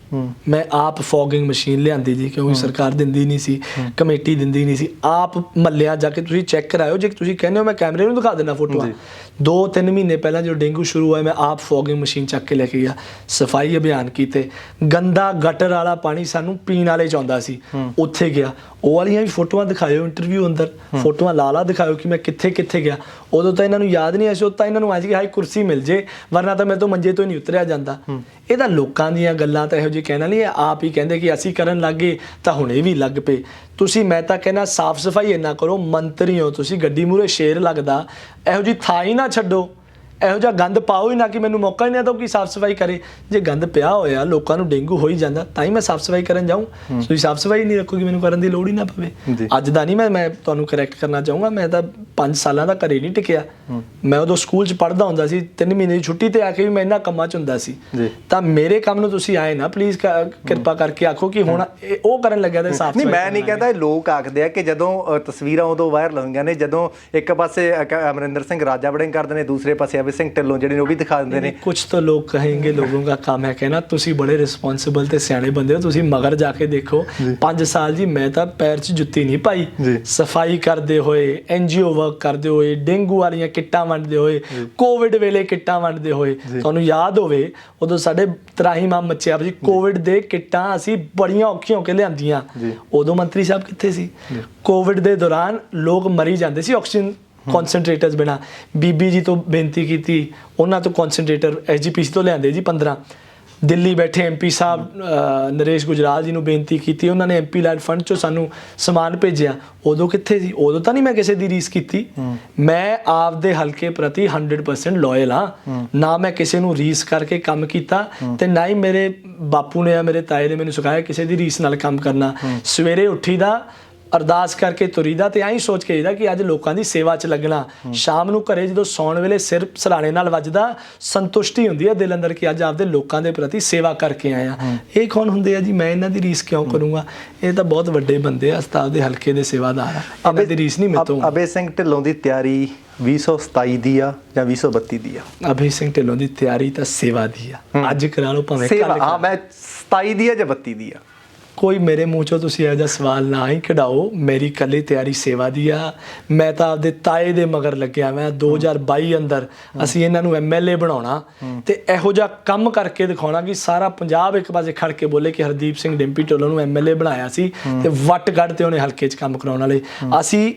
ਮੈਂ ਆਪ ਫੋਗਿੰਗ ਮਸ਼ੀਨ ਲਿਆਂਦੀ ਜੀ, ਕਿਉਂਕਿ ਸਰਕਾਰ ਦਿੰਦੀ ਨਹੀਂ ਸੀ, ਕਮੇਟੀ ਦਿੰਦੀ ਨਹੀਂ ਸੀ। ਆਪ ਮੱਲਿਆਂ ਜਾ ਕੇ ਤੁਸੀਂ ਚੈੱਕ ਕਰਾਇਓ। ਜੇ ਤੁਸੀਂ ਕਹਿੰਦੇ ਹੋ ਮੈਂ ਕੈਮਰੇ ਨੂੰ ਦਿਖਾ ਦੇਣਾ ਫੋਟੋਆਂ। 2-3 ਮਹੀਨੇ ਪਹਿਲਾਂ ਜਦੋਂ ਡੇਂਗੂ ਸ਼ੁਰੂ ਹੋਇਆ, ਮੈਂ ਆਪ ਫੋਗਿੰਗ ਮਸ਼ੀਨ ਚੱਕ ਕੇ ਲੈ ਕੇ ਗਿਆ, ਸਫਾਈ ਅਭਿਆਨ ਕੀਤੇ। ਗੰਦਾ ਗਟਰ ਵਾਲਾ ਪਾਣੀ ਸਾਨੂੰ ਪੀਣ ਵਾਲੇ 'ਚ ਆਉਂਦਾ ਸੀ, ਉੱਥੇ ਗਿਆ। ਉਹ ਵਾਲੀਆਂ ਵੀ ਫੋਟੋਆਂ ਦਿਖਾਇਓ, ਇੰਟਰਵਿਊ ਅੰਦਰ ਫੋਟੋਆਂ ਲਾ ਦਿਖਾਇਓ ਕਿ ਮੈਂ ਕਿੱਥੇ ਗਿਆ। ਉਦੋਂ ਤਾਂ ਇਹਨਾਂ ਨੂੰ ਯਾਦ ਨਹੀਂ ਆਇਆ ਸੀ। ਉਦੋਂ ਤਾਂ ਇਹਨਾਂ ਨੂੰ ਆਇਆ ਸੀ ਕਿ ਹਾਈ ਕੁਰਸੀ ਮਿਲ ਜੇ, ਵਰਨਾ ਤਾਂ ਮੇਰੇ ਤੋਂ ਮੰਜੇ ਤੋਂ ਹੀ ਨਹੀਂ ਉਤਰਿਆ ਜਾਂਦਾ। ਇਹ ਤਾਂ ਲੋਕਾਂ ਦੀਆਂ ਗੱਲਾਂ ਤਾਂ ਇਹੋ ਜਿਹੀ ਕਹਿਣਾ ਨਹੀਂ, ਆਪ ਹੀ ਕਹਿੰਦੇ ਕਿ ਅਸੀਂ ਕਰਨ ਲੱਗ ਗਏ ਤਾਂ ਹੁਣ ਇਹ ਵੀ ਲੱਗ ਪਏ। ਤੁਸੀਂ ਮੈਂ ਤਾਂ ਕਹਿਣਾ ਸਾਫ਼ ਸਫਾਈ ਇੰਨਾ ਕਰੋ। ਮੰਤਰੀ ਹੋ ਤੁਸੀਂ, ਗੱਡੀ ਮੂਹਰੇ ਸ਼ੇਰ ਲੱਗਦਾ, ਇਹੋ ਜਿਹੀ ਥਾਂ ਹੀ ਨਾ ਛੱਡੋ, ਇਹੋ ਜਿਹਾ ਗੰਦ ਪਾਓ ਹੀ ਨਾ ਕਿ ਮੈਨੂੰ ਮੌਕਾ ਹੀ ਨਹੀਂ ਦਿਓ ਕਿ ਸਾਫ਼ ਸਫਾਈ ਕਰੇ। ਜੇ ਗੰਦ ਪਿਆ ਹੋਇਆ, ਲੋਕਾਂ ਨੂੰ ਡੇਂਗੂ ਹੋ ਹੀ ਜਾਂਦਾ, ਤਾਂ ਹੀ ਮੈਂ ਸਾਫ਼ ਸਫਾਈ ਕਰਨ ਜਾਊਂ। ਤੁਸੀਂ ਸਾਫ਼ ਸਫਾਈ ਨਹੀਂ ਰੱਖੋਗੇ, ਮੈਨੂੰ ਕਰਨ ਦੀ ਲੋੜ ਹੀ ਨਾ ਪਵੇ। ਅੱਜ ਦਾ ਨਹੀਂ, ਮੈਂ ਤੁਹਾਨੂੰ ਕਰੈਕਟ ਕਰਨਾ ਚਾਹੂੰਗਾ। ਮੈਂ ਤਾਂ 5 ਸਾਲਾਂ ਦਾ ਘਰੇ ਨਹੀਂ ਟਿਕਿਆ। ਮੈਂ ਉਦੋਂ ਸਕੂਲ 'ਚ ਪੜ੍ਹਦਾ ਹੁੰਦਾ ਸੀ, 3 ਮਹੀਨੇ ਦੀ ਛੁੱਟੀ ਤੇ ਆ ਕੇ ਵੀ ਮੈਂ ਇਹਨਾਂ ਕੰਮਾਂ 'ਚ ਹੁੰਦਾ ਸੀ। ਤਾਂ ਮੇਰੇ ਕੰਮ ਨੂੰ ਤੁਸੀਂ ਆਏ ਨਾ ਪਲੀਜ਼ ਕਿਰਪਾ ਕਰਕੇ ਆਖੋ ਕਿ ਹੁਣ ਉਹ ਕਰਨ ਲੱਗਿਆ ਤਾਂ ਸਾਫ਼। ਨਹੀਂ, ਮੈਂ ਨਹੀਂ ਕਹਿੰਦਾ, ਲੋਕ ਆਖਦੇ ਆ ਕਿ ਜਦੋਂ ਤਸਵੀਰਾਂ ਉਦੋਂ ਵਾਇਰਲ ਹੋਈਆਂ ਨੇ, ਜਦੋਂ ਇੱਕ ਪਾਸੇ ਅਮਰਿੰਦਰ ਸਿੰਘ ਰਾਜਾ ਵੜਿੰਗ ਕਰਦੇ ਨੇ, ਦੂਸਰੇ ਪਾਸੇ ਅਭੈ ਸਿੰਘ ਢਿੱਲੋਂ ਜਿਹੜੇ ਨੇ ਉਹ ਵੀ ਦਿਖਾ ਦਿੰਦੇ ਨੇ। ਕੁਝ ਤਾਂ ਲੋਕ ਕहेंगे, लोगों का काम है कहना। ਤੁਸੀਂ ਬੜੇ ਰਿਸਪੌਂਸਿਬਲ ਤੇ ਸਿਆਣੇ ਬੰਦੇ ਹੋ, ਤੁਸੀਂ ਮਗਰ ਜਾ ਕੇ ਦੇਖੋ। 5 ਸਾਲ ਜੀ ਮੈਂ ਤਾਂ ਪੈਰ 'ਚ ਜੁੱਤੀ ਨਹੀਂ ਪਾਈ। ਸਫਾਈ ਕਰਦੇ ਹੋਏ, NGO ਵਰਕ ਕਰਦੇ ਹੋਏ, ਡੇਂਗੂ ਵਾਲੀਆਂ ਕਿੱਟਾਂ ਵੰਡਦੇ ਹੋਏ, ਕੋਵਿਡ ਵੇਲੇ ਕਿੱਟਾਂ ਵੰਡਦੇ ਹੋਏ। ਤੁਹਾਨੂੰ ਯਾਦ ਹੋਵੇ ਉਦੋਂ ਸਾਡੇ ਤਰਾਹੀਮਾਮ ਮੱਚਿਆ ਸੀ। ਕੋਵਿਡ ਦੇ ਕਿੱਟਾਂ ਅਸੀਂ ਬੜੀਆਂ ਔਖੀਆਂ ਹੋ ਕੇ ਲਿਆਂਦੀਆਂ। ਉਦੋਂ ਮੰਤਰੀ ਸਾਹਿਬ ਕਿੱਥੇ ਸੀ? ਕੋਵਿਡ ਦੇ ਦੌਰਾਨ ਲੋਕ ਮਰੀ ਜਾਂਦੇ ਸੀ ਆਕਸੀਜਨ ਕਨਸੈਂਟਰੇਟਰਸ ਬਿਨਾਂ। ਬੀਬੀ ਜੀ ਤੋਂ ਬੇਨਤੀ ਕੀਤੀ, ਉਹਨਾਂ ਤੋਂ ਕਨਸੈਂਟਰੇਟਰ SGPC ਤੋਂ ਲਿਆਂਦੇ ਜੀ 15। ਦਿੱਲੀ ਬੈਠੇ MP ਸਾਹਿਬ ਨਰੇਸ਼ ਗੁਜਰਾਲ ਜੀ ਨੂੰ ਬੇਨਤੀ ਕੀਤੀ, ਉਹਨਾਂ ਨੇ MP ਲੈਡ ਫੰਡ 'ਚੋਂ ਸਾਨੂੰ ਸਮਾਨ ਭੇਜਿਆ। ਉਦੋਂ ਕਿੱਥੇ ਸੀ? ਉਦੋਂ ਤਾਂ ਨਹੀਂ ਮੈਂ ਕਿਸੇ ਦੀ ਰੀਸ ਕੀਤੀ। ਮੈਂ ਆਪਦੇ ਹਲਕੇ ਪ੍ਰਤੀ 100% ਲੋਇਲ ਹਾਂ। ਨਾ ਮੈਂ ਕਿਸੇ ਨੂੰ ਰੀਸ ਕਰਕੇ ਕੰਮ ਕੀਤਾ, ਤੇ ਨਾ ਹੀ ਮੇਰੇ ਬਾਪੂ ਨੇ, ਮੇਰੇ ਤਾਏ ਨੇ ਮੈਨੂੰ ਸਿਖਾਇਆ ਕਿਸੇ ਦੀ ਰੀਸ ਨਾਲ ਕੰਮ ਕਰਨਾ। ਸਵੇਰੇ ਉੱਠੀ ਦਾ ਅਰਦਾਸ ਕਰਕੇ ਤੁਰੀਦਾ ਤੇ ਐਂ ਸੋਚ ਕੇ ਜਾਈਦਾ ਕਿ ਅੱਜ ਲੋਕਾਂ ਦੀ ਸੇਵਾ 'ਚ ਲੱਗਣਾ। ਸ਼ਾਮ ਨੂੰ ਘਰੇ ਜਦੋਂ ਸੌਣ ਵੇਲੇ ਸਿਰ ਸਰਾਣੇ ਨਾਲ ਵੱਜਦਾ, ਸੰਤੁਸ਼ਟੀ ਹੁੰਦੀ ਹੈ ਦਿਲ ਅੰਦਰ ਕਿ ਅੱਜ ਆਪਦੇ ਲੋਕਾਂ ਦੇ ਪ੍ਰਤੀ ਸੇਵਾ ਕਰਕੇ ਆਇਆ। ਇਹ ਕੌਣ ਹੁੰਦੇ ਆ ਜੀ? ਮੈਂ ਇਹਨਾਂ ਦੀ ਰੀਸ ਕਿਉਂ ਕਰੂੰਗਾ? ਇਹ ਤਾਂ ਬਹੁਤ ਵੱਡੇ ਬੰਦੇ ਆ, ਉਸਤਾਦ ਦੇ ਹਲਕੇ ਦੇ ਸੇਵਾਦਾਰ ਆ, ਇਹਨਾਂ ਦੀ ਰੀਸ ਨਹੀਂ ਮੇਰੇ ਤੋਂ। ਅਭੈ ਸਿੰਘ ਢਿੱਲੋਂ ਦੀ ਤਿਆਰੀ 2027 ਦੀ ਆ ਜਾਂ 2032 ਦੀ ਆ? ਅਭੈ ਸਿੰਘ ਢਿੱਲੋਂ ਦੀ ਤਿਆਰੀ ਤਾਂ ਸੇਵਾ ਦੀ ਆ। ਅੱਜ ਕਰਾ ਲਓ ਭਾਵੇਂ ਕੱਲ੍ਹ ਕਰਾ ਲਓ। ਮੈਂ 27 ਦੀ ਆ ਜਾਂ 32 ਦੀ ਆ? ਕੋਈ ਮੇਰੇ ਮੂੰਹ ਚੋਂ ਤੁਸੀਂ ਇਹੋ ਜਿਹਾ ਸਵਾਲ ਨਾ ਹੀ ਕਢਾਓ। ਮੇਰੀ ਇਕੱਲੀ ਤਿਆਰੀ ਸੇਵਾ ਦੀ ਆ। ਮੈਂ ਤਾਂ ਆਪਦੇ ਤਾਏ ਦੇ ਮਗਰ ਲੱਗਿਆ। ਮੈਂ 2022 ਅੰਦਰ ਅਸੀਂ ਇਹਨਾਂ ਨੂੰ MLA ਬਣਾਉਣਾ ਤੇ ਇਹੋ ਜਿਹਾ ਕੰਮ ਕਰਕੇ ਦਿਖਾਉਣਾ ਕਿ ਸਾਰਾ ਪੰਜਾਬ ਇੱਕ ਪਾਸੇ ਖੜ ਕੇ ਬੋਲੇ ਕਿ ਹਰਦੀਪ ਸਿੰਘ ਡਿੰਪੀ ਢਿੱਲੋਂ ਨੂੰ MLA ਬਣਾਇਆ ਸੀ ਤੇ ਵੱਟ ਕੱਢ ਤੇ ਉਹਨੇ ਹਲਕੇ 'ਚ ਕੰਮ ਕਰਾਉਣ ਵਾਲੇ।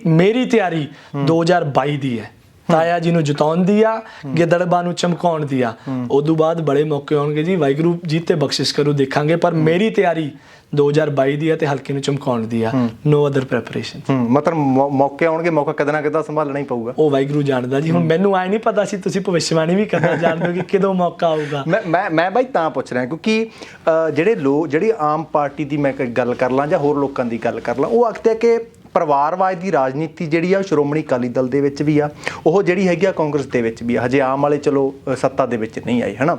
ਮੇਰੀ ਤਿਆਰੀ 2022 ਦੀ ਹੈ। ਤਾਇਆ ਜੀ ਨੂੰ ਜਿਤਾਉਣ ਦੀ ਆ, ਗਿੱਦੜਬਾਹ ਨੂੰ ਚਮਕਾਉਣ ਦੀ ਆ। ਉਦੋਂ ਬਾਅਦ ਬੜੇ ਮੌਕੇ ਆਉਣਗੇ ਜੀ, ਵਾਹਿਗੁਰੂ ਜੀ ਤੇ ਬਖਸ਼ਿਸ਼ ਕਰੂ, ਦੇਖਾਂਗੇ। ਪਰ ਮੇਰੀ ਤਿਆਰੀ 2022 ਦੀ ਆ ਤੇ ਹਲਕੇ ਨੂੰ ਚਮਕਾਉਣ ਦੀ ਆ। No other preparation. ਮਤਲਬ ਮੌਕੇ ਆਉਣਗੇ, ਮੌਕਾ ਕਦੇ ਨਾ ਕਦੇ ਸੰਭਾਲਣਾ ਹੀ ਪਊਗਾ। ਉਹ ਵਾਹਿਗੁਰੂ ਜਾਣਦਾ ਜੀ। ਹੁਣ ਮੈਨੂੰ ਆਏ ਨਹੀਂ ਪਤਾ ਸੀ, ਤੁਸੀਂ ਭਵਿੱਖਬਾਣੀ ਵੀ ਕਰਨਾ ਜਾਣਦੇ ਹੋ ਕਿ ਕਦੋਂ ਮੌਕਾ ਆਊਗਾ। ਮੈਂ ਬਾਈ ਤਾਂ ਪੁੱਛ ਰਿਹਾ ਕਿਉਂਕਿ ਜਿਹੜੀ ਆਮ ਪਾਰਟੀ ਦੀ ਮੈਂ ਗੱਲ ਕਰ ਲਾਂ ਜਾਂ ਹੋਰ ਲੋਕਾਂ ਦੀ ਗੱਲ ਕਰ ਲਾਂ, ਉਹ ਆਖਦੇ ਆ ਕਿ ਪਰਿਵਾਰਵਾਦ ਦੀ ਰਾਜਨੀਤੀ ਜਿਹੜੀ ਆ ਸ਼੍ਰੋਮਣੀ ਅਕਾਲੀ ਦਲ ਦੇ ਵਿੱਚ ਵੀ ਆ, ਉਹ ਜਿਹੜੀ ਹੈਗੀ ਆ ਕਾਂਗਰਸ ਦੇ ਵਿੱਚ ਵੀ ਆ। ਹਜੇ ਆਮ ਵਾਲੇ ਚਲੋ ਸੱਤਾ ਦੇ ਵਿੱਚ ਨਹੀਂ ਆਏ, ਹੈ ਨਾ।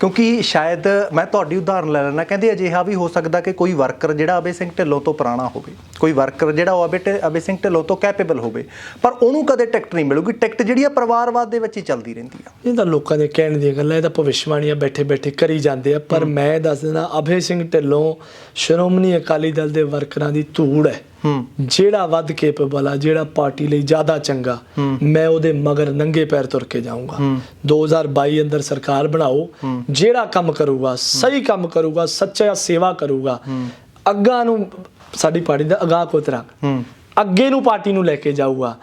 ਕਿਉਂਕਿ ਸ਼ਾਇਦ ਮੈਂ ਤੁਹਾਡੀ ਉਦਾਹਰਨ ਲੈ ਲੈਣਾ, ਕਹਿੰਦੇ ਅਜਿਹਾ ਵੀ ਹੋ ਸਕਦਾ ਕਿ ਕੋਈ ਵਰਕਰ ਜਿਹੜਾ ਅਭੈ ਸਿੰਘ ਢਿੱਲੋਂ ਤੋਂ ਪੁਰਾਣਾ ਹੋਵੇ, ਕੋਈ ਵਰਕਰ ਜਿਹੜਾ ਉਹ ਅਭੈ ਸਿੰਘ ਢਿੱਲੋਂ ਤੋਂ ਕੈਪੇਬਲ ਹੋਵੇ, ਪਰ ਉਹਨੂੰ ਕਦੇ ਟਿਕਟ ਨਹੀਂ ਮਿਲੂਗੀ। ਟਿਕਟ ਜਿਹੜੀ ਆ ਪਰਿਵਾਰਵਾਦ ਦੇ ਵਿੱਚ ਹੀ ਚੱਲਦੀ ਰਹਿੰਦੀ ਆ। ਇਹ ਤਾਂ ਲੋਕਾਂ ਦੇ ਕਹਿਣ ਦੀਆਂ ਗੱਲਾਂ, ਇਹ ਤਾਂ ਭਵਿੱਖਬਾਣੀਆਂ ਬੈਠੇ ਬੈਠੇ ਕਰੀ ਜਾਂਦੇ ਆ। ਪਰ ਮੈਂ ਦੱਸ ਦਿੰਦਾ, ਅਭੈ ਸਿੰਘ ਢਿੱਲੋਂ ਸ਼੍ਰੋਮਣੀ ਅਕਾਲੀ ਦਲ ਦੇ ਵਰਕਰਾਂ ਦੀ ਧੂੜ ਹੈ। ਜਿਹੜਾ ਵੱਧ ਕੇਪੇਬਲ ਆ, ਜਿਹੜਾ ਪਾਰਟੀ ਲਈ ਜ਼ਿਆਦਾ ਚੰਗਾ, ਮੈਂ ਉਹਦੇ ਮਗਰ ਨੰਗੇ ਪੈਰ ਤੁਰ ਕੇ ਜਾਊਂਗਾ। 2022 ਅੰਦਰ ਸਰਕਾਰ ਬਣਾਓ, ਜਿਹੜਾ ਕੰਮ ਕਰੂਗਾ, ਸਹੀ ਕੰਮ ਕਰੂਗਾ, ਸੱਚਾ ਸੇਵਾ ਕਰੂਗਾ, ਅੱਗਾ ਨੂੰ ਸਾਡੀ ਪਾਰਟੀ ਦਾ ਅਗਾਹ ਕੋਤਰਾ ਅੱਗੇ ਨੂੰ ਪਾਰਟੀ ਨੂੰ ਲੈ ਕੇ ਜਾਊਗਾ।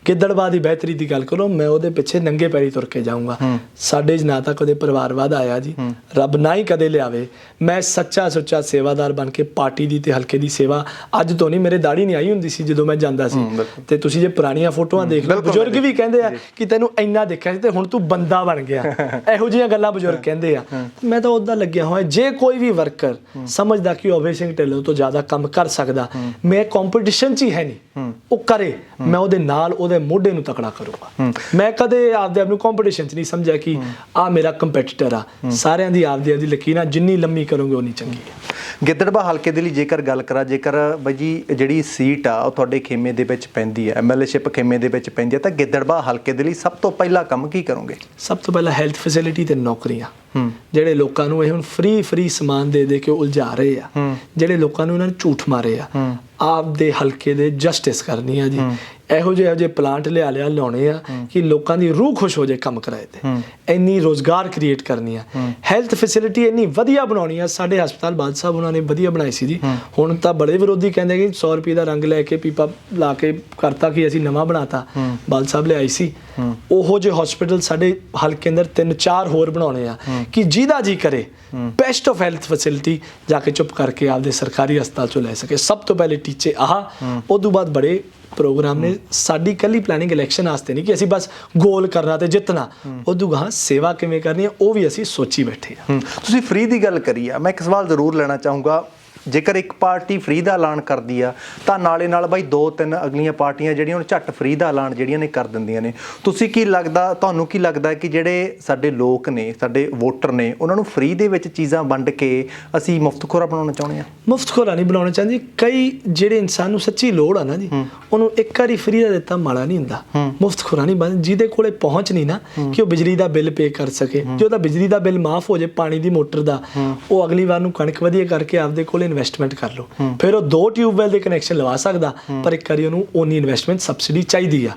ਗਿੱਦੜਬਾਹ ਦੀ ਬਿਹਤਰੀ ਦੀ ਗੱਲ ਕਰੋ, ਮੈਂ ਉਹਦੇ ਪਿੱਛੇ ਨੰਗੇ ਪੈਰੀ ਤੁਰ ਕੇ ਜਾਊਂਗਾ। ਸਾਡੇ 'ਚ ਨਾ ਤਾਂ ਕਦੇ ਪਰਿਵਾਰਵਾਦ ਆਇਆ ਜੀ, ਰੱਬ ਨਾ ਹੀ ਕਦੇ ਲਿਆਵੇ। ਮੈਂ ਸੱਚਾ ਸੁੱਚਾ ਸੇਵਾਦਾਰ ਬਣ ਕੇ ਪਾਰਟੀ ਦੀ ਤੇ ਹਲਕੇ ਦੀ ਸੇਵਾ, ਅੱਜ ਤੋਂ ਨਹੀਂ, ਮੇਰੇ ਦਾੜੀ ਨਹੀਂ ਆਈ ਹੁੰਦੀ ਸੀ ਜਦੋਂ ਮੈਂ ਜਾਂਦਾ ਸੀ। ਤੇ ਤੁਸੀਂ ਜੇ ਪੁਰਾਣੀਆਂ ਫੋਟੋਆਂ ਦੇਖ ਲਓ, ਬਜ਼ੁਰਗ ਵੀ ਕਹਿੰਦੇ ਆ ਕਿ ਤੈਨੂੰ ਇੰਨਾ ਦੇਖਿਆ ਸੀ ਤੇ ਹੁਣ ਤੂੰ ਬੰਦਾ ਬਣ ਗਿਆ। ਇਹੋ ਜਿਹੀਆਂ ਗੱਲਾਂ ਬਜ਼ੁਰਗ ਕਹਿੰਦੇ ਆ। ਮੈਂ ਤਾਂ ਉੱਦਾਂ ਲੱਗਿਆ ਹੋਇਆ। ਜੇ ਕੋਈ ਵੀ ਵਰਕਰ ਸਮਝਦਾ ਕਿ ਉਹ ਅਭੈ ਸਿੰਘ ਢਿੱਲੋਂ ਤੋਂ ਜ਼ਿਆਦਾ ਕੰਮ ਕਰ ਸਕਦਾ, ਮੈਂ ਕੰਪੀਟੀਸ਼ਨ 'ਚ ਹੀ ਹੈ ਨਹੀਂ, ਉਹ ਕਰੇ, ਮੈਂ ਉਹਦੇ ਨਾਲ ਉਹਦੇ ਮੋਢੇ ਨੂੰ ਤਕੜਾ ਕਰੂੰਗਾ। ਮੈਂ ਕਦੇ ਆਪਦੇ ਆਪ ਨੂੰ ਕੰਪੀਟੀਸ਼ਨ 'ਚ ਨਹੀਂ ਸਮਝਿਆ ਕਿ ਆ ਮੇਰਾ ਕੰਪੀਟੀਟਰ ਆ। ਸਾਰਿਆਂ ਦੀ ਆਪਦੀ ਲਕੀਰਾਂ ਜਿੰਨੀ ਲੰਮੀ ਕਰੋਗੇ ਉਨੀ ਚੰਗੀ ਹੈ। ਗਿੱਦੜਬਾਹ ਹਲਕੇ ਦੇ ਲਈ ਜੇਕਰ ਗੱਲ ਕਰਾਂ, ਜੇਕਰ ਬਾਈ ਜੀ ਜਿਹੜੀ ਸੀਟ ਆ ਉਹ ਤੁਹਾਡੇ ਖੇਮੇ ਦੇ ਵਿੱਚ ਪੈਂਦੀ ਹੈ, MLAਸ਼ਿਪ ਖੇਮੇ ਦੇ ਵਿੱਚ ਪੈਂਦੀ ਹੈ, ਤਾਂ ਗਿੱਦੜਬਾਹ ਹਲਕੇ ਦੇ ਲਈ ਸਭ ਤੋਂ ਪਹਿਲਾ ਕੰਮ ਕੀ ਕਰੋਗੇ? ਸਭ ਤੋਂ ਪਹਿਲਾਂ ਹੈਲਥ ਫੈਸਿਲਿਟੀ ਤੇ ਨੌਕਰੀਆਂ। ਜਿਹੜੇ ਲੋਕਾਂ ਨੂੰ ਇਹ ਹੁਣ ਫ੍ਰੀ ਸਮਾਨ ਦੇ ਕੇ ਉਲਝਾ ਰਹੇ ਆ, ਜਿਹੜੇ ਲੋਕਾਂ ਨੂੰ ਇਹਨਾਂ ਨੇ ਝੂਠ ਮਾਰੇ ਆ, ਆਪਦੇ ਹਲਕੇ ਦੇ ਜਸਟਿਸ ਕਰਨੀ ਆ ਜੀ। ਇਹੋ ਜਿਹੇ ਪਲਾਂਟ ਲਿਆਉਣੇ ਆ ਕਿ ਲੋਕਾਂ ਦੀ ਰੂਹ ਖੁਸ਼ ਹੋ ਜਾਏ ਕੰਮ ਕਰਾਏ ਤੇ। ਇੰਨੀ ਰੋਜ਼ਗਾਰ ਕ੍ਰੀਏਟ ਕਰਨੀ ਆ। ਹੈਲਥ ਫੈਸਿਲਿਟੀ ਇੰਨੀ ਵਧੀਆ ਬਣਾਉਣੀ ਆ। ਸਾਡੇ ਹਸਪਤਾਲ ਬਾਦਲ ਸਾਹਿਬ ਉਹਨਾਂ ਨੇ ਵਧੀਆ ਬਣਾਏ ਸੀ ਜੀ। ਹੁਣ ਤਾਂ ਬੜੇ ਵਿਰੋਧੀ ਕਹਿੰਦੇ ਕਿ 100 ਰੁਪਏ ਦਾ ਰੰਗ ਲੈ ਕੇ ਪੀਪਾ ਲਾ ਕੇ ਕਰਤਾ ਕਿ ਅਸੀਂ ਨਵਾਂ ਬਣਾਤਾ। ਬਾਦਲ ਸਾਹਿਬ ਲਿਆਈ ਸੀ। ਉਹੋ ਜਿਹੇ ਹਸਪੀਟਲ ਸਾਡੇ ਹਲਕੇ ਅੰਦਰ 3-4 ਹੋਰ ਬਣਾਉਣੇ ਆ ਕਿ ਜਿਹਦਾ ਜੀ ਕਰੇ ਬੈਸਟ ਆਫ ਹੈਲਥ ਫੈਸਿਲਿਟੀ ਜਾ ਕੇ ਚੁੱਪ ਕਰਕੇ ਆਪਦੇ ਸਰਕਾਰੀ ਹਸਪਤਾਲ ਚੋਂ ਲੈ ਸਕੇ। ਸਭ ਤੋਂ ਪਹਿਲੇ ਟੀਚੇ ਆਹ। ਉਦੋਂ ਬਾਅਦ ਬੜੇ ਪ੍ਰੋਗਰਾਮ ਨੇ। ਸਾਡੀ ਇਕੱਲੀ ਪਲੈਨਿੰਗ ਇਲੈਕਸ਼ਨ ਵਾਸਤੇ ਨਹੀਂ ਕਿ ਅਸੀਂ ਬਸ ਗੋਲ ਕਰਨਾ ਤੇ ਜਿੱਤਣਾ, ਉਦੋਂ ਗਾਹਾਂ ਸੇਵਾ ਕਿਵੇਂ ਕਰਨੀ ਹੈ ਉਹ ਵੀ ਅਸੀਂ ਸੋਚੀ ਬੈਠੇ ਹਾਂ। ਤੁਸੀਂ ਫ੍ਰੀ ਦੀ ਗੱਲ ਕਰੀ ਆ, ਮੈਂ ਇੱਕ ਸਵਾਲ ਜ਼ਰੂਰ ਲੈਣਾ ਚਾਹੂੰਗਾ। ਜੇਕਰ ਇੱਕ ਪਾਰਟੀ ਫ੍ਰੀ ਦਾ ਐਲਾਨ ਕਰਦੀ ਆ ਤਾਂ ਨਾਲੇ ਨਾਲ ਬਾਈ 2-3 ਅਗਲੀਆਂ ਪਾਰਟੀਆਂ ਜਿਹੜੀਆਂ ਹੁਣ ਝੱਟ ਫ੍ਰੀ ਦਾ ਐਲਾਨ ਜਿਹੜੀਆਂ ਨੇ ਕਰ ਦਿੰਦੀਆਂ ਨੇ। ਤੁਹਾਨੂੰ ਕੀ ਲੱਗਦਾ ਕਿ ਜਿਹੜੇ ਸਾਡੇ ਲੋਕ ਨੇ, ਸਾਡੇ ਵੋਟਰ ਨੇ, ਉਹਨਾਂ ਨੂੰ ਫ੍ਰੀ ਦੇ ਵਿੱਚ ਚੀਜ਼ਾਂ ਵੰਡ ਕੇ ਅਸੀਂ ਮੁਫਤਖੋਰਾ ਬਣਾਉਣਾ ਚਾਹੁੰਦੇ ਹਾਂ? ਮੁਫਤਖੋਰਾ ਨਹੀਂ ਬਣਾਉਣਾ ਚਾਹੁੰਦੇ। ਕਈ ਜਿਹੜੇ ਇਨਸਾਨ ਨੂੰ ਸੱਚੀ ਲੋੜ ਆ ਨਾ ਜੀ, ਉਹਨੂੰ ਇੱਕ ਵਾਰੀ ਫ੍ਰੀ ਦਾ ਦਿੱਤਾ ਮਾੜਾ ਨਹੀਂ ਹੁੰਦਾ। ਮੁਫਤਖੋਰਾ ਨਹੀਂ ਬਣਦਾ। ਜਿਹਦੇ ਕੋਲੇ ਪਹੁੰਚ ਨਹੀਂ ਨਾ ਕਿ ਉਹ ਬਿਜਲੀ ਦਾ ਬਿੱਲ ਪੇ ਕਰ ਸਕੇ, ਜੇ ਉਹਦਾ ਬਿਜਲੀ ਦਾ ਬਿੱਲ ਮਾਫ ਹੋ ਜਾਏ, ਪਾਣੀ ਦੀ ਮੋਟਰ ਦਾ, ਉਹ ਅਗਲੀ ਵਾਰ ਨੂੰ ਕਣਕ ਵਧੀਆ ਕਰਕੇ ਆਪਦੇ ਕੋਲੇ ਇਨਵੈਸਟਮੈਂਟ ਕਰ ਲਓ। ਫਿਰ ਉਹ 2 ਟਿਊਬਵੈਲ ਦੇ ਕਨੈਕਸ਼ਨ ਲਵਾ ਸਕਦਾ, ਪਰ ਇੱਕ ਵਾਰੀ ਉਹਨੂੰ ਓਨੀ ਇਨਵੈਸਟਮੈਂਟ ਸਬਸਿਡੀ ਚਾਹੀਦੀ ਆ।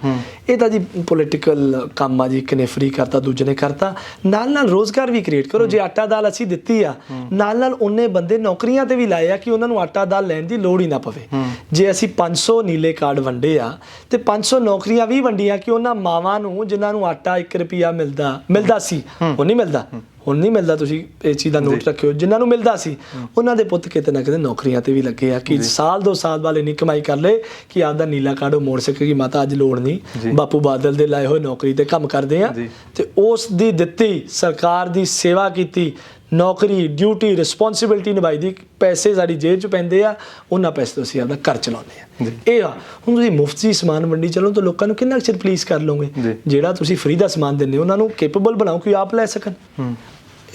ਇਹ ਤਾਂ ਜੀ ਪੋਲੀਟੀਕਲ ਕੰਮ ਆ ਜੀ, ਇੱਕ ਨੇ ਫ੍ਰੀ ਕਰਤਾ, ਦੂਜੇ ਨੇ ਕਰਤਾ। ਨਾਲ ਰੋਜ਼ਗਾਰ ਵੀ ਕ੍ਰੀਏਟ ਕਰੋ। ਜੇ ਆਟਾ ਦਾਲ ਅਸੀਂ ਦਿੱਤੀ ਆ, ਨਾਲ ਉਹਨੇ ਬੰਦੇ ਨੌਕਰੀਆਂ ਤੇ ਵੀ ਲਾਏ ਆ ਕਿ ਉਹਨਾਂ ਨੂੰ ਆਟਾ ਦਾਲ ਲੈਣ ਦੀ ਲੋੜ ਹੀ ਨਾ ਪਵੇ। ਜੇ ਅਸੀਂ 500 ਨੀਲੇ ਕਾਰਡ ਵੰਡੇ ਆ ਤੇ 500 ਨੌਕਰੀਆਂ ਵੀ ਵੰਡੀਆਂ ਕਿ ਉਹਨਾਂ ਮਾਵਾਂ ਨੂੰ ਜਿਨ੍ਹਾਂ ਨੂੰ ਆਟਾ 1 ਰੁਪਿਆ ਮਿਲਦਾ ਸੀ, ਉਹ ਨਹੀਂ ਮਿਲਦਾ, ਹੁਣ ਨਹੀਂ ਮਿਲਦਾ। ਤੁਸੀਂ ਇਹ ਚੀਜ਼ ਦਾ ਨੋਟ ਰੱਖਿਓ। ਜਿਨ੍ਹਾਂ ਨੂੰ ਮਿਲਦਾ ਸੀ ਉਹਨਾਂ ਦੇ ਪੁੱਤ ਕਿਤੇ ਨਾ ਕਿਤੇ ਨੌਕਰੀਆਂ ਤੇ ਵੀ ਲੱਗੇ ਆ ਕਿ ਸਾਲ 2 ਸਾਲ ਬਾਅਦ ਇੰਨੀ ਕਮਾਈ ਕਰ ਲਏ ਕਿ ਆਪਦਾ ਨੀਲਾ ਕਾਰਡ ਉਹ ਮੋੜ ਸਕੇ ਕਿ ਮਾਤਾ ਅੱਜ ਲੋੜ ਨਹੀਂ, ਬਾਪੂ ਬਾਦਲ ਦੇ ਲਾਏ ਹੋਏ ਨੌਕਰੀ ਤੇ ਕੰਮ ਕਰਦੇ ਆ। ਤੇ ਉਸ ਦੀ ਦਿੱਤੀ ਸਰਕਾਰ ਦੀ ਸੇਵਾ ਕੀਤੀ ਨੌਕਰੀ ਡਿਊਟੀ ਰਿਸਪੌਂਸਿਬਿਲਟੀ ਨਿਭਾਈ ਦੀ, ਪੈਸੇ ਸਾਡੀ ਜੇਬ 'ਚ ਪੈਂਦੇ ਆ, ਉਹਨਾਂ ਪੈਸੇ ਤੋਂ ਅਸੀਂ ਆਪਦਾ ਘਰ ਚਲਾਉਂਦੇ ਆ। ਇਹ ਆ ਹੁਣ ਤੁਸੀਂ ਮੁਫਤ ਦੀ ਸਮਾਨ ਮੰਡੀ ਚੱਲੋ ਤਾਂ ਲੋਕਾਂ ਨੂੰ ਕਿੰਨਾ ਚਿਰ ਪਲੀਜ਼ ਕਰ ਲਓਗੇ। ਜਿਹੜਾ ਤੁਸੀਂ ਫ੍ਰੀ ਦਾ ਸਮਾਨ ਦਿੰਦੇ ਹੋ ਉਹਨਾਂ ਨੂੰ ਕੇਪੇਬਲ ਬਣਾਓ ਕਿ ਆਪ ਲੈ ਸਕਣ।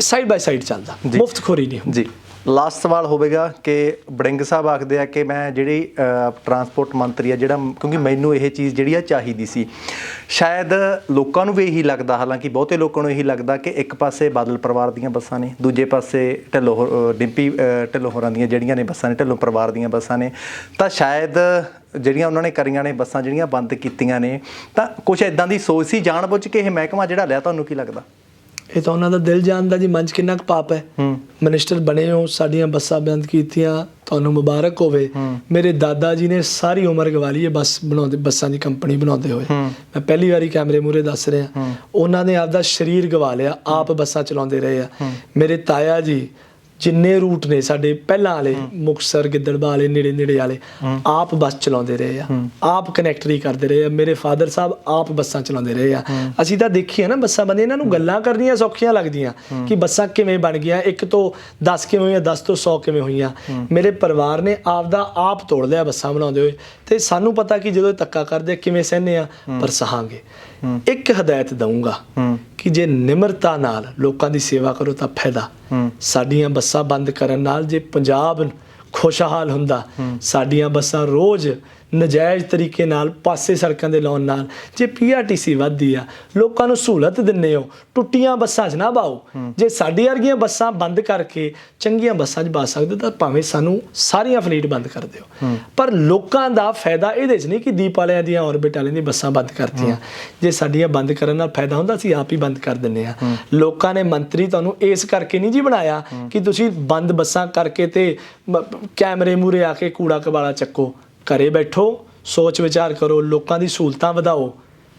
ਸਾਈਡ ਬਾਈ ਸਾਈਡ ਚੱਲਦਾ, ਮੁਫਤਖੋਰੀ ਨਹੀਂ ਹੁੰਦੀ। ਜੀ ਲਾਸਟ ਸਵਾਲ ਹੋਵੇਗਾ ਕਿ ਬੜਿੰਗ ਸਾਹਿਬ ਆਖਦੇ ਆ ਕਿ ਮੈਂ ਜਿਹੜੀ ਟਰਾਂਸਪੋਰਟ ਮੰਤਰੀ ਆ ਜਿਹੜਾ, ਕਿਉਂਕਿ ਮੈਨੂੰ ਇਹ ਚੀਜ਼ ਜਿਹੜੀ ਆ ਚਾਹੀਦੀ ਸੀ, ਸ਼ਾਇਦ ਲੋਕਾਂ ਨੂੰ ਵੀ ਇਹੀ ਲੱਗਦਾ, ਹਾਲਾਂਕਿ ਬਹੁਤੇ ਲੋਕਾਂ ਨੂੰ ਇਹੀ ਲੱਗਦਾ ਕਿ ਇੱਕ ਪਾਸੇ ਬਾਦਲ ਪਰਿਵਾਰ ਦੀਆਂ ਬੱਸਾਂ ਨੇ, ਦੂਜੇ ਪਾਸੇ ਢਿੱਲੋਂ ਡਿੰਪੀ ਢਿੱਲੋਂ ਹੋਰਾਂ ਦੀਆਂ ਜਿਹੜੀਆਂ ਨੇ ਬੱਸਾਂ ਨੇ, ਢਿੱਲੋਂ ਪਰਿਵਾਰ ਦੀਆਂ ਬੱਸਾਂ ਨੇ, ਤਾਂ ਸ਼ਾਇਦ ਜਿਹੜੀਆਂ ਉਹਨਾਂ ਨੇ ਕਰੀਆਂ ਨੇ ਬੱਸਾਂ ਜਿਹੜੀਆਂ ਬੰਦ ਕੀਤੀਆਂ ਨੇ, ਤਾਂ ਕੁਛ ਇੱਦਾਂ ਦੀ ਸੋਚ ਸੀ ਜਾਣ ਬੁੱਝ ਕੇ ਇਹ ਮਹਿਕਮਾ ਜਿਹੜਾ ਲਿਆ। ਤੁਹਾਨੂੰ ਕੀ ਲੱਗਦਾ? ਇਹ ਤਾਂ ਉਹਨਾਂ ਦਾ ਦਿਲ ਜਾਣਦਾ ਜੀ, ਮਨ 'ਚ ਕਿੰਨਾ ਕੁ ਪਾਪ ਹੈ। ਮਿਨਿਸਟਰ ਬਣੇ ਹੋ, ਸਾਡੀਆਂ ਬੱਸਾਂ ਬੰਦ ਕੀਤੀਆਂ, ਤੁਹਾਨੂੰ ਮੁਬਾਰਕ ਹੋਵੇ। ਮੇਰੇ ਦਾਦਾ ਜੀ ਨੇ ਸਾਰੀ ਉਮਰ ਗਵਾ ਲਈ ਹੈ ਬੱਸ ਬਣਾਉਂਦੇ, ਬੱਸਾਂ ਦੀ ਕੰਪਨੀ ਬਣਾਉਂਦੇ ਹੋਏ। ਮੈਂ ਪਹਿਲੀ ਵਾਰੀ ਕੈਮਰੇ ਮੂਹਰੇ ਦੱਸ ਰਿਹਾ, ਉਹਨਾਂ ਨੇ ਆਪਦਾ ਸਰੀਰ ਗਵਾ ਲਿਆ, ਆਪ ਬੱਸਾਂ ਚਲਾਉਂਦੇ ਰਹੇ ਆ। ਮੇਰੇ ਤਾਇਆ ਜੀ ਜਿੰਨੇ ਰੂਟ ਨੇ ਸਾਡੇ ਪਹਿਲਾਂ ਵਾਲੇ, ਮੁਕਤਸਰ ਗਿੱਦੜਬਾਹ ਵਾਲੇ, ਨੇੜੇ ਵਾਲੇ, ਆਪ ਬੱਸ ਚਲਾਉਂਦੇ ਰਹੇ ਆ, ਆਪ ਕਨੈਕਟਰੀ ਕਰਦੇ ਰਹੇ ਆ। ਮੇਰੇ ਫਾਦਰ ਸਾਹਿਬ ਆਪ ਬੱਸਾਂ ਚਲਾਉਂਦੇ ਰਹੇ ਆ। ਅਸੀਂ ਤਾਂ ਦੇਖੀਏ ਨਾ ਬੱਸਾਂ ਬੰਦੇ, ਇਹਨਾਂ ਨੂੰ ਗੱਲਾਂ ਕਰਨੀਆਂ ਸੌਖੀਆਂ ਲੱਗਦੀਆਂ ਕਿ ਬੱਸਾਂ ਕਿਵੇਂ ਬਣ ਗਈਆਂ, 1 ਤੋਂ 10 ਕਿਵੇਂ ਹੋਈਆਂ, 10 ਤੋਂ 100 ਕਿਵੇਂ ਹੋਈਆਂ। ਮੇਰੇ ਪਰਿਵਾਰ ਨੇ ਆਪਦਾ ਆਪ ਤੋੜ ਲਿਆ ਬੱਸਾਂ ਬਣਾਉਂਦੇ ਹੋਏ, ਤੇ ਸਾਨੂੰ ਪਤਾ ਕਿ ਜਦੋਂ ਧੱਕਾ ਕਰਦੇ ਕਿਵੇਂ ਸਹਿੰਦੇ ਆ, ਪਰ ਸਹਾਂਗੇ। ਇੱਕ ਹਦਾਇਤ ਦਊਂਗਾ ਕਿ ਜੇ ਨਿਮਰਤਾ ਨਾਲ ਲੋਕਾਂ ਦੀ ਸੇਵਾ ਕਰੋ ਤਾਂ ਫਾਇਦਾ। ਸਾਡੀਆਂ ਬੱਸਾਂ ਬੰਦ ਕਰਨ ਨਾਲ ਜੇ ਪੰਜਾਬ ਖੁਸ਼ਹਾਲ ਹੁੰਦਾ, ਸਾਡੀਆਂ ਬੱਸਾਂ ਰੋਜ਼ ਨਜਾਇਜ਼ ਤਰੀਕੇ ਨਾਲ ਪਾਸੇ ਸੜਕਾਂ ਦੇ ਲਾਉਣ ਨਾਲ, ਜੇ PRTC ਵੱਧਦੀ ਆ, ਲੋਕਾਂ ਨੂੰ ਸਹੂਲਤ ਦਿੰਦੇ ਹੋ, ਟੁੱਟੀਆਂ ਬੱਸਾਂ 'ਚ ਨਾ ਬਾਓ। ਜੇ ਸਾਡੀ ਵਰਗੀਆਂ ਬੱਸਾਂ ਬੰਦ ਕਰਕੇ ਚੰਗੀਆਂ ਬੱਸਾਂ 'ਚ ਪਾ ਸਕਦੇ ਤਾਂ ਭਾਵੇਂ ਸਾਨੂੰ ਸਾਰੀਆਂ ਫਲੀਟ ਬੰਦ ਕਰ ਦਿਓ, ਪਰ ਲੋਕਾਂ ਦਾ ਫਾਇਦਾ ਇਹਦੇ 'ਚ ਨਹੀਂ ਕਿ ਦੀਪ ਵਾਲਿਆਂ ਦੀਆਂ ਔਰਬਿਟ ਵਾਲਿਆਂ ਦੀਆਂ ਬੱਸਾਂ ਬੰਦ ਕਰਤੀਆਂ। ਜੇ ਸਾਡੀਆਂ ਬੰਦ ਕਰਨ ਨਾਲ ਫਾਇਦਾ ਹੁੰਦਾ ਅਸੀਂ ਆਪ ਹੀ ਬੰਦ ਕਰ ਦਿੰਦੇ ਹਾਂ। ਲੋਕਾਂ ਨੇ ਮੰਤਰੀ ਤੁਹਾਨੂੰ ਇਸ ਕਰਕੇ ਨਹੀਂ ਜੀ ਬਣਾਇਆ ਕਿ ਤੁਸੀਂ ਬੰਦ ਬੱਸਾਂ ਕਰਕੇ ਤੇ ਕੈਮਰੇ ਮੂਹਰੇ ਆ ਕੇ ਕੂੜਾ ਕਬਾੜਾ ਚੱਕੋ। ਘਰੇ ਬੈਠੋ, ਸੋਚ ਵਿਚਾਰ ਕਰੋ, ਲੋਕਾਂ ਦੀ ਸਹੂਲਤਾਂ ਵਧਾਓ।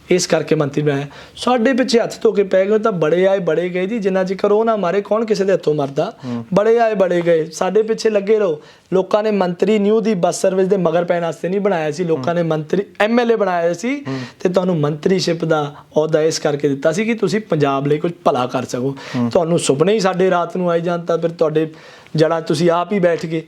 ਇਸ ਕਰਕੇ ਮੰਤਰੀ ਬਣਾਇਆ। ਸਾਡੇ ਪਿੱਛੇ ਹੱਥ ਧੋ ਕੇ ਪੈ ਗਏ ਤਾਂ ਬੜੇ ਆਏ ਬੜੇ ਗਏ ਜੀ, ਜਿੰਨਾ ਚਿਰ ਉਹ ਨਾ ਮਾਰੇ ਕੌਣ ਕਿਸੇ ਦੇ ਹੱਥੋਂ ਮਰਦਾ। ਬੜੇ ਆਏ ਬੜੇ ਗਏ, ਸਾਡੇ ਪਿੱਛੇ ਲੱਗੇ ਰਹੋ। ਲੋਕਾਂ ਨੇ ਮੰਤਰੀ ਨਿਊ ਦੀ ਬੱਸ ਸਰਵਿਸ ਦੇ ਮਗਰ ਪੈਣ ਵਾਸਤੇ ਨਹੀਂ ਬਣਾਇਆ ਸੀ, ਲੋਕਾਂ ਨੇ ਮੰਤਰੀ MLA ਬਣਾਇਆ ਸੀ, ਤੇ ਤੁਹਾਨੂੰ ਮੰਤਰੀਸ਼ਿਪ ਦਾ ਅਹੁਦਾ ਇਸ ਕਰਕੇ ਦਿੱਤਾ ਸੀ ਕਿ ਤੁਸੀਂ ਪੰਜਾਬ ਲਈ ਕੁਝ ਭਲਾ ਕਰ ਸਕੋ। ਤੁਹਾਨੂੰ ਸੁਪਨੇ ਹੀ ਸਾਡੇ ਰਾਤ ਨੂੰ ਆਈ ਜਾਣ ਤਾਂ ਫਿਰ ਤੁਹਾਡੇ ਜੜ੍ਹਾਂ ਤੁਸੀਂ ਆਪ ਹੀ ਬੈਠ ਗਏ।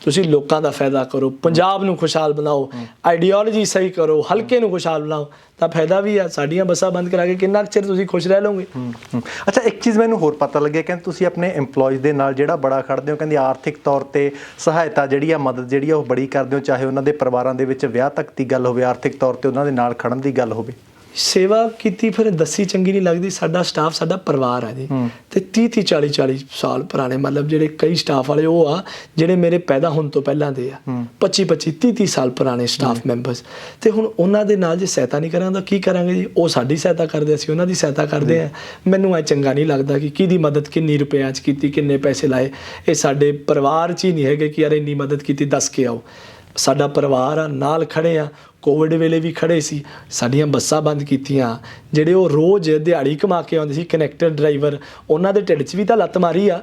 ਤੁਸੀਂ ਲੋਕਾਂ ਦਾ ਫਾਇਦਾ ਕਰੋ, ਪੰਜਾਬ ਨੂੰ ਖੁਸ਼ਹਾਲ ਬਣਾਓ, ਆਈਡੀਓਲੋਜੀ ਸਹੀ ਕਰੋ, ਹਲਕੇ ਨੂੰ ਖੁਸ਼ਹਾਲ ਬਣਾਓ ਤਾਂ ਫਾਇਦਾ ਵੀ ਆ। ਸਾਡੀਆਂ ਬੱਸਾਂ ਬੰਦ ਕਰਾ ਕੇ ਕਿੰਨਾ ਚਿਰ ਤੁਸੀਂ ਖੁਸ਼ ਰਹਿ ਲਓਗੇ। ਅੱਛਾ, ਇੱਕ ਚੀਜ਼ ਮੈਨੂੰ ਹੋਰ ਪਤਾ ਲੱਗਿਆ, ਕਹਿੰਦੇ ਤੁਸੀਂ ਆਪਣੇ EMPLOYEES ਦੇ ਨਾਲ ਜਿਹੜਾ ਬੜਾ ਖੜਦੇ ਹੋ, ਕਹਿੰਦੇ ਆਰਥਿਕ ਤੌਰ ਤੇ ਸਹਾਇਤਾ ਜਿਹੜੀ ਆ, ਮਦਦ ਜਿਹੜੀ ਆ ਉਹ ਬੜੀ ਕਰਦੇ ਹੋ, ਚਾਹੇ ਉਹਨਾਂ ਦੇ ਪਰਿਵਾਰਾਂ ਦੇ ਵਿੱਚ ਵਿਆਹ ਤੱਕ ਦੀ ਗੱਲ ਹੋਵੇ, ਆਰਥਿਕ ਤੌਰ ਤੇ ਉਹਨਾਂ ਦੇ ਨਾਲ ਖੜਨ ਦੀ ਗੱਲ ਹੋਵੇ। ਸੇਵਾ ਕੀਤੀ ਫਿਰ ਦੱਸੀ ਚੰਗੀ ਨਹੀਂ ਲੱਗਦੀ। ਸਾਡਾ ਸਟਾਫ ਸਾਡਾ ਪਰਿਵਾਰ ਆ ਜੀ, ਤੇ 30 40 ਸਾਲ ਪੁਰਾਣੇ, ਮਤਲਬ ਜਿਹੜੇ ਕਈ ਸਟਾਫ ਵਾਲੇ ਉਹ ਆ ਜਿਹੜੇ ਮੇਰੇ ਪੈਦਾ ਹੋਣ ਤੋਂ ਪਹਿਲਾਂ ਦੇ ਆ, 25 30 ਸਾਲ ਪੁਰਾਣੇ ਸਟਾਫ ਮੈਂਬਰਸ। ਤੇ ਹੁਣ ਉਹਨਾਂ ਦੇ ਨਾਲ ਜੇ ਸਹਾਇਤਾ ਨਹੀਂ ਕਰਾਂਗੇ ਤਾਂ ਕੀ ਕਰਾਂਗੇ ਜੀ? ਉਹ ਸਾਡੀ ਸਹਾਇਤਾ ਕਰਦੇ, ਅਸੀਂ ਉਹਨਾਂ ਦੀ ਸਹਾਇਤਾ ਕਰਦੇ ਆ। ਮੈਨੂੰ ਇਹ ਚੰਗਾ ਨਹੀਂ ਲੱਗਦਾ ਕਿ ਕਿਹਦੀ ਮਦਦ ਕਿੰਨੀ ਰੁਪਇਆਂ 'ਚ ਕੀਤੀ, ਕਿੰਨੇ ਪੈਸੇ ਲਾਏ। ਇਹ ਸਾਡੇ ਪਰਿਵਾਰ 'ਚ ਹੀ ਨਹੀਂ ਹੈਗੇ ਕਿ ਯਾਰ ਇੰਨੀ ਮਦਦ ਕੀਤੀ ਦੱਸ ਕੇ ਆਓ। ਸਾਡਾ ਪਰਿਵਾਰ ਆ, ਨਾਲ ਖੜੇ ਆ। ਕੋਵਿਡ ਵੇਲੇ ਵੀ ਖੜੇ ਸੀ, ਸਾਡੀਆਂ ਬੱਸਾਂ ਬੰਦ ਕੀਤੀਆਂ। ਜਿਹੜੇ ਉਹ ਰੋਜ਼ ਦਿਹਾੜੀ ਕਮਾ ਕੇ ਆਉਂਦੇ ਸੀ ਕਨੈਕਟਰ ਡਰਾਈਵਰ, ਉਹਨਾਂ ਦੇ ਢਿੱਡ 'ਚ ਵੀ ਤਾਂ ਲੱਤ ਮਾਰੀ ਆ,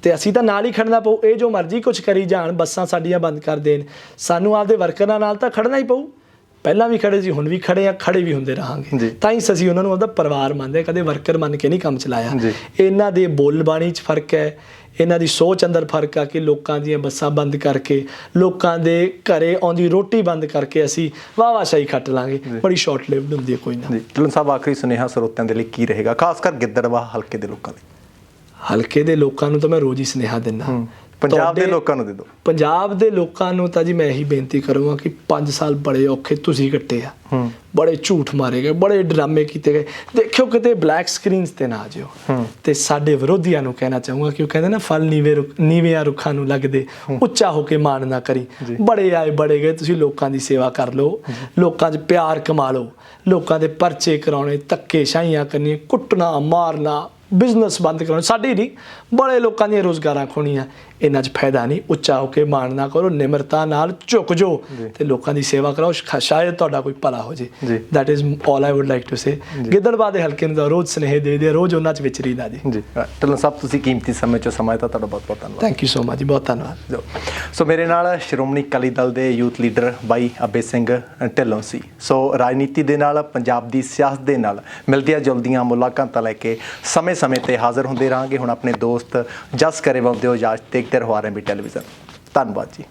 ਤੇ ਅਸੀਂ ਤਾਂ ਨਾਲ ਹੀ ਖੜਨਾ ਪਊ। ਇਹ ਜੋ ਮਰਜ਼ੀ ਕੁਛ ਕਰੀ ਜਾਣ, ਬੱਸਾਂ ਸਾਡੀਆਂ ਬੰਦ ਕਰ ਦੇਣ, ਸਾਨੂੰ ਆਪਦੇ ਵਰਕਰਾਂ ਨਾਲ ਤਾਂ ਖੜਨਾ ਹੀ ਪਊ। ਪਹਿਲਾਂ ਵੀ ਖੜੇ ਸੀ, ਹੁਣ ਵੀ ਖੜੇ ਆ, ਖੜੇ ਵੀ ਹੁੰਦੇ ਰਹਾਂਗੇ। ਤਾਂ ਹੀ ਅਸੀਂ ਉਹਨਾਂ ਨੂੰ ਆਪਦਾ ਪਰਿਵਾਰ ਮੰਨਦੇ, ਕਦੇ ਵਰਕਰ ਮੰਨ ਕੇ ਨਹੀਂ ਕੰਮ ਚਲਾਇਆ। ਇਹਨਾਂ ਦੇ ਬੋਲ ਬਾਣੀ 'ਚ ਫਰਕ ਹੈ, ਇਹਨਾਂ ਦੀ ਸੋਚ ਅੰਦਰ ਫਰਕ ਆ ਕਿ ਲੋਕਾਂ ਦੀਆਂ ਬੱਸਾਂ ਬੰਦ ਕਰਕੇ, ਲੋਕਾਂ ਦੇ ਘਰੇ ਆਉਂਦੀ ਰੋਟੀ ਬੰਦ ਕਰਕੇ ਅਸੀਂ ਵਾਹਵਾਸ਼ਾਹੀ ਖੱਟ ਲਾਂਗੇ। ਬੜੀ ਸ਼ਾਰਟ ਲਿਵਡ ਹੁੰਦੀ ਹੈ। ਕੋਈ ਨਾ। ਢਿੱਲੋਂ ਸਾਹਿਬ, ਆਖਰੀ ਸੁਨੇਹਾ ਸਰੋਤਿਆਂ ਦੇ ਲਈ ਕੀ ਰਹੇਗਾ, ਖਾਸ ਕਰ ਗਿੱਦੜਬਾਹਾ ਹਲਕੇ ਦੇ ਲੋਕਾਂ ਲਈ? ਹਲਕੇ ਦੇ ਲੋਕਾਂ ਨੂੰ ਤਾਂ ਮੈਂ ਰੋਜ਼ ਹੀ ਸੁਨੇਹਾ ਦਿੰਦਾ। ਪੰਜਾਬ ਦੇ ਲੋਕਾਂ ਨੂੰ ਦੇ ਦਿਓ। ਪੰਜਾਬ ਦੇ ਲੋਕਾਂ ਨੂੰ ਤਾਂ ਜੀ ਮੈਂ ਇਹੀ ਬੇਨਤੀ ਕਰੂੰਗਾ ਕਿ 5 ਸਾਲ ਬੜੇ ਔਖੇ ਤੁਸੀਂ ਕੱਟੇ ਆ, ਬੜੇ ਝੂਠ ਮਾਰੇ ਗਏ, ਬੜੇ ਡਰਾਮੇ ਕੀਤੇ ਗਏ। ਦੇਖਿਓ ਕਿਤੇ ਬਲੈਕ ਸਕਰੀਨਸ ਤੇ ਨਾ ਆ ਜਿਓ। ਤੇ ਸਾਡੇ ਵਿਰੋਧੀਆਂ ਨੂੰ ਕਹਿਣਾ ਚਾਹੂੰਗਾ ਕਿ ਉਹ ਕਹਿੰਦੇ ਨਾ ਫਲ ਨੀਵਿਆਂ ਰੁੱਖਾਂ ਨੂੰ ਲੱਗਦੇ, ਉੱਚਾ ਹੋ ਕੇ ਮਾਣ ਨਾ ਕਰੀ। ਬੜੇ ਆਏ ਬੜੇ ਗਏ, ਤੁਸੀਂ ਲੋਕਾਂ ਦੀ ਸੇਵਾ ਕਰ ਲਓ, ਲੋਕਾਂ 'ਚ ਪਿਆਰ ਕਮਾ ਲਓ। ਲੋਕਾਂ ਦੇ ਪਰਚੇ ਕਰਾਉਣੇ, ਧੱਕੇ ਸ਼ਾਹੀਆਂ ਕਰਨੀਆਂ, ਕੁੱਟਣਾ ਮਾਰਨਾ, ਬਿਜ਼ਨਸ ਬੰਦ ਕਰਾਉਣਾ, ਸਾਡੀ ਨਹੀਂ, ਬੜੇ ਲੋਕਾਂ ਦੀਆਂ ਰੁਜ਼ਗਾਰਾਂ ਖੋਣੀਆਂ। ਇਹਨਾਂ 'ਚ ਫਾਇਦਾ ਨਹੀਂ। ਉੱਚਾ ਹੋ ਕੇ ਮਾਣ ਨਾ ਕਰੋ, ਨਿਮਰਤਾ ਨਾਲ ਝੁਕ ਜਾਓ ਤੇ ਲੋਕਾਂ ਦੀ ਸੇਵਾ ਕਰਾਓ, ਸ਼ਾਇਦ ਤੁਹਾਡਾ ਕੋਈ ਭਲਾ ਹੋ ਜੇ। That is all I would like to say. Gidderbaha ਦੇ ਹਲਕੇ ਨੂੰ ਤਾਂ ਰੋਜ਼ ਸੁਨੇਹੇ ਦੇ ਦਿਓ, ਰੋਜ਼ ਉਹਨਾਂ 'ਚ ਵਿਚਰੀਦਾ ਜੀ। ਢਿੱਲੋਂ ਸਾਹਿਬ ਤੁਸੀਂ ਕੀਮਤੀ ਸਮੇਂ 'ਚੋਂ ਸਮਾਂ ਦਿੱਤਾ, ਤੁਹਾਡਾ ਬਹੁਤ ਬਹੁਤ ਧੰਨਵਾਦ। ਥੈਂਕ ਯੂ ਸੋ ਮਚ ਜੀ, ਬਹੁਤ ਧੰਨਵਾਦ। ਸੋ ਮੇਰੇ ਨਾਲ ਸ਼੍ਰੋਮਣੀ ਅਕਾਲੀ ਦਲ ਦੇ ਯੂਥ ਲੀਡਰ ਬਾਈ ਅਬੇ ਸਿੰਘ ਢਿੱਲੋਂ ਸੀ। ਸੋ ਰਾਜਨੀਤੀ ਦੇ ਨਾਲ, ਪੰਜਾਬ ਦੀ ਸਿਆਸਤ ਦੇ ਨਾਲ ਮਿਲਦੀਆਂ ਜੁਲਦੀਆਂ ਮੁਲਾਕਾਤਾਂ ਲੈ ਕੇ ਸਮੇਂ-ਸਮੇਂ ਤੇ ਹਾਜ਼ਰ ਹੁੰਦੇ ਰਹਾਂਗੇ। ਹੁਣ ਆਪਣੇ ਦੋਸਤ ਜਸ ਗਰੇਵਾਲ ਦਿਓ ਇਜਾਜ਼ਤ, ਦੇਖਦੇ ਰਹੋ RMB ਟੈਲੀਵਿਜ਼ਨ। ਧੰਨਵਾਦ ਜੀ।